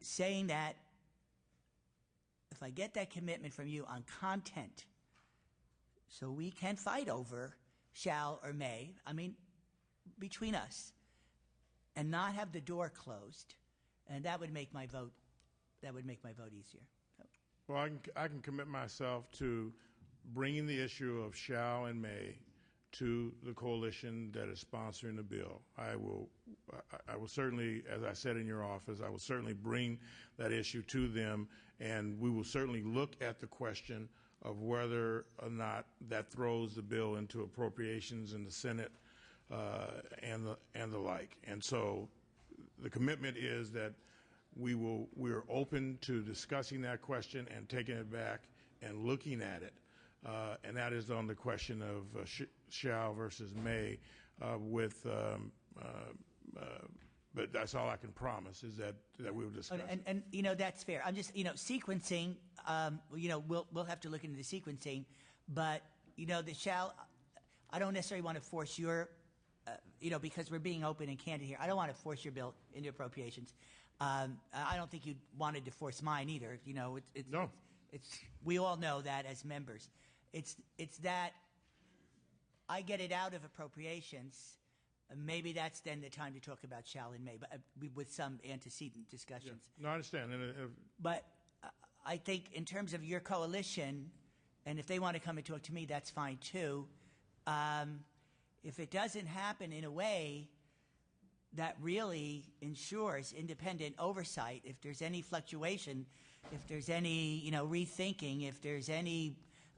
Saying that if I get that commitment from you on content, so we can fight over shall or may, between us, and not have the door closed, and that would make my vote easier. Well, I can commit myself to bringing the issue of shall and may to the coalition that is sponsoring the bill. I will certainly, as I said in your office, I will certainly bring that issue to them, and we will certainly look at the question of whether or not that throws the bill into appropriations in the Senate and the like. And so the commitment is that we're open to discussing that question and taking it back and looking at it. And that is on the question of shall versus may, with But that's all I can promise is that we will discuss. And you know, that's fair. I'm just, you know, sequencing, you know, we'll have to look into the sequencing, but, you know, I don't necessarily want to force your, you know, because we're being open and candid here, I don't want to force your bill into appropriations. I don't think you wanted to force mine either. You know, we all know that as members. It's that I get it out of appropriations. Maybe that's then the time to talk about shall and may, but with some antecedent discussions. Yeah. No, I understand. But I think in terms of your coalition, and if they want to come and talk to me, that's fine too. If it doesn't happen in a way that really ensures independent oversight, if there's any fluctuation, if there's any, you know, rethinking, if there's any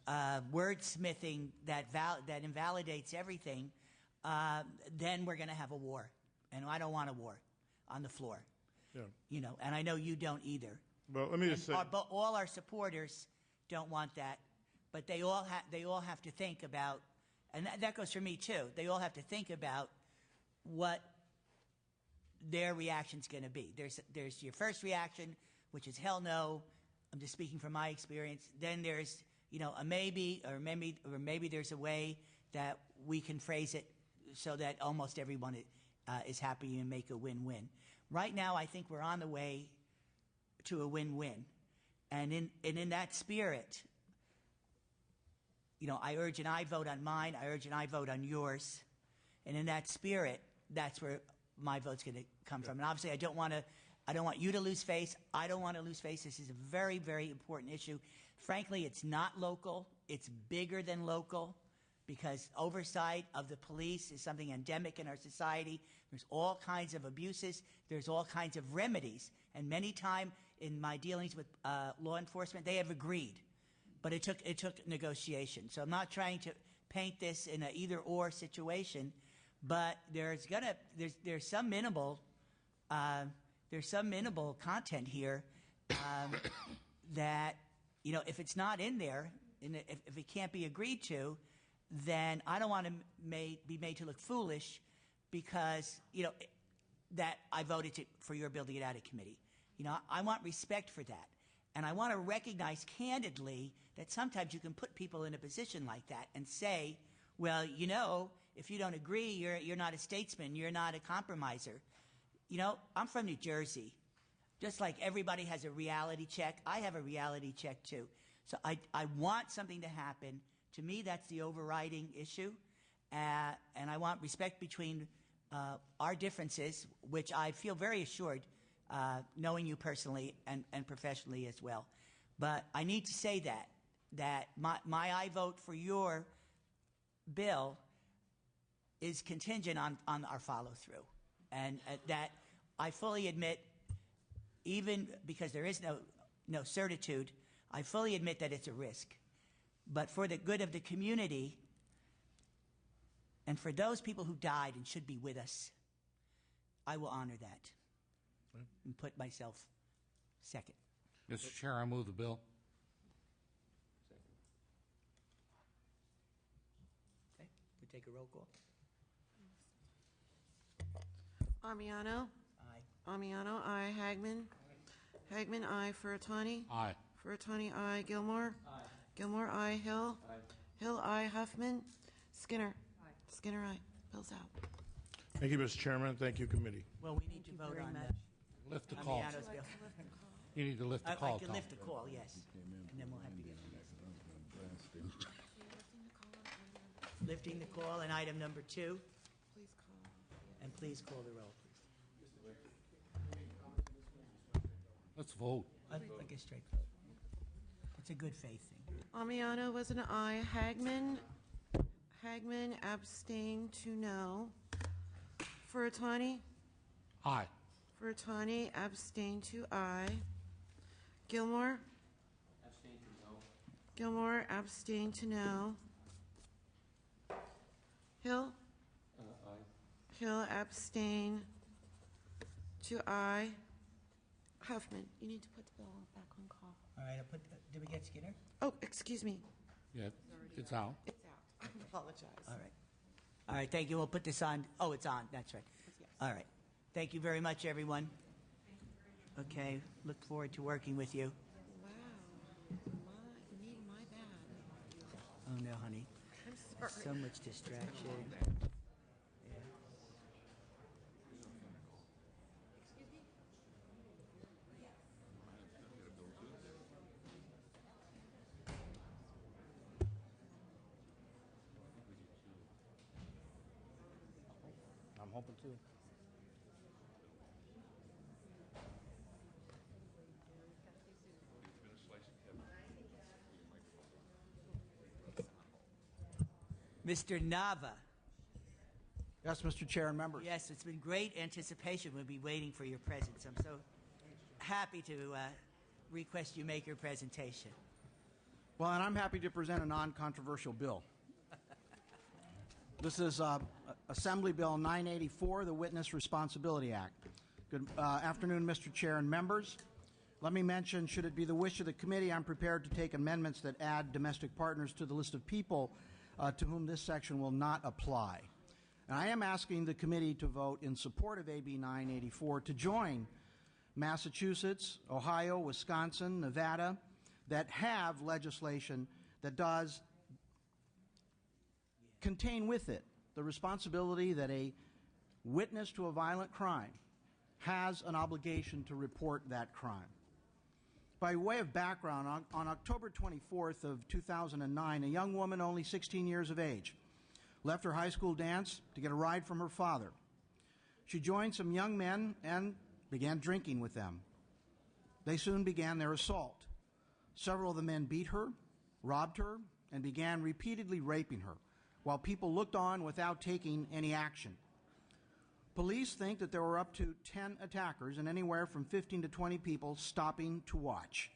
wordsmithing that invalidates everything, then we're going to have a war, and I don't want a war on the floor. Yeah. You know, and I know you don't either. Well, let me just say, all our supporters don't want that, but they all have to think about, and that goes for me too. They all have to think about what their reaction's going to be. There's your first reaction, which is hell no. I'm just speaking from my experience. Then there's, you know, a maybe, or maybe there's a way that we can phrase it so that almost everyone is happy and make a win-win. Right now, I think we're on the way to a win-win, and in that spirit, you know, I urge an aye vote on mine. I urge an aye vote on yours, and in that spirit, that's where my vote's going to come from. And obviously, I don't want you to lose face. I don't want to lose face. This is a very, very important issue. Frankly, it's not local. It's bigger than local, because oversight of the police is something endemic in our society. There's all kinds of abuses. There's all kinds of remedies. And many times in my dealings with law enforcement, they have agreed. But it took negotiation. So I'm not trying to paint this in an either-or situation, but there's some minimal content here that, you know, if it's not in there, and if it can't be agreed to, then I don't want to be made to look foolish because, you know, that I voted for your bill to get out of committee. You know, I want respect for that. And I want to recognize candidly that sometimes you can put people in a position like that and say, well, you know, if you don't agree, you're not a statesman, you're not a compromiser. You know, I'm from New Jersey. Just like everybody has a reality check, I have a reality check too. So I want something to happen. To me, that's the overriding issue. And I want respect between our differences, which I feel very assured, knowing you personally and professionally as well. But I need to say that my aye vote for your bill is contingent on our follow-through. And that I fully admit, even because there is no certitude, I fully admit that it's a risk. But for the good of the community and for those people who died and should be with us, I will honor that and put myself second. Mr. Chair, I move the bill. Okay, we take a roll call. Amiano? Aye. Amiano, aye. Hagman? Aye. Hagman, aye. Furutani? Aye. Furutani, aye. Gilmore? Aye. Gilmore, aye. Hill? Aye. Hill, aye. Huffman? Skinner? Aye. Skinner, aye. Bill's out. Thank you, Mr. Chairman. Thank you, committee. Well, we need to vote on that. Lift the call. Amiano's bill. You need to lift the call, I can Tom. lift the call, yes. And then we'll have to get lifting the call on item number 2. Please call. And please call the roll, please. Let's vote. Like a straight vote. It's a good faith thing. Amiano was an aye. Hagman abstained to no. Furutani? Aye. Furutani abstained to aye. Gilmore? Abstain to no. Gilmore abstained to no. Hill? Aye. Hill abstain to aye. Huffman, you need to put the bill back on call. All right, did we get Skinner? Oh, excuse me. Yeah, it's out. It's out. I apologize. All right. All right, thank you. We'll put this on. Oh, it's on. That's right. Yes. All right. Thank you very much, everyone. Okay, look forward to working with you. Wow. Need my bad. Oh, no, honey. I'm sorry. So much distraction. Yeah. I'm hoping to. Mr. Nava. Yes, Mr. Chair and members. Yes, it's been great anticipation. We'll be waiting for your presence. I'm so happy to request you make your presentation. Well, and I'm happy to present a non-controversial bill. This is Assembly Bill 984, the Witness Responsibility Act. Good afternoon, Mr. Chair and members. Let me mention, should it be the wish of the committee, I'm prepared to take amendments that add domestic partners to the list of people to whom this section will not apply. And I am asking the committee to vote in support of AB 984 to join Massachusetts, Ohio, Wisconsin, Nevada that have legislation that does contain with it the responsibility that a witness to a violent crime has an obligation to report that crime. By way of background, on October 24th of 2009, a young woman only 16 years of age left her high school dance to get a ride from her father. She joined some young men and began drinking with them. They soon began their assault. Several of the men beat her, robbed her, and began repeatedly raping her, while people looked on without taking any action. Police think that there were up to 10 attackers and anywhere from 15 to 20 people stopping to watch.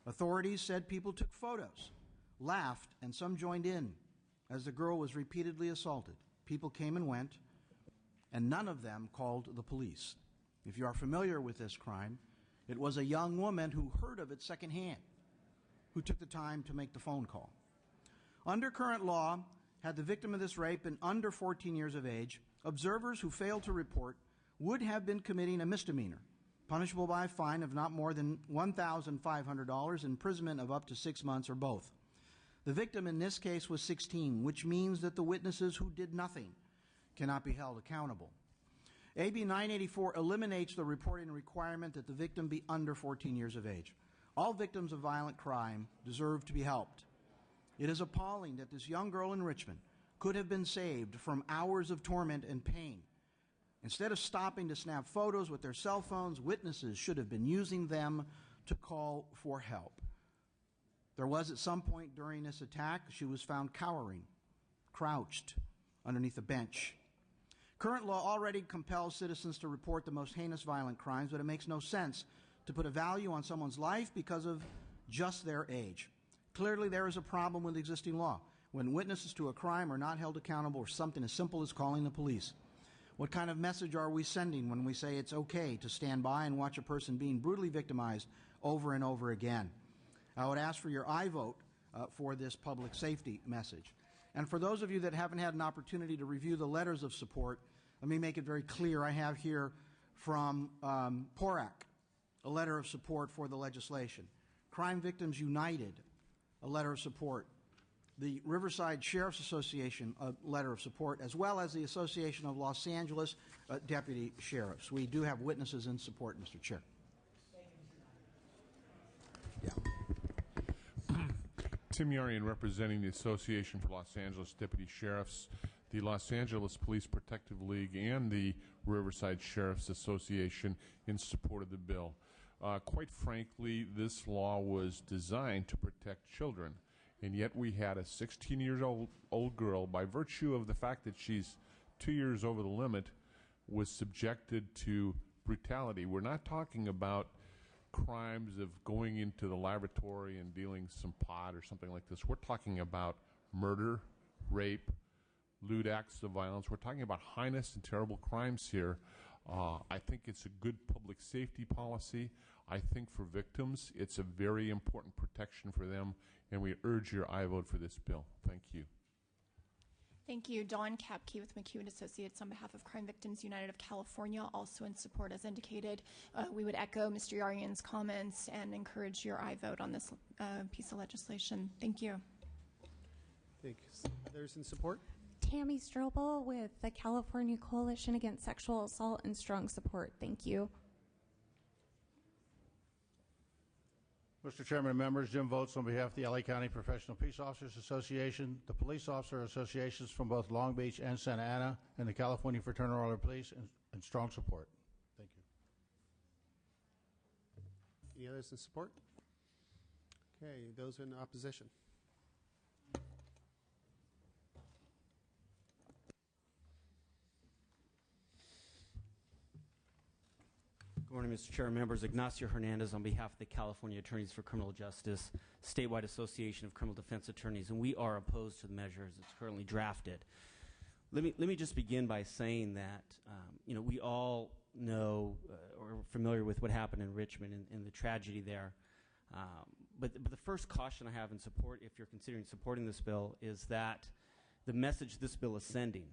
Authorities said people took photos, laughed, and some joined in as the girl was repeatedly assaulted. People came and went, and none of them called the police. If you are familiar with this crime, it was a young woman who heard of it secondhand, who took the time to make the phone call. Under current law, had the victim of this rape been under 14 years of age, observers who failed to report would have been committing a misdemeanor, punishable by a fine of not more than $1,500, imprisonment of up to 6 months, or both. The victim in this case was 16, which means that the witnesses who did nothing cannot be held accountable. AB 984 eliminates the reporting requirement that the victim be under 14 years of age. All victims of violent crime deserve to be helped. It is appalling that this young girl in Richmond could have been saved from hours of torment and pain. Instead of stopping to snap photos with their cell phones, witnesses should have been using them to call for help. There was at some point during this attack, she was found cowering, crouched underneath a bench. Current law already compels citizens to report the most heinous violent crimes, but it makes no sense to put a value on someone's life because of just their age. Clearly, there is a problem with existing law when witnesses to a crime are not held accountable for something as simple as calling the police. What kind of message are we sending when we say it's okay to stand by and watch a person being brutally victimized over and over again? I would ask for your aye vote for this public safety message. And for those of you that haven't had an opportunity to review the letters of support, let me make it very clear. I have here from PORAC a letter of support for the legislation. Crime Victims United, a letter of support. The Riverside Sheriff's Association, a letter of support, as well as the Association of Los Angeles Deputy Sheriffs. We do have witnesses in support, Mr. Chair. Tim Yarian, representing the Association for Los Angeles Deputy Sheriffs, the Los Angeles Police Protective League, and the Riverside Sheriffs Association in support of the bill. Quite frankly, this law was designed to protect children, and yet we had a 16-year-old girl, by virtue of the fact that she's 2 years over the limit, was subjected to brutality. We're not talking about crimes of going into the laboratory and dealing some pot or something like this. We're talking about murder, rape, lewd acts of violence. We're talking about heinous and terrible crimes here. I think it's a good public safety policy. I think for victims, it's a very important protection for them, and we urge your aye vote for this bill. Thank you. Thank you. Dawn Kapke with McEwen Associates on behalf of Crime Victims United of California, also in support as indicated. We would echo Mr. Yarian's comments and encourage your aye vote on this piece of legislation. Thank you. Thanks. Others in support? Tammy Strobel with the California Coalition Against Sexual Assault and strong support. Thank you. Mr. Chairman and members, Jim Votes on behalf of the LA County Professional Peace Officers Association, the police officer associations from both Long Beach and Santa Ana, and the California Fraternal Order of Police, and strong support. Thank you. Any others in support? Okay, those in opposition? Good morning, Mr. Chair and members. Ignacio Hernandez on behalf of the California Attorneys for Criminal Justice, Statewide Association of Criminal Defense Attorneys, and we are opposed to the measure as it's currently drafted. Let me just begin by saying that we all know or are familiar with what happened in Richmond and the tragedy there. But the first caution I have in support, if you're considering supporting this bill, is that the message this bill is sending,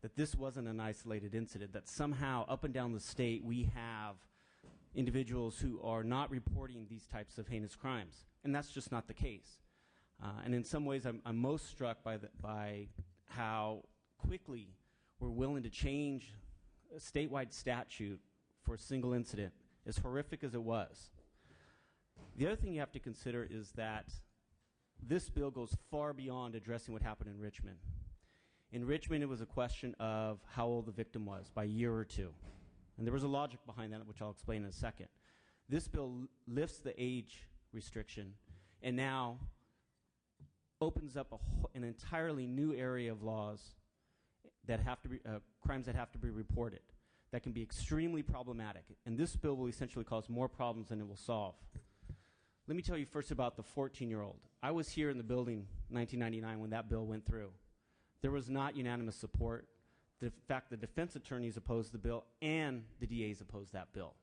that this wasn't an isolated incident, that somehow up and down the state we have individuals who are not reporting these types of heinous crimes, and that's just not the case. And in some ways, I'm most struck by how quickly we're willing to change a statewide statute for a single incident, as horrific as it was. The other thing you have to consider is that this bill goes far beyond addressing what happened in Richmond. In Richmond, it was a question of how old the victim was, by a year or two. And there was a logic behind that, which I'll explain in a second. This bill lifts the age restriction and now opens up an entirely new area of laws that have to be, crimes that have to be reported, that can be extremely problematic. And this bill will essentially cause more problems than it will solve. Let me tell you first about the 14-year-old. I was here in the building in 1999 when that bill went through. There was not unanimous support. In fact, the defense attorneys opposed the bill and the DAs opposed that bill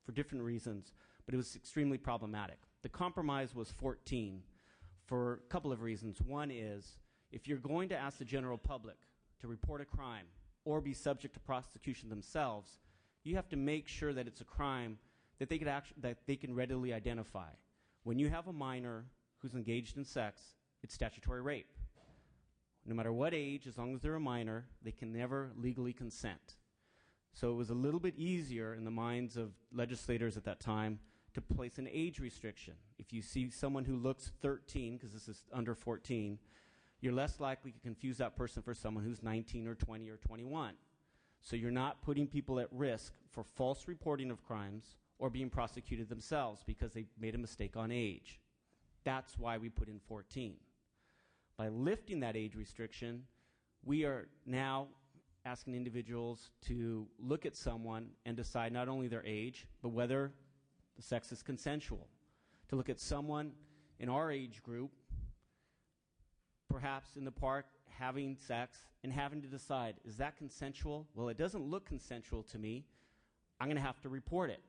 for different reasons, but it was extremely problematic. The compromise was 14 for a couple of reasons. One is, if you're going to ask the general public to report a crime or be subject to prosecution themselves, you have to make sure that it's a crime that they can readily identify. When you have a minor who's engaged in sex, it's statutory rape. No matter what age, as long as they're a minor, they can never legally consent. So it was a little bit easier in the minds of legislators at that time to place an age restriction. If you see someone who looks 13, because this is under 14, you're less likely to confuse that person for someone who's 19 or 20 or 21. So you're not putting people at risk for false reporting of crimes or being prosecuted themselves because they made a mistake on age. That's why we put in 14. By lifting that age restriction, we are now asking individuals to look at someone and decide not only their age, but whether the sex is consensual. To look at someone in our age group, perhaps in the park, having sex, and having to decide, is that consensual? Well, it doesn't look consensual to me. I'm going to have to report it.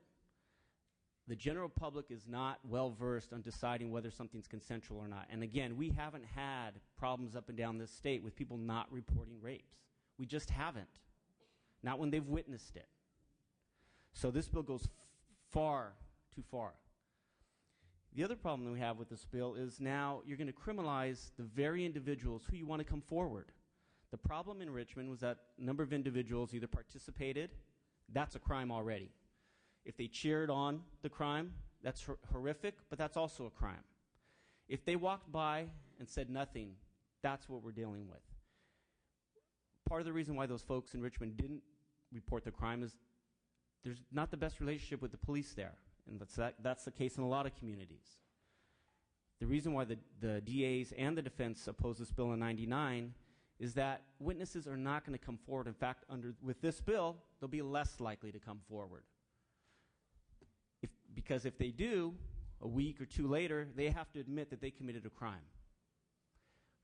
The general public is not well versed on deciding whether something's consensual or not. And again, we haven't had problems up and down this state with people not reporting rapes. We just haven't. Not when they've witnessed it. So this bill goes far too far. The other problem that we have with this bill is now you're going to criminalize the very individuals who you want to come forward. The problem in Richmond was that a number of individuals either participated, that's a crime already. If they cheered on the crime, that's horrific, but that's also a crime. If they walked by and said nothing, that's what we're dealing with. Part of the reason why those folks in Richmond didn't report the crime is there's not the best relationship with the police there, and that's the case in a lot of communities. The reason why the DAs and the defense opposed this bill in '99 is that witnesses are not going to come forward. In fact, with this bill, they'll be less likely to come forward. Because if they do, a week or two later, they have to admit that they committed a crime.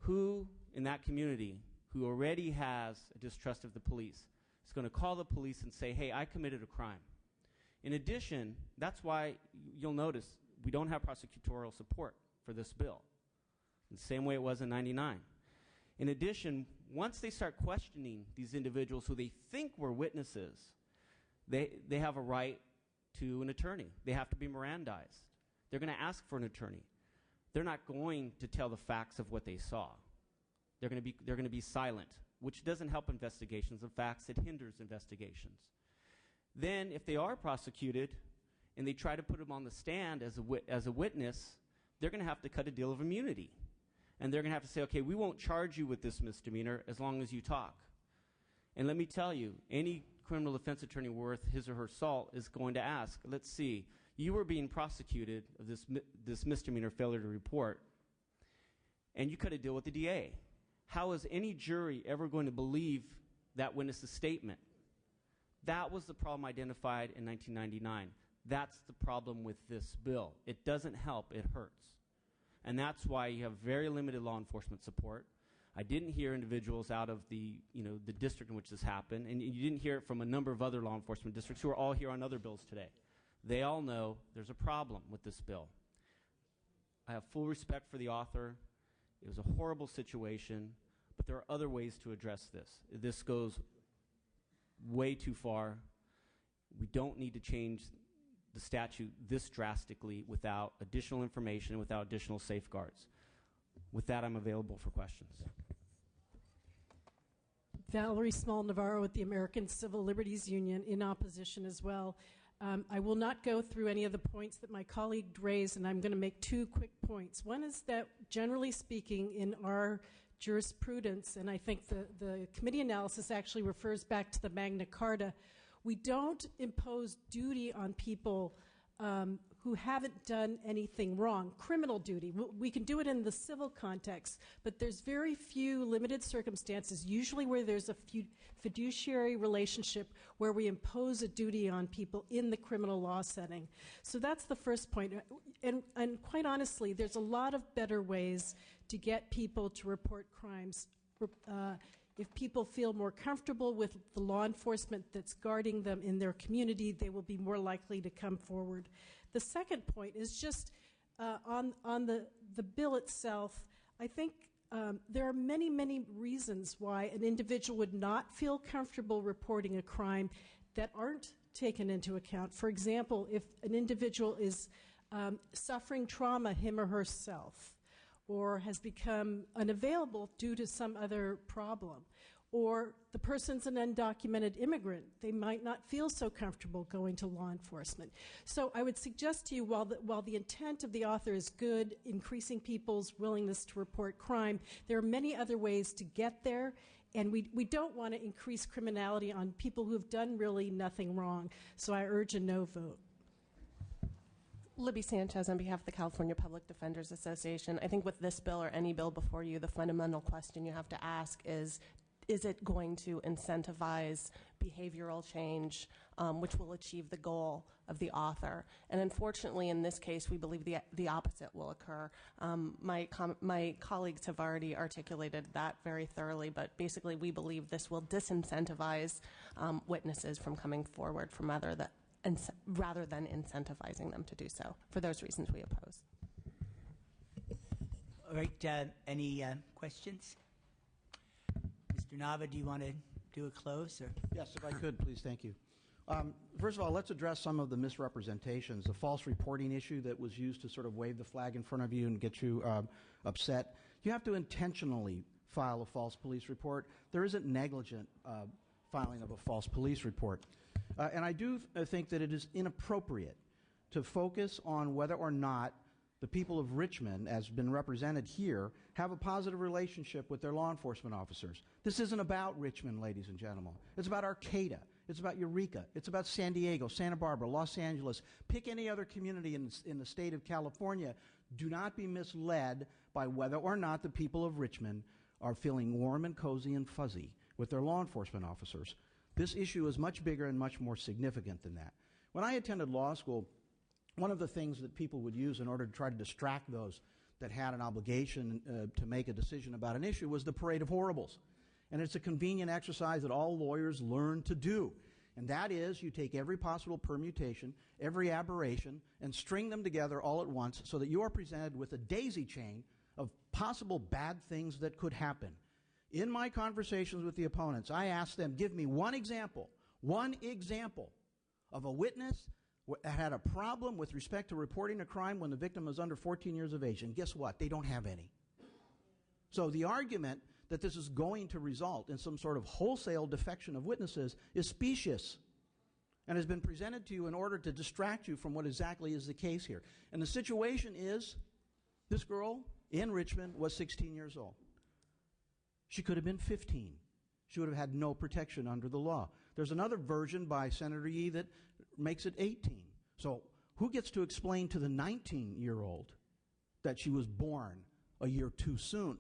Who in that community who already has a distrust of the police is going to call the police and say, hey, I committed a crime? In addition, that's why you'll notice we don't have prosecutorial support for this bill, in the same way it was in '99. In addition, once they start questioning these individuals who they think were witnesses, they have a right to an attorney. They have to be Mirandized. They're going to ask for an attorney. They're not going to tell the facts of what they saw. They're going to be silent, which doesn't help investigations. In fact, it hinders investigations. Then, if they are prosecuted and they try to put them on the stand as a witness, they're going to have to cut a deal of immunity. And they're going to have to say, okay, we won't charge you with this misdemeanor as long as you talk. And let me tell you, any criminal defense attorney worth his or her salt is going to ask, let's see, you were being prosecuted of this misdemeanor failure to report, and you cut a deal with the DA. How is any jury ever going to believe that witness's statement? That was the problem identified in 1999. That's the problem with this bill. It doesn't help, it hurts. And that's why you have very limited law enforcement support. I didn't hear individuals out of the district in which this happened, and you didn't hear it from a number of other law enforcement districts who are all here on other bills today. They all know there's a problem with this bill. I have full respect for the author. It was a horrible situation, but there are other ways to address this. This goes way too far. We don't need to change the statute this drastically without additional information and without additional safeguards. With that, I'm available for questions. Valerie Small-Navarro with the American Civil Liberties Union, in opposition as well. I will not go through any of the points that my colleague raised, and I'm going to make two quick points. One is that, generally speaking, in our jurisprudence, and I think the committee analysis actually refers back to the Magna Carta, we don't impose duty on people who haven't done anything wrong, criminal duty. We can do it in the civil context, but there's very few limited circumstances, usually where there's a fiduciary relationship where we impose a duty on people in the criminal law setting. So that's the first point. And quite honestly, there's a lot of better ways to get people to report crimes. If people feel more comfortable with the law enforcement that's guarding them in their community, they will be more likely to come forward. The second point is just on the bill itself. I think there are many, many reasons why an individual would not feel comfortable reporting a crime that aren't taken into account. For example, if an individual is suffering trauma, him or herself, or has become unavailable due to some other problem, or the person's an undocumented immigrant, they might not feel so comfortable going to law enforcement. So I would suggest to you, while the intent of the author is good, increasing people's willingness to report crime, there are many other ways to get there, and we don't want to increase criminality on people who have done really nothing wrong. So I urge a no vote. Libby Sanchez on behalf of the California Public Defenders Association. I think with this bill or any bill before you, the fundamental question you have to ask is it going to incentivize behavioral change, which will achieve the goal of the author? And unfortunately, in this case, we believe the opposite will occur. My colleagues have already articulated that very thoroughly, but basically we believe this will disincentivize witnesses from coming forward from rather than incentivizing them to do so. For those reasons, we oppose. All right, any questions? Mr. Nava, do you want to do a close? Or? Yes, if I could, please, thank you. First of all, let's address some of the misrepresentations. The false reporting issue that was used to sort of wave the flag in front of you and get you upset. You have to intentionally file a false police report. There isn't negligent filing of a false police report. And I do think that it is inappropriate to focus on whether or not the people of Richmond, as been represented here, have a positive relationship with their law enforcement officers. This isn't about Richmond, ladies and gentlemen. It's about Arcata. It's about Eureka. It's about San Diego, Santa Barbara, Los Angeles. Pick any other community in the state of California. Do not be misled by whether or not the people of Richmond are feeling warm and cozy and fuzzy with their law enforcement officers. This issue is much bigger and much more significant than that. When I attended law school, one of the things that people would use in order to try to distract those that had an obligation to make a decision about an issue was the parade of horribles. And it's a convenient exercise that all lawyers learn to do. And that is, you take every possible permutation, every aberration, and string them together all at once so that you are presented with a daisy chain of possible bad things that could happen. In my conversations with the opponents, I asked them, give me one example of a witness that had a problem with respect to reporting a crime when the victim was under 14 years of age. And guess what? They don't have any. So the argument that this is going to result in some sort of wholesale defection of witnesses is specious and has been presented to you in order to distract you from what exactly is the case here. And the situation is, this girl in Richmond was 16 years old. She could have been 15. She would have had no protection under the law. There's another version by Senator Yee that makes it 18. So who gets to explain to the 19-year-old that she was born a year too soon?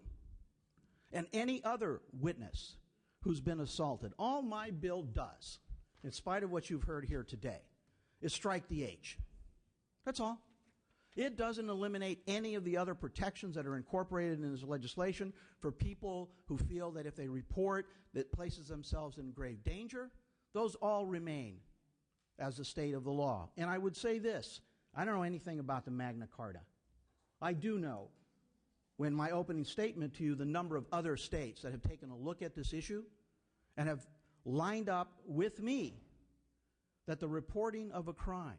And any other witness who's been assaulted, all my bill does, in spite of what you've heard here today, is strike the age. That's all. It doesn't eliminate any of the other protections that are incorporated in this legislation for people who feel that if they report that places themselves in grave danger. Those all remain as the state of the law. And I would say this, I don't know anything about the Magna Carta. I do know, when my opening statement to you, the number of other states that have taken a look at this issue and have lined up with me that the reporting of a crime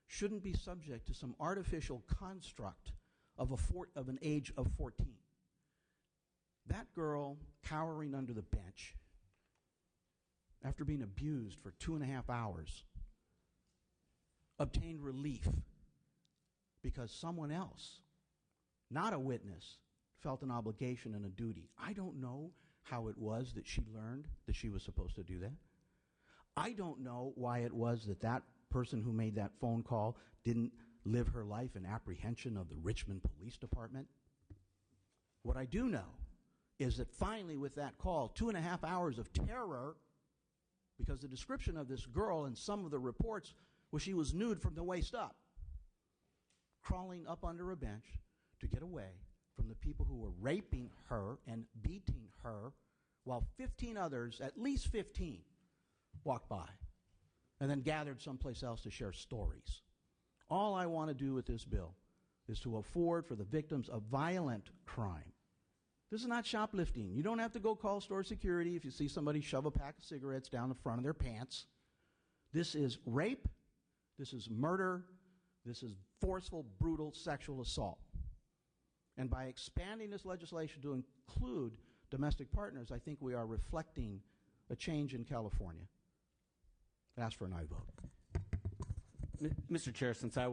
shouldn't be subject to some artificial construct of an age of 14. That girl cowering under the bench after being abused for 2.5 hours obtained relief because someone else, not a witness, felt an obligation and a duty. I don't know how it was that she learned that she was supposed to do that. I don't know why it was that that person who made that phone call didn't live her life in apprehension of the Richmond Police Department. What I do know is that finally with that call, 2.5 hours of terror, because the description of this girl in some of the reports was she was nude from the waist up, crawling up under a bench to get away from the people who were raping her and beating her while 15 others, at least 15, walked by and then gathered someplace else to share stories. All I want to do with this bill is to afford for the victims of violent crime. This is not shoplifting. You don't have to go call store security if you see somebody shove a pack of cigarettes down the front of their pants. This is rape. This is murder. This is forceful, brutal sexual assault. And by expanding this legislation to include domestic partners, I think we are reflecting a change in California. Ask for an aye vote. Mr. Chair, since I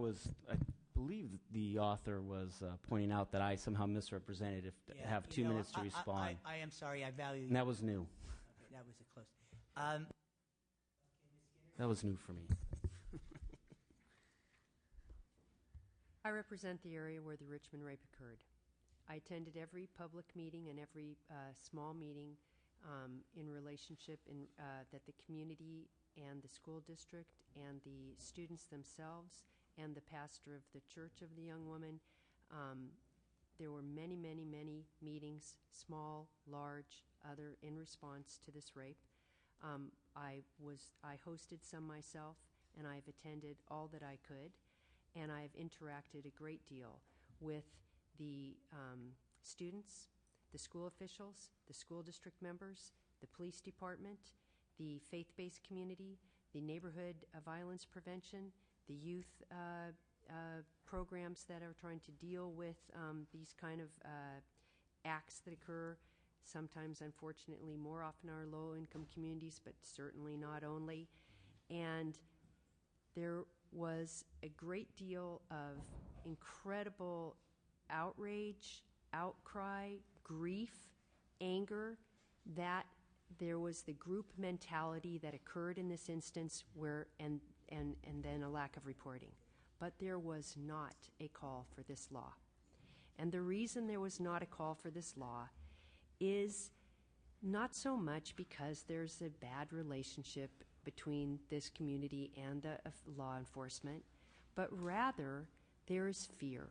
believe the author was pointing out that I somehow misrepresented, if have 2 minutes to respond. I am sorry. I value. And that was new. Okay, that was a close. That was new for me. I represent the area where the Richmond rape occurred. I attended every public meeting and every small meeting in relationship that the community and the school district and the students themselves and the pastor of the church of the young woman. There were many, many, many meetings, small, large, other, in response to this rape. I hosted some myself, and I've attended all that I could, and I've interacted a great deal with the students, the school officials, the school district members, the police department, the faith-based community, the neighborhood violence prevention, the youth programs that are trying to deal with these kind of acts that occur, sometimes, unfortunately, more often are low-income communities, but certainly not only. And there was a great deal of incredible outrage, outcry, grief, anger, that there was the group mentality that occurred in this instance where, and then a lack of reporting. But there was not a call for this law. And the reason there was not a call for this law is not so much because there's a bad relationship between this community and the law enforcement, but rather there is fear.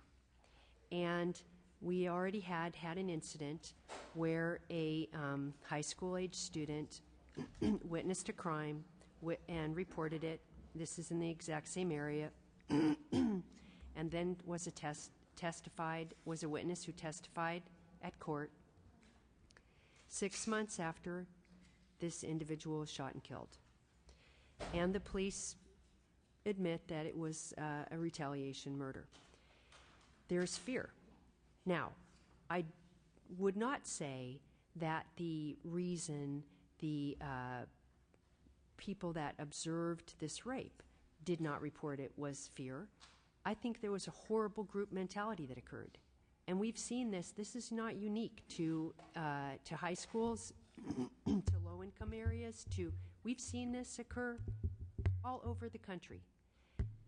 And we already had an incident where a high school age student witnessed a crime and reported it. This is in the exact same area. And then was a witness who testified at court. 6 months after this individual was shot and killed. And the police admit that it was a retaliation murder. There's fear. Now, I would not say that the reason the people that observed this rape did not report it was fear. I think there was a horrible group mentality that occurred. And we've seen this. This is not unique to high schools, to low-income areas. We've seen this occur all over the country.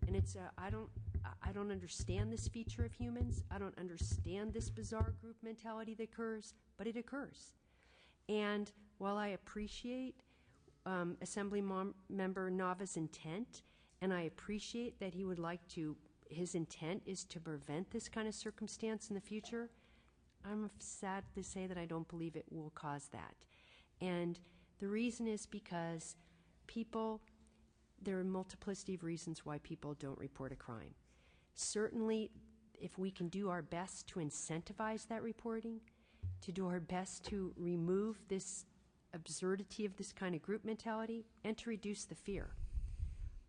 And it's I don't understand this feature of humans. I don't understand this bizarre group mentality that occurs, but it occurs. And while I appreciate Member Nava's intent, and I appreciate that he would like to, his intent is to prevent this kind of circumstance in the future, I'm sad to say that I don't believe it will cause that. And the reason is because there are a multiplicity of reasons why people don't report a crime. Certainly, if we can do our best to incentivize that reporting, to do our best to remove this absurdity of this kind of group mentality, and to reduce the fear.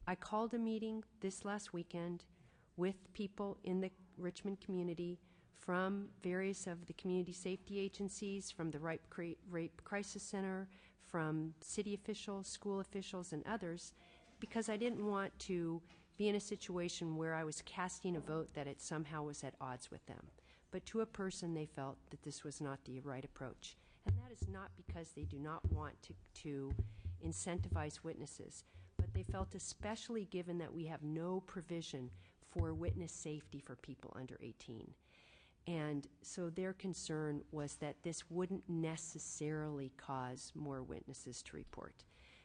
I called a meeting this last weekend with people in the Richmond community from various of the community safety agencies, from the Rape Crisis Center, from city officials, school officials, and others, because I didn't want to be in a situation where I was casting a vote that it somehow was at odds with them. But to a person, they felt that this was not the right approach. And that is not because they do not want to incentivize witnesses, but they felt, especially given that we have no provision for witness safety for people under 18. And so their concern was that this wouldn't necessarily cause more witnesses to report.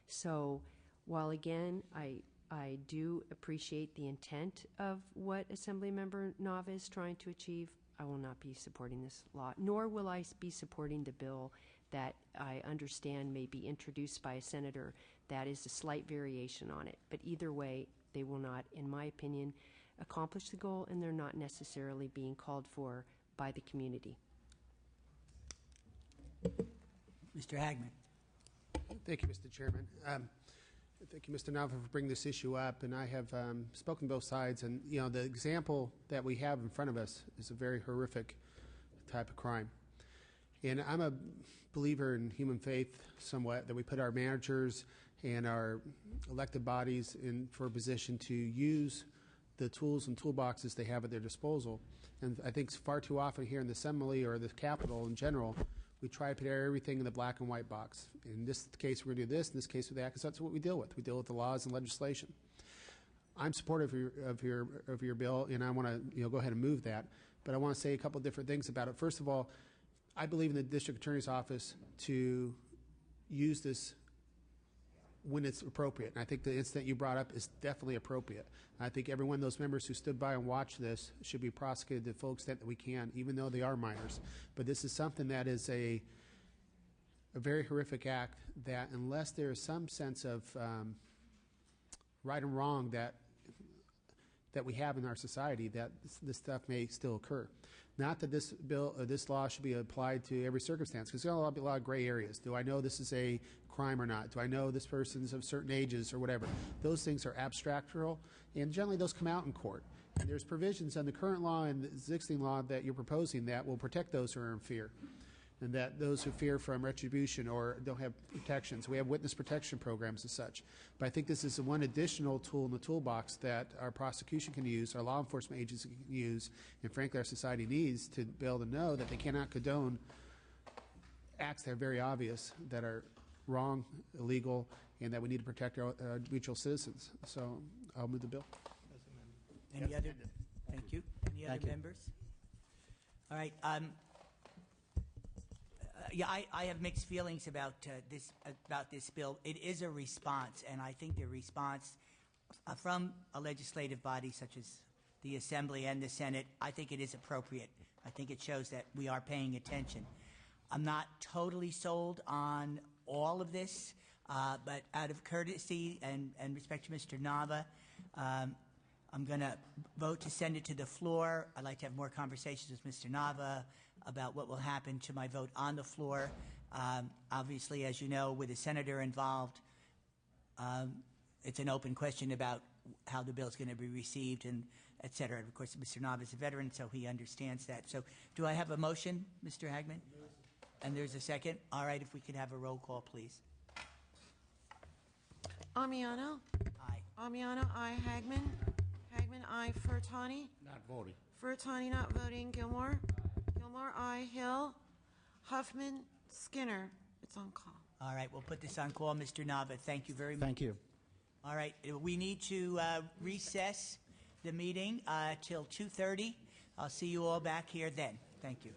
So while, again, I do appreciate the intent of what Assemblymember Nava is trying to achieve, I will not be supporting this law, nor will I be supporting the bill that I understand may be introduced by a senator that is a slight variation on it. But either way, they will not, in my opinion, accomplish the goal, and they're not necessarily being called for by the community. Mr. Hagman. Thank you, Mr. Chairman. Thank you, Mr. Nava, for bringing this issue up. And I have spoken both sides. And, you know, the example that we have in front of us is a very horrific type of crime. And I'm a believer in human faith somewhat, that we put our managers and our elected bodies for a position to use the tools and toolboxes they have at their disposal. And I think far too often here in the Assembly or the Capitol in general, we try to put everything in the black and white box. In this case, we're going to do this. In this case, with that, because that's what we deal with. We deal with the laws and legislation. I'm supportive of your bill, and I want to go ahead and move that. But I want to say a couple of different things about it. First of all, I believe in the District Attorney's Office to use this when it's appropriate. And I think the incident you brought up is definitely appropriate. I think every one of those members who stood by and watched this should be prosecuted to the full extent that we can, even though they are minors. But this is something that is a very horrific act that, unless there is some sense of right and wrong that we have in our society, that this stuff may still occur. Not that this bill or this law should be applied to every circumstance, because there's going to be a lot of gray areas. Do I know this is a crime or not? Do I know this person's of certain ages or whatever? Those things are abstractual, and generally those come out in court. And there's provisions in the current law and the existing law that you're proposing that will protect those who are in fear, and that those who fear from retribution or don't have protections. We have witness protection programs and such. But I think this is one additional tool in the toolbox that our prosecution can use, our law enforcement agency can use, and frankly our society needs to be able to know that they cannot condone acts that are very obvious, that are wrong, illegal, and that we need to protect our mutual citizens. So I'll move the bill. Any other? Thank you. Any other members? All right. Yeah, I have mixed feelings about this bill. It is a response, and I think the response from a legislative body such as the Assembly and the Senate, I think it is appropriate. I think it shows that we are paying attention. I'm not totally sold on all of this, but out of courtesy and respect to Mr. Nava, I'm going to vote to send it to the floor. I'd like to have more conversations with Mr. Nava about what will happen to my vote on the floor. Obviously, as you know, with the senator involved, it's an open question about how the bill is going to be received and et cetera. Of course, Mr. Knob is a veteran, so he understands that. So do I have a motion, Mr. Hagman? And there's a second? All right, if we could have a roll call, please. Amiano? Aye. Amiano, aye. Hagman? Hagman, aye. Furtani? Not voting. Furtani, not voting. Gilmore? Gilmore, aye. Hill? Huffman? Skinner? It's on call. All right, we'll put this on call, Mr. Nava. Thank you very much. Thank you. All right, we need to recess the meeting till 2:30. I'll see you all back here then. Thank you.